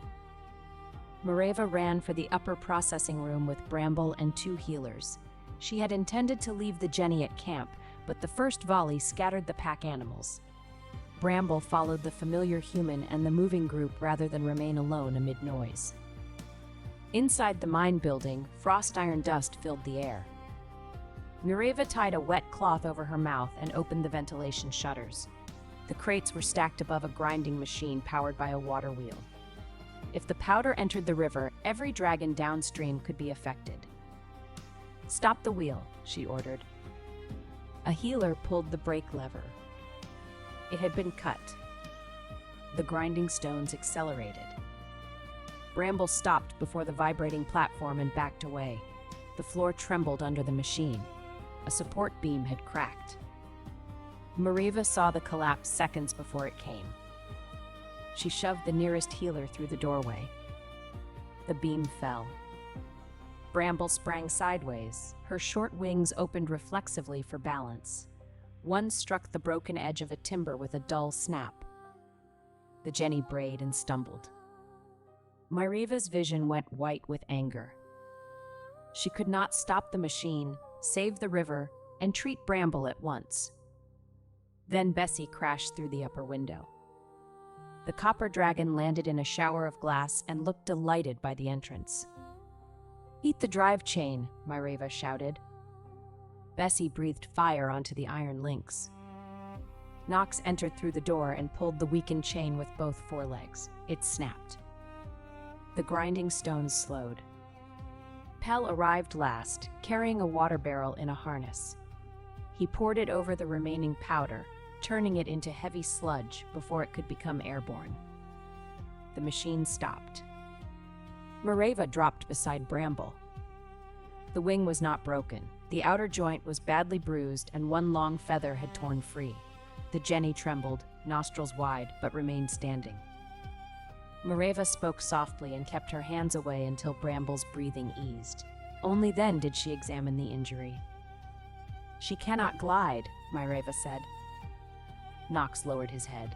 Mareva ran for the upper processing room with Bramble and 2 healers. She had intended to leave the Jenny at camp, but the first volley scattered the pack animals. Bramble followed the familiar human and the moving group rather than remain alone amid noise. Inside the mine building, frost iron dust filled the air. Mareva tied a wet cloth over her mouth and opened the ventilation shutters. The crates were stacked above a grinding machine powered by a water wheel. If the powder entered the river, every dragon downstream could be affected. "Stop the wheel," she ordered. A healer pulled the brake lever. It had been cut. The grinding stones accelerated. Bramble stopped before the vibrating platform and backed away. The floor trembled under the machine. A support beam had cracked. Mareva saw the collapse seconds before it came. She shoved the nearest healer through the doorway. The beam fell. Bramble sprang sideways. Her short wings opened reflexively for balance. One struck the broken edge of a timber with a dull snap. The Jenny brayed and stumbled. Mareva's vision went white with anger. She could not stop the machine, save the river, and treat Bramble at once. Then Bessie crashed through the upper window. The copper dragon landed in a shower of glass and looked delighted by the entrance. "Eat the drive chain," Mareva shouted. Bessie breathed fire onto the iron links. Nox entered through the door and pulled the weakened chain with both forelegs. It snapped. The grinding stones slowed. Pell arrived last, carrying a water barrel in a harness. He poured it over the remaining powder, turning it into heavy sludge before it could become airborne. The machine stopped. Mareva dropped beside Bramble. The wing was not broken. The outer joint was badly bruised and one long feather had torn free. The Jenny trembled, nostrils wide, but remained standing. Mareva spoke softly and kept her hands away until Bramble's breathing eased. Only then did she examine the injury. "She cannot glide," Mareva said. Nox lowered his head.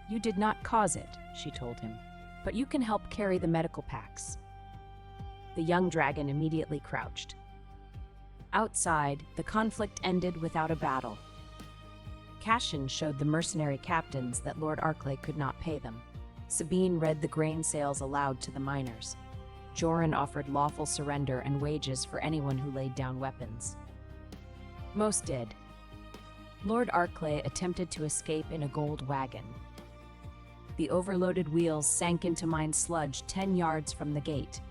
"You did not cause it," she told him, "but you can help carry the medical packs." The young dragon immediately crouched. Outside, the conflict ended without a battle. Cassian showed the mercenary captains that Lord Arclay could not pay them. Sabine read the grain sales aloud to the miners. Joran offered lawful surrender and wages for anyone who laid down weapons. Most did. Lord Arclay attempted to escape in a gold wagon. The overloaded wheels sank into mine sludge 10 yards from the gate.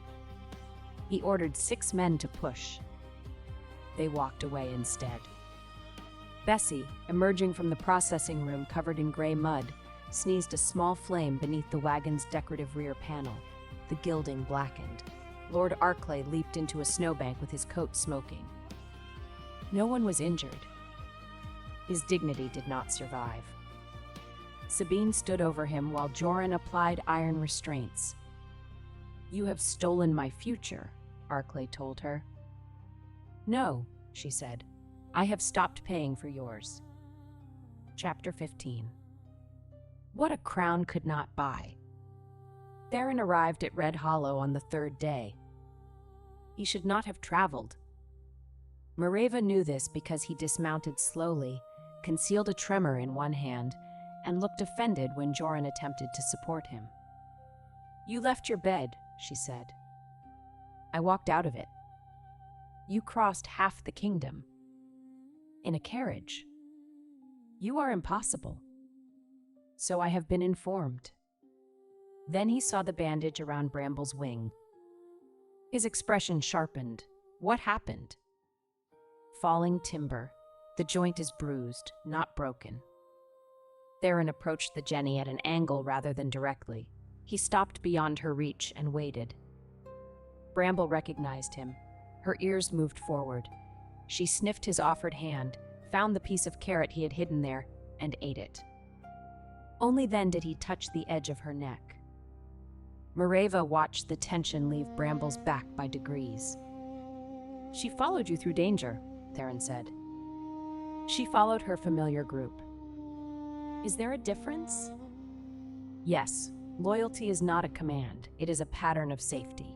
He ordered 6 men to push. They walked away instead. Bessie, emerging from the processing room covered in gray mud, sneezed a small flame beneath the wagon's decorative rear panel. The gilding blackened. Lord Arklay leaped into a snowbank with his coat smoking. No one was injured. His dignity did not survive. Sabine stood over him while Joran applied iron restraints. "You have stolen my future," Arklay told her. "No," she said. "I have stopped paying for yours." Chapter 15. What a crown could not buy. Theron arrived at Red Hollow on the third day. He should not have traveled. Mareva knew this because he dismounted slowly, concealed a tremor in one hand, and looked offended when Joran attempted to support him. "You left your bed," she said. "I walked out of it." "You crossed half the kingdom." "In a carriage." "You are impossible." "So I have been informed." Then he saw the bandage around Bramble's wing. His expression sharpened. "What happened?" "Falling timber. The joint is bruised, not broken." Theron approached the Jenny at an angle rather than directly. He stopped beyond her reach and waited. Bramble recognized him. Her ears moved forward. She sniffed his offered hand, found the piece of carrot he had hidden there, and ate it. Only then did he touch the edge of her neck. Mareva watched the tension leave Bramble's back by degrees. "She followed you through danger," Theron said. "She followed her familiar group." "Is there a difference?" "Yes. Loyalty is not a command. It is a pattern of safety."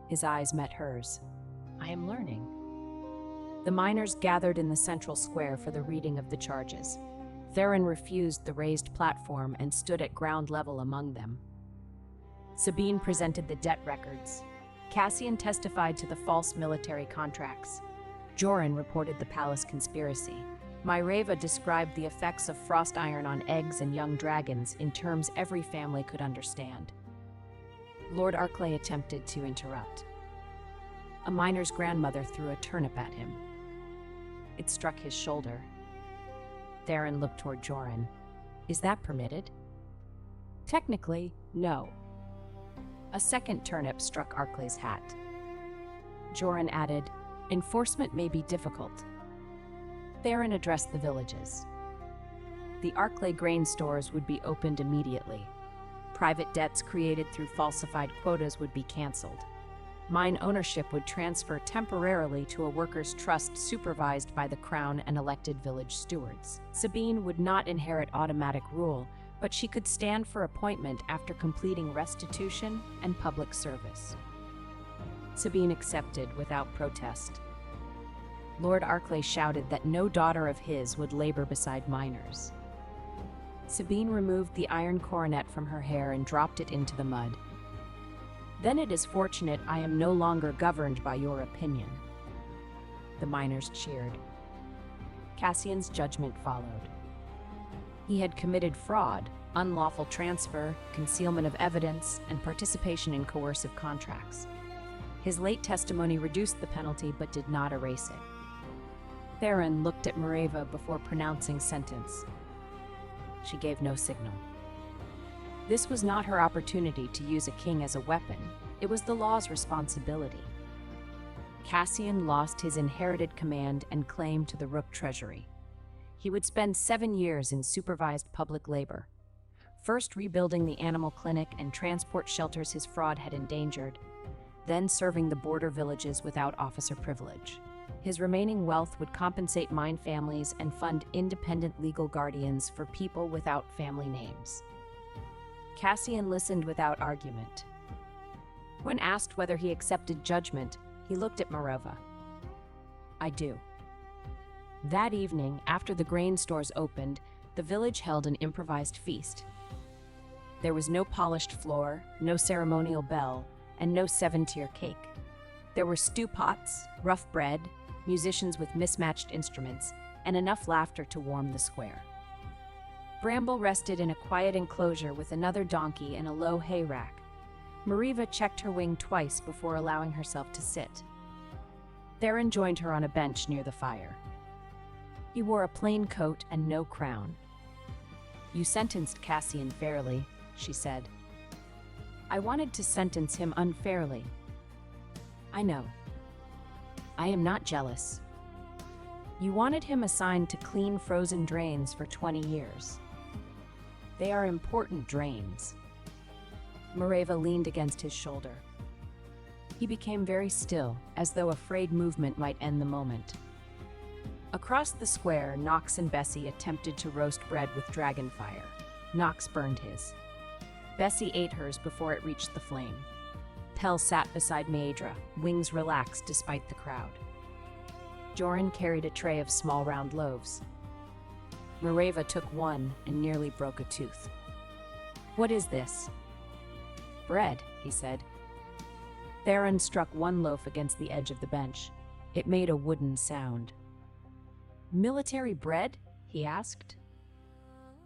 His eyes met hers. "I am learning." The miners gathered in the central square for the reading of the charges. Theron refused the raised platform and stood at ground level among them. Sabine presented the debt records. Cassian testified to the false military contracts. Joran reported the palace conspiracy. Mareva described the effects of frost iron on eggs and young dragons in terms every family could understand. Lord Arklay attempted to interrupt. A miner's grandmother threw a turnip at him. It struck his shoulder. Theron looked toward Joran. "Is that permitted?" "Technically, no." A second turnip struck Arklay's hat. Joran added, "Enforcement may be difficult." Theron addressed the villages. The Arklay grain stores would be opened immediately. Private debts created through falsified quotas would be canceled. Mine ownership would transfer temporarily to a workers' trust supervised by the crown and elected village stewards. Sabine would not inherit automatic rule, but she could stand for appointment after completing restitution and public service. Sabine accepted without protest. Lord Arklay shouted that no daughter of his would labor beside miners. Sabine removed the iron coronet from her hair and dropped it into the mud. "Then it is fortunate I am no longer governed by your opinion." The miners cheered. Cassian's judgment followed. He had committed fraud, unlawful transfer, concealment of evidence, and participation in coercive contracts. His late testimony reduced the penalty but did not erase it. Theron looked at Mareva before pronouncing sentence. She gave no signal. This was not her opportunity to use a king as a weapon. It was the law's responsibility. Cassian lost his inherited command and claim to the Rook treasury. He would spend 7 years in supervised public labor, first rebuilding the animal clinic and transport shelters his fraud had endangered, then serving the border villages without officer privilege. His remaining wealth would compensate mine families and fund independent legal guardians for people without family names. Cassian listened without argument. When asked whether he accepted judgment, he looked at Mareva. "I do." That evening, after the grain stores opened, the village held an improvised feast. There was no polished floor, no ceremonial bell, and no 7-tier cake. There were stew pots, rough bread, musicians with mismatched instruments, and enough laughter to warm the square. Bramble rested in a quiet enclosure with another donkey and a low hay rack. Mareva checked her wing twice before allowing herself to sit. Theron joined her on a bench near the fire. He wore a plain coat and no crown. "You sentenced Cassian fairly," she said. I wanted to sentence him unfairly. I know. I am not jealous. You wanted him assigned to clean frozen drains for 20 years. They are important drains. Mareva leaned against his shoulder. He became very still, as though afraid movement might end the moment. Across the square, Knox and Bessie attempted to roast bread with dragonfire. Knox burned his. Bessie ate hers before it reached the flame. Pell sat beside Maedra, wings relaxed despite the crowd. Joran carried a tray of small round loaves. Mareva took one and nearly broke a tooth. "What is this?" "Bread," he said. Theron struck one loaf against the edge of the bench. It made a wooden sound. "Military bread?" he asked.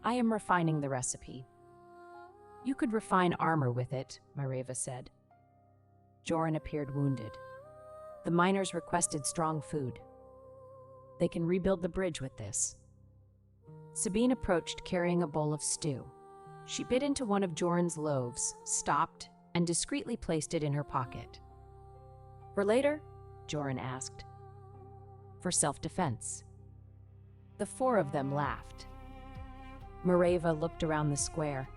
"I am refining the recipe." "You could refine armor with it," Mareva said. Joran appeared wounded. "The miners requested strong food. They can rebuild the bridge with this." Sabine approached carrying a bowl of stew. She bit into one of Joran's loaves, stopped, and discreetly placed it in her pocket. "For later?" Joran asked. "For self-defense." The four of them laughed. Mareva looked around the square,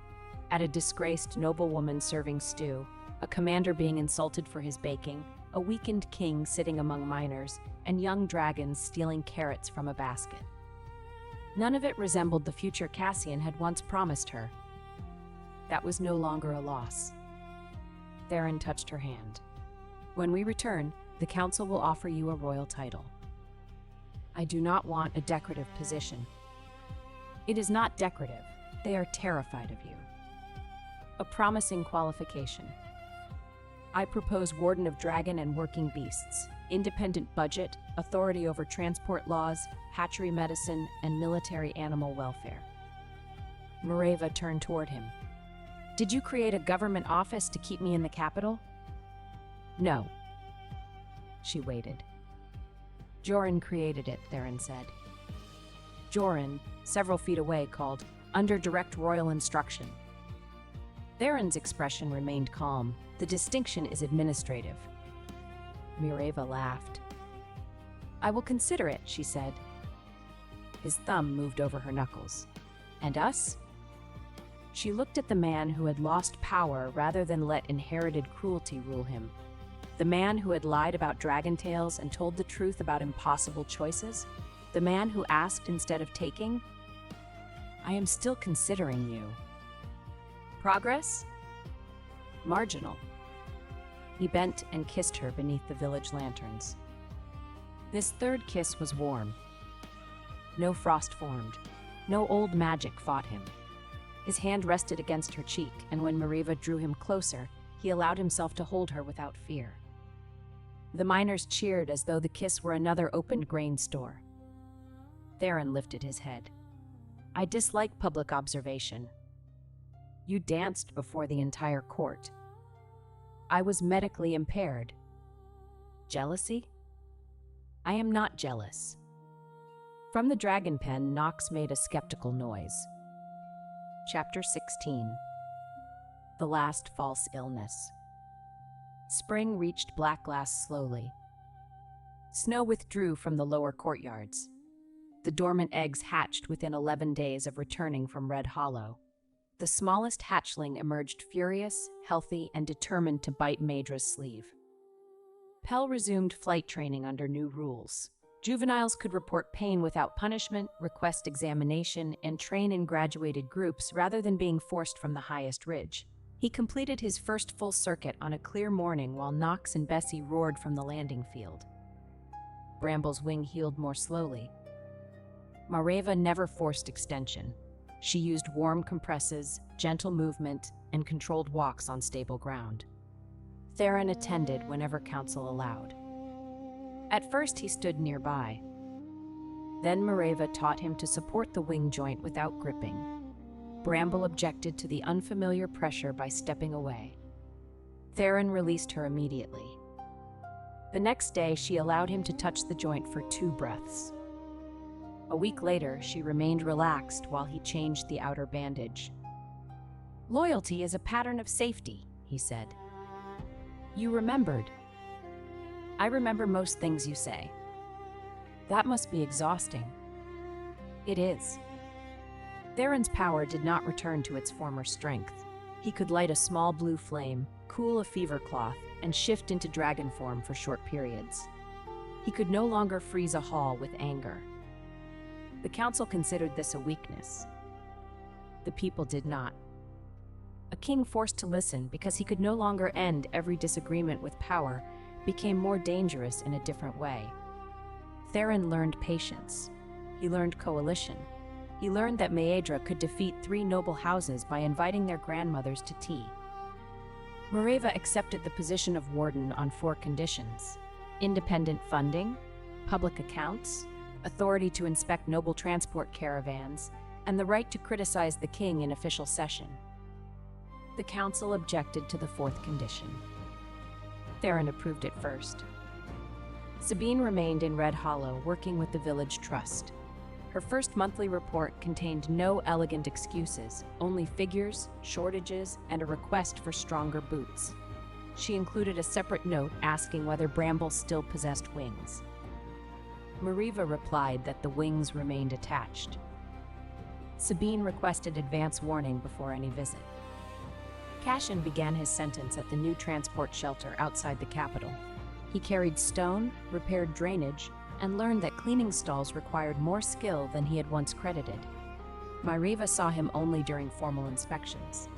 at a disgraced noblewoman serving stew, a commander being insulted for his baking, a weakened king sitting among miners, and young dragons stealing carrots from a basket. None of it resembled the future Cassian had once promised her. That was no longer a loss. Theron touched her hand. "When we return, the council will offer you a royal title. I do not want a decorative position." "It is not decorative. They are terrified of you." "A promising qualification. I propose Warden of Dragon and Working Beasts, independent budget, authority over transport laws, hatchery medicine, and military animal welfare." Mareva turned toward him. "Did you create a government office to keep me in the capital?" "No." She waited. "Joran created it," Theron said. Joran, several feet away, called, "Under direct royal instruction." Theron's expression remained calm. "The distinction is administrative." Mareva laughed. "I will consider it," she said. His thumb moved over her knuckles. "And us?" She looked at the man who had lost power rather than let inherited cruelty rule him. The man who had lied about dragon tales and told the truth about impossible choices. The man who asked instead of taking. "I am still considering you." "Progress?" "Marginal." He bent and kissed her beneath the village lanterns. This third kiss was warm. No frost formed. No old magic fought him. His hand rested against her cheek, and when Mareva drew him closer, he allowed himself to hold her without fear. The miners cheered as though the kiss were another opened grain store. Theron lifted his head. "I dislike public observation. You danced before the entire court. I was medically impaired. Jealousy? I am not jealous." From the dragon pen, Knox made a skeptical noise. Chapter 16. The Last False Illness. Spring reached Blackglass slowly. Snow withdrew from the lower courtyards. The dormant eggs hatched within 11 days of returning from Red Hollow. The smallest hatchling emerged furious, healthy, and determined to bite Maedra's sleeve. Pell resumed flight training under new rules. Juveniles could report pain without punishment, request examination, and train in graduated groups rather than being forced from the highest ridge. He completed his first full circuit on a clear morning while Knox and Bessie roared from the landing field. Bramble's wing healed more slowly. Mareva never forced extension. She used warm compresses, gentle movement, and controlled walks on stable ground. Theron attended whenever counsel allowed. At first he stood nearby. Then Mareva taught him to support the wing joint without gripping. Bramble objected to the unfamiliar pressure by stepping away. Theron released her immediately. The next day, she allowed him to touch the joint for 2 breaths. A week later, she remained relaxed while he changed the outer bandage. "Loyalty is a pattern of safety," he said. You remembered. I remember most things you say. That must be exhausting. It is. Theron's power did not return to its former strength. He could light a small blue flame, cool a fever cloth, and shift into dragon form for short periods. He could no longer freeze a hall with anger. The council considered this a weakness. The people did not. A king forced to listen because he could no longer end every disagreement with power became more dangerous in a different way. Theron learned patience. He learned coalition. He learned that Maedra could defeat 3 noble houses by inviting their grandmothers to tea. Mareva accepted the position of warden on 4 conditions: independent funding, public accounts, authority to inspect noble transport caravans, and the right to criticize the king in official session. The council objected to the 4th condition. Theron approved it first. Sabine remained in Red Hollow, working with the village trust. Her first monthly report contained no elegant excuses, only figures, shortages, and a request for stronger boots. She included a separate note asking whether Bramble still possessed wings. Mareva replied that the wings remained attached. Sabine requested advance warning before any visit. Cassian began his sentence at the new transport shelter outside the capital. He carried stone, repaired drainage, and learned that cleaning stalls required more skill than he had once credited. Mareva saw him only during formal inspections.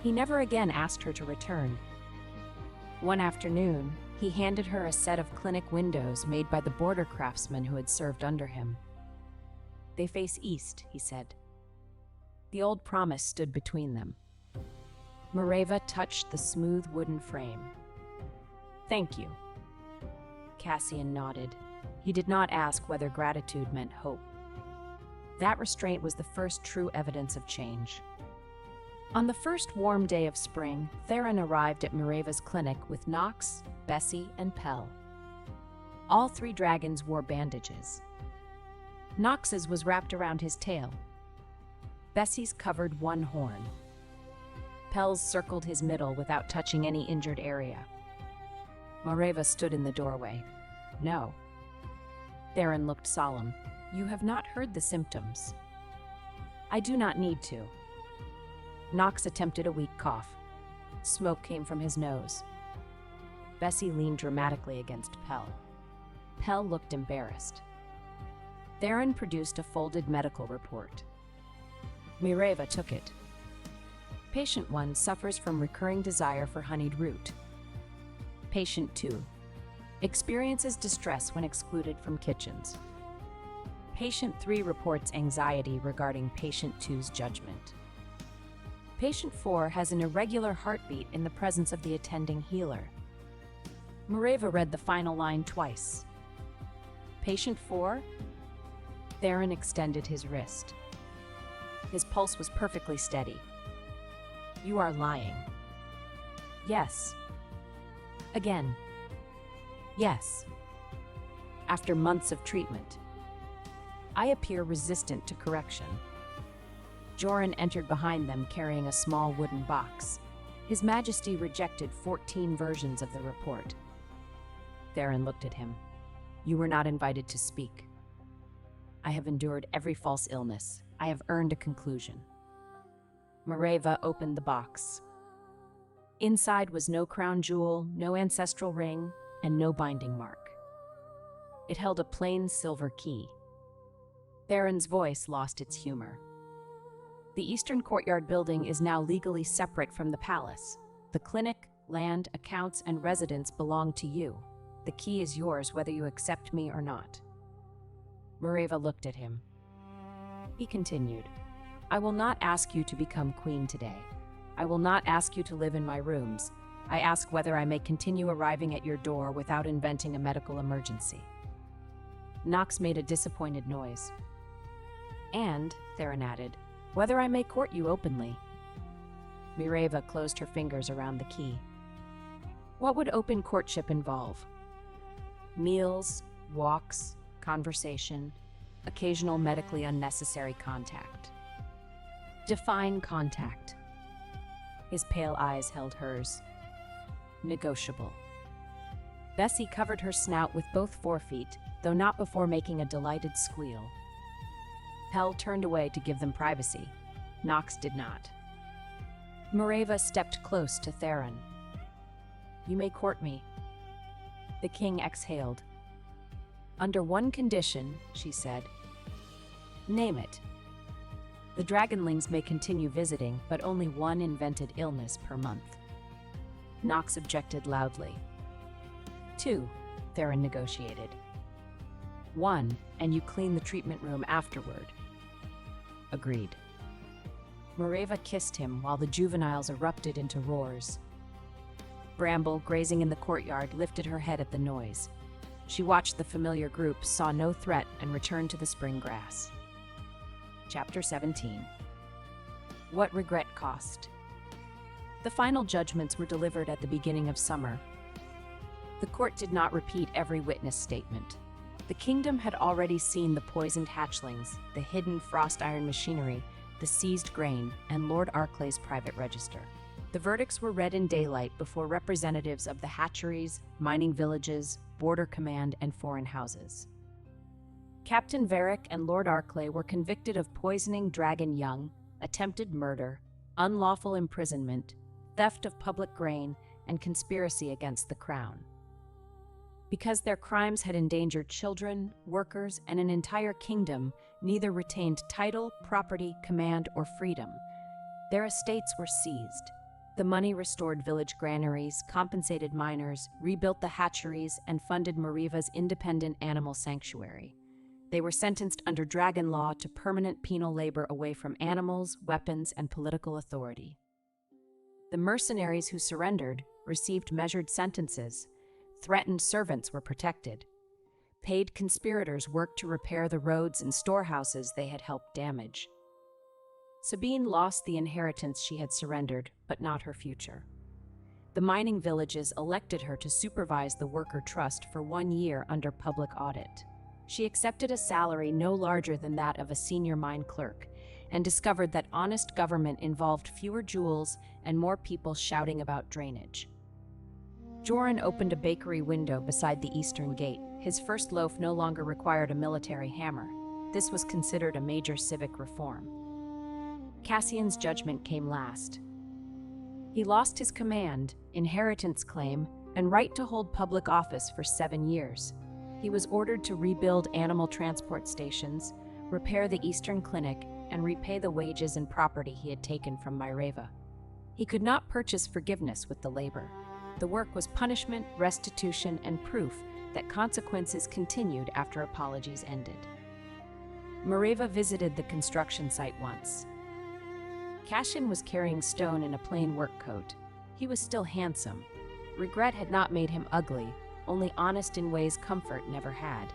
He never again asked her to return. One afternoon, he handed her a set of clinic windows made by the border craftsman who had served under him. They face east, he said. The old promise stood between them. Mareva touched the smooth wooden frame. Thank you. Cassian nodded. He did not ask whether gratitude meant hope. That restraint was the first true evidence of change. On the first warm day of spring, Theron arrived at Mareva's clinic with Nox, Bessie, and Pell. All 3 dragons wore bandages. Nox's was wrapped around his tail. Bessie's covered one horn. Pell's circled his middle without touching any injured area. Mareva stood in the doorway. No. Theron looked solemn. You have not heard the symptoms. I do not need to. Nox attempted a weak cough. Smoke came from his nose. Bessie leaned dramatically against Pell. Pell looked embarrassed. Theron produced a folded medical report. Mareva took it. Patient 1 suffers from recurring desire for honeyed root. Patient 2 experiences distress when excluded from kitchens. Patient 3 reports anxiety regarding Patient 2's judgment. Patient 4 has an irregular heartbeat in the presence of the attending healer. Mareva read the final line twice. Patient 4? Theron extended his wrist. His pulse was perfectly steady. You are lying. Yes. Again. Yes. After months of treatment. I appear resistant to correction. Joran entered behind them carrying a small wooden box. His Majesty rejected 14 versions of the report. Theron looked at him. You were not invited to speak. I have endured every false illness. I have earned a conclusion. Mareva opened the box. Inside was no crown jewel, no ancestral ring, and no binding mark. It held a plain silver key. Theron's voice lost its humor. The Eastern Courtyard building is now legally separate from the palace. The clinic, land, accounts, and residence belong to you. The key is yours whether you accept me or not. Mareva looked at him. He continued, I will not ask you to become queen today. I will not ask you to live in my rooms. I ask whether I may continue arriving at your door without inventing a medical emergency. Nox made a disappointed noise. And, Theron added, whether I may court you openly. Mareva closed her fingers around the key. What would open courtship involve? Meals, walks, conversation, occasional medically unnecessary contact. Define contact. His pale eyes held hers. Negotiable. Bessie covered her snout with both forefeet, though not before making a delighted squeal. Pell turned away to give them privacy. Nox did not. Mareva stepped close to Theron. "You may court me." The king exhaled. "Under one condition," she said. "Name it." "The Dragonlings may continue visiting, but only one invented illness per month." Nox objected loudly. "2," Theron negotiated. "1, and you clean the treatment room afterward." Agreed. Mareva kissed him while the juveniles erupted into roars. Bramble, grazing in the courtyard, lifted her head at the noise. She watched the familiar group, saw no threat, and returned to the spring grass. Chapter 17. What Regret Cost. The final judgments were delivered at the beginning of summer. The court did not repeat every witness statement. The kingdom had already seen the poisoned hatchlings, the hidden frost iron machinery, the seized grain, and Lord Arclay's private register. The verdicts were read in daylight before representatives of the hatcheries, mining villages, border command, and foreign houses. Captain Varick and Lord Arclay were convicted of poisoning dragon young, attempted murder, unlawful imprisonment, theft of public grain, and conspiracy against the crown. Because their crimes had endangered children, workers, and an entire kingdom, neither retained title, property, command, or freedom. Their estates were seized. The money restored village granaries, compensated miners, rebuilt the hatcheries, and funded Mareva's independent animal sanctuary. They were sentenced under dragon law to permanent penal labor away from animals, weapons, and political authority. The mercenaries who surrendered received measured sentences. Threatened servants were protected. Paid conspirators worked to repair the roads and storehouses they had helped damage. Sabine lost the inheritance she had surrendered, but not her future. The mining villages elected her to supervise the worker trust for 1 year under public audit. She accepted a salary no larger than that of a senior mine clerk, and discovered that honest government involved fewer jewels and more people shouting about drainage. Joran opened a bakery window beside the eastern gate. His first loaf no longer required a military hammer. This was considered a major civic reform. Cassian's judgment came last. He lost his command, inheritance claim, and right to hold public office for 7 years. He was ordered to rebuild animal transport stations, repair the Eastern Clinic, and repay the wages and property he had taken from Mareva. He could not purchase forgiveness with the labor. The work was punishment, restitution, and proof that consequences continued after apologies ended. Mareva visited the construction site once. Cassian was carrying stone in a plain work coat. He was still handsome. Regret had not made him ugly, only honest in ways comfort never had.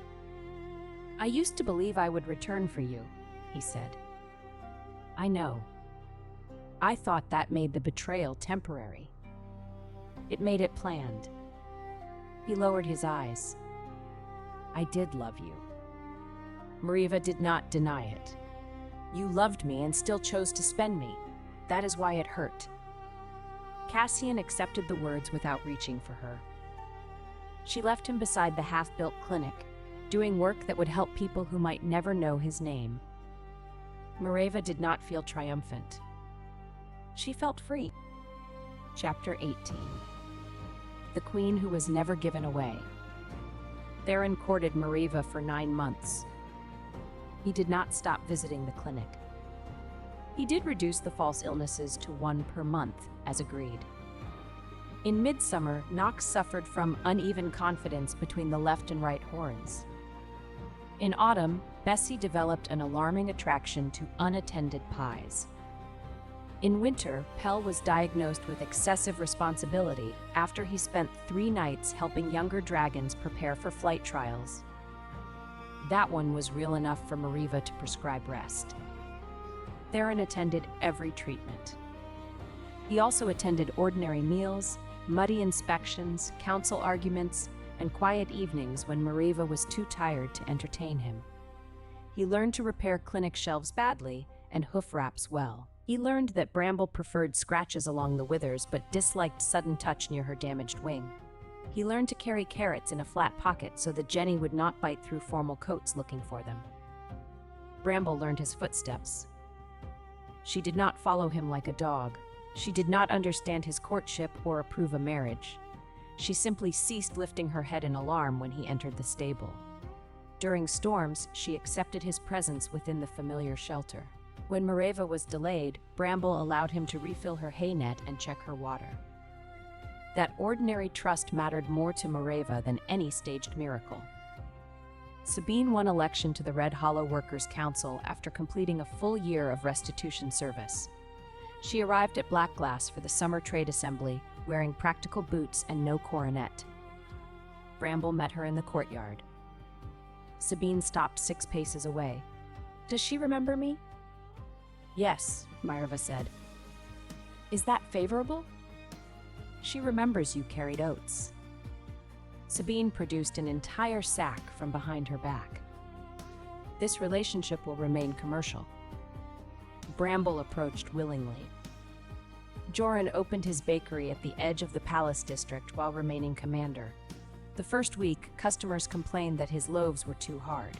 "I used to believe I would return for you," he said. "I know. I thought that made the betrayal temporary. It made it planned." He lowered his eyes. "I did love you." Mareva did not deny it. "You loved me and still chose to spend me. That is why it hurt." Cassian accepted the words without reaching for her. She left him beside the half-built clinic, doing work that would help people who might never know his name. Mareva did not feel triumphant. She felt free. Chapter 18. The Queen Who Was Never Given Away. Theron courted Mareva for 9 months. He did not stop visiting the clinic. He did reduce the false illnesses to 1 per month, as agreed. In midsummer, Nox suffered from uneven confidence between the left and right horns. In autumn, Bessie developed an alarming attraction to unattended pies. In winter, Pell was diagnosed with excessive responsibility after he spent 3 nights helping younger dragons prepare for flight trials. That one was real enough for Mareva to prescribe rest. Theron attended every treatment. He also attended ordinary meals, muddy inspections, council arguments, and quiet evenings when Mareva was too tired to entertain him. He learned to repair clinic shelves badly and hoof wraps well. He learned that Bramble preferred scratches along the withers but disliked sudden touch near her damaged wing. He learned to carry carrots in a flat pocket so that Jenny would not bite through formal coats looking for them. Bramble learned his footsteps. She did not follow him like a dog. She did not understand his courtship or approve a marriage. She simply ceased lifting her head in alarm when he entered the stable. During storms, she accepted his presence within the familiar shelter. When Mareva was delayed, Bramble allowed him to refill her hay net and check her water. That ordinary trust mattered more to Mareva than any staged miracle. Sabine won election to the Red Hollow Workers' Council after completing a full year of restitution service. She arrived at Black Glass for the summer trade assembly, wearing practical boots and no coronet. Bramble met her in the courtyard. Sabine stopped 6 paces away. "Does she remember me?" "Yes," Mareva said. "Is that favorable?" "She remembers you carried oats." Sabine produced an entire sack from behind her back. "This relationship will remain commercial." Bramble approached willingly. Joran opened his bakery at the edge of the Palace District while remaining commander. The first week, customers complained that his loaves were too hard.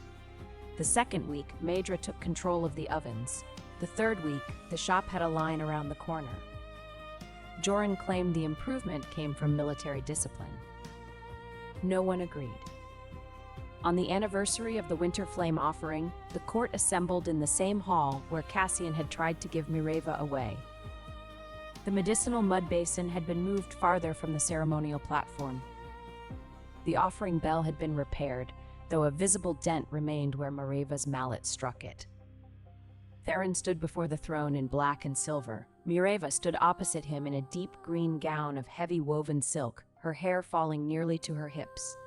The second week, Maedra took control of the ovens. The third week, the shop had a line around the corner. Joran claimed the improvement came from military discipline. No one agreed. On the anniversary of the Winter Flame offering, the court assembled in the same hall where Cassian had tried to give Mareva away. The medicinal mud basin had been moved farther from the ceremonial platform. The offering bell had been repaired, though a visible dent remained where Mareva's mallet struck it. Theron stood before the throne in black and silver. Mareva stood opposite him in a deep green gown of heavy woven silk, her hair falling nearly to her hips.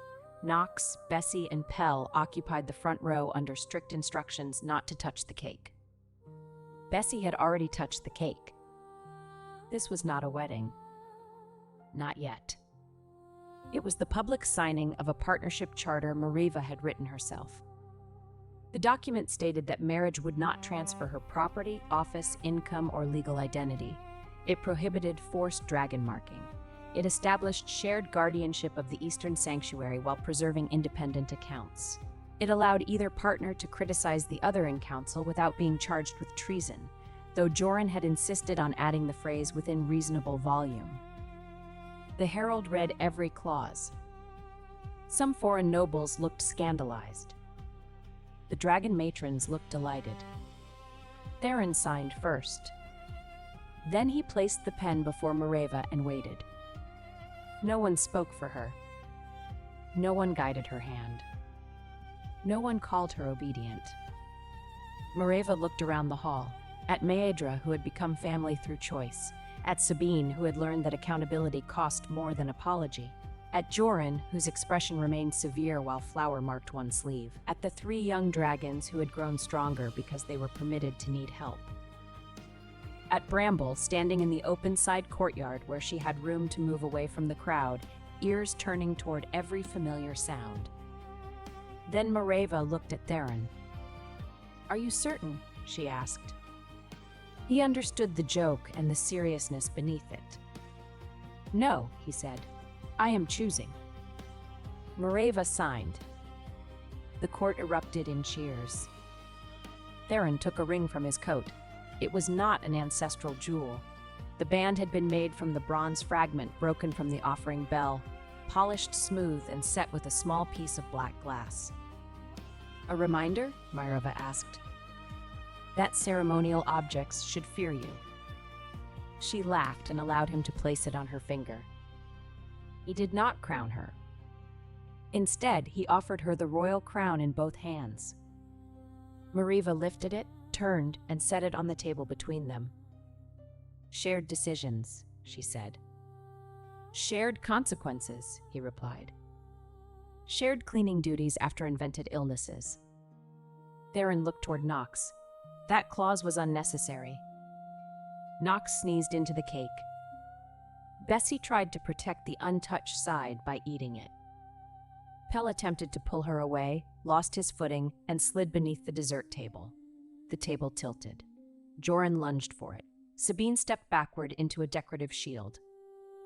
Knox, Bessie, and Pell occupied the front row under strict instructions not to touch the cake. Bessie had already touched the cake. This was not a wedding. Not yet. It was the public signing of a partnership charter Mareva had written herself. The document stated that marriage would not transfer her property, office, income, or legal identity. It prohibited forced dragon marking. It established shared guardianship of the Eastern Sanctuary while preserving independent accounts. It allowed either partner to criticize the other in council without being charged with treason, though Joran had insisted on adding the phrase within reasonable volume. The herald read every clause. Some foreign nobles looked scandalized. The dragon matrons looked delighted. Theron signed first. Then he placed the pen before Mareva and waited. No one spoke for her. No one guided her hand. No one called her obedient. Mareva looked around the hall, at Maedra, who had become family through choice, at Sabine, who had learned that accountability cost more than apology, at Joran, whose expression remained severe while flour marked one sleeve, at the 3 young dragons who had grown stronger because they were permitted to need help. At Bramble, standing in the open side courtyard where she had room to move away from the crowd, ears turning toward every familiar sound. Then Mareva looked at Theron. "Are you certain?" she asked. He understood the joke and the seriousness beneath it. "No," he said. "I am choosing." Mareva signed. The court erupted in cheers. Theron took a ring from his coat. It was not an ancestral jewel. The band had been made from the bronze fragment broken from the offering bell, polished smooth and set with a small piece of black glass. "A reminder?" Mareva asked. "That ceremonial objects should fear you." She laughed and allowed him to place it on her finger. He did not crown her. Instead, he offered her the royal crown in both hands. Mareva lifted it, turned, and set it on the table between them. "Shared decisions," she said. "Shared consequences," he replied. "Shared cleaning duties after invented illnesses." Theron looked toward Knox. That clause was unnecessary. Knox sneezed into the cake. Bessie tried to protect the untouched side by eating it. Pell attempted to pull her away, lost his footing, and slid beneath the dessert table. The table tilted. Joran lunged for it. Sabine stepped backward into a decorative shield.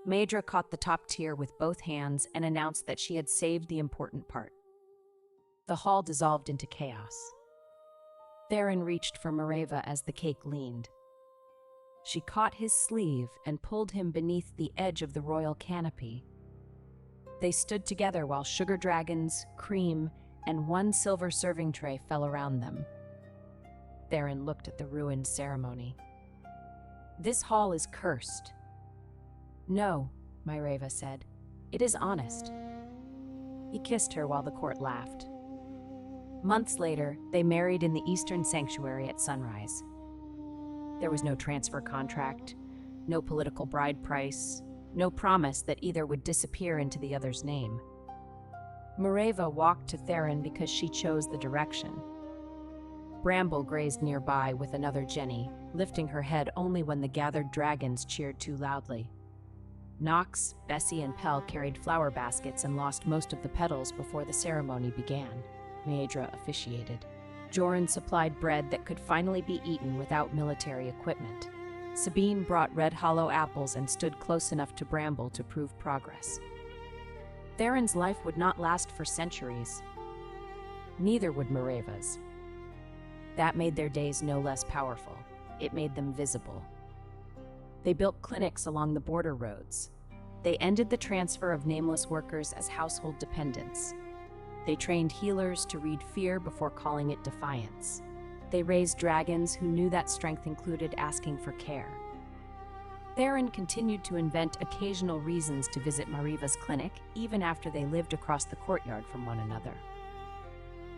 Maedra caught the top tier with both hands and announced that she had saved the important part. The hall dissolved into chaos. Theron reached for Mareva as the cake leaned. She caught his sleeve and pulled him beneath the edge of the royal canopy. They stood together while sugar dragons, cream, and one silver serving tray fell around them. Theron looked at the ruined ceremony. "This hall is cursed." "No," Mareva said. "It is honest." He kissed her while the court laughed. Months later, they married in the Eastern Sanctuary at sunrise. There was no transfer contract, no political bride price, no promise that either would disappear into the other's name. Mareva walked to Theron because she chose the direction. Bramble grazed nearby with another Jenny, lifting her head only when the gathered dragons cheered too loudly. Nox, Bessie, and Pell carried flower baskets and lost most of the petals before the ceremony began. Maedra officiated. Joran supplied bread that could finally be eaten without military equipment. Sabine brought red hollow apples and stood close enough to Bramble to prove progress. Theron's life would not last for centuries. Neither would Mareva's. That made their days no less powerful. It made them visible. They built clinics along the border roads. They ended the transfer of nameless workers as household dependents. They trained healers to read fear before calling it defiance. They raised dragons who knew that strength included asking for care. Theron continued to invent occasional reasons to visit Mareva's clinic, even after they lived across the courtyard from one another.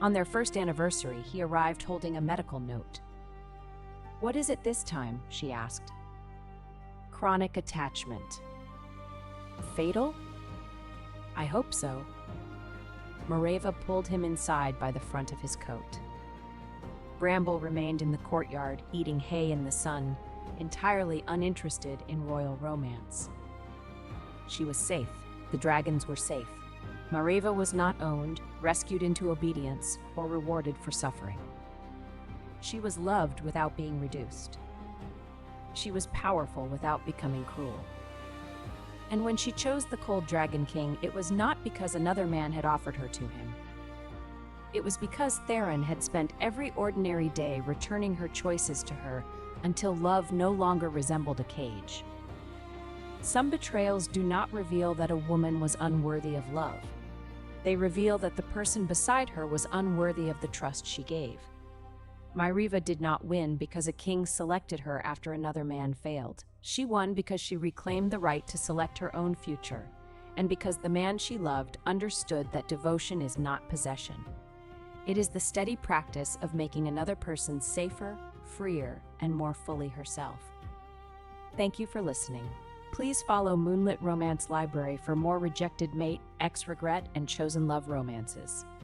On their first anniversary, he arrived holding a medical note. "What is it this time?" she asked. "Chronic attachment." "Fatal?" "I hope so." Mareva pulled him inside by the front of his coat. Bramble remained in the courtyard, eating hay in the sun, entirely uninterested in royal romance. She was safe. The dragons were safe. Mareva was not owned, rescued into obedience, or rewarded for suffering. She was loved without being reduced. She was powerful without becoming cruel. And when she chose the Cold Dragon King, it was not because another man had offered her to him. It was because Theron had spent every ordinary day returning her choices to her until love no longer resembled a cage. Some betrayals do not reveal that a woman was unworthy of love. They reveal that the person beside her was unworthy of the trust she gave. Mareva did not win because a king selected her after another man failed. She won because she reclaimed the right to select her own future, and because the man she loved understood that devotion is not possession. It is the steady practice of making another person safer, freer, and more fully herself. Thank you for listening. Please follow Moonlit Romance Library for more rejected mate, ex-regret, and chosen love romances.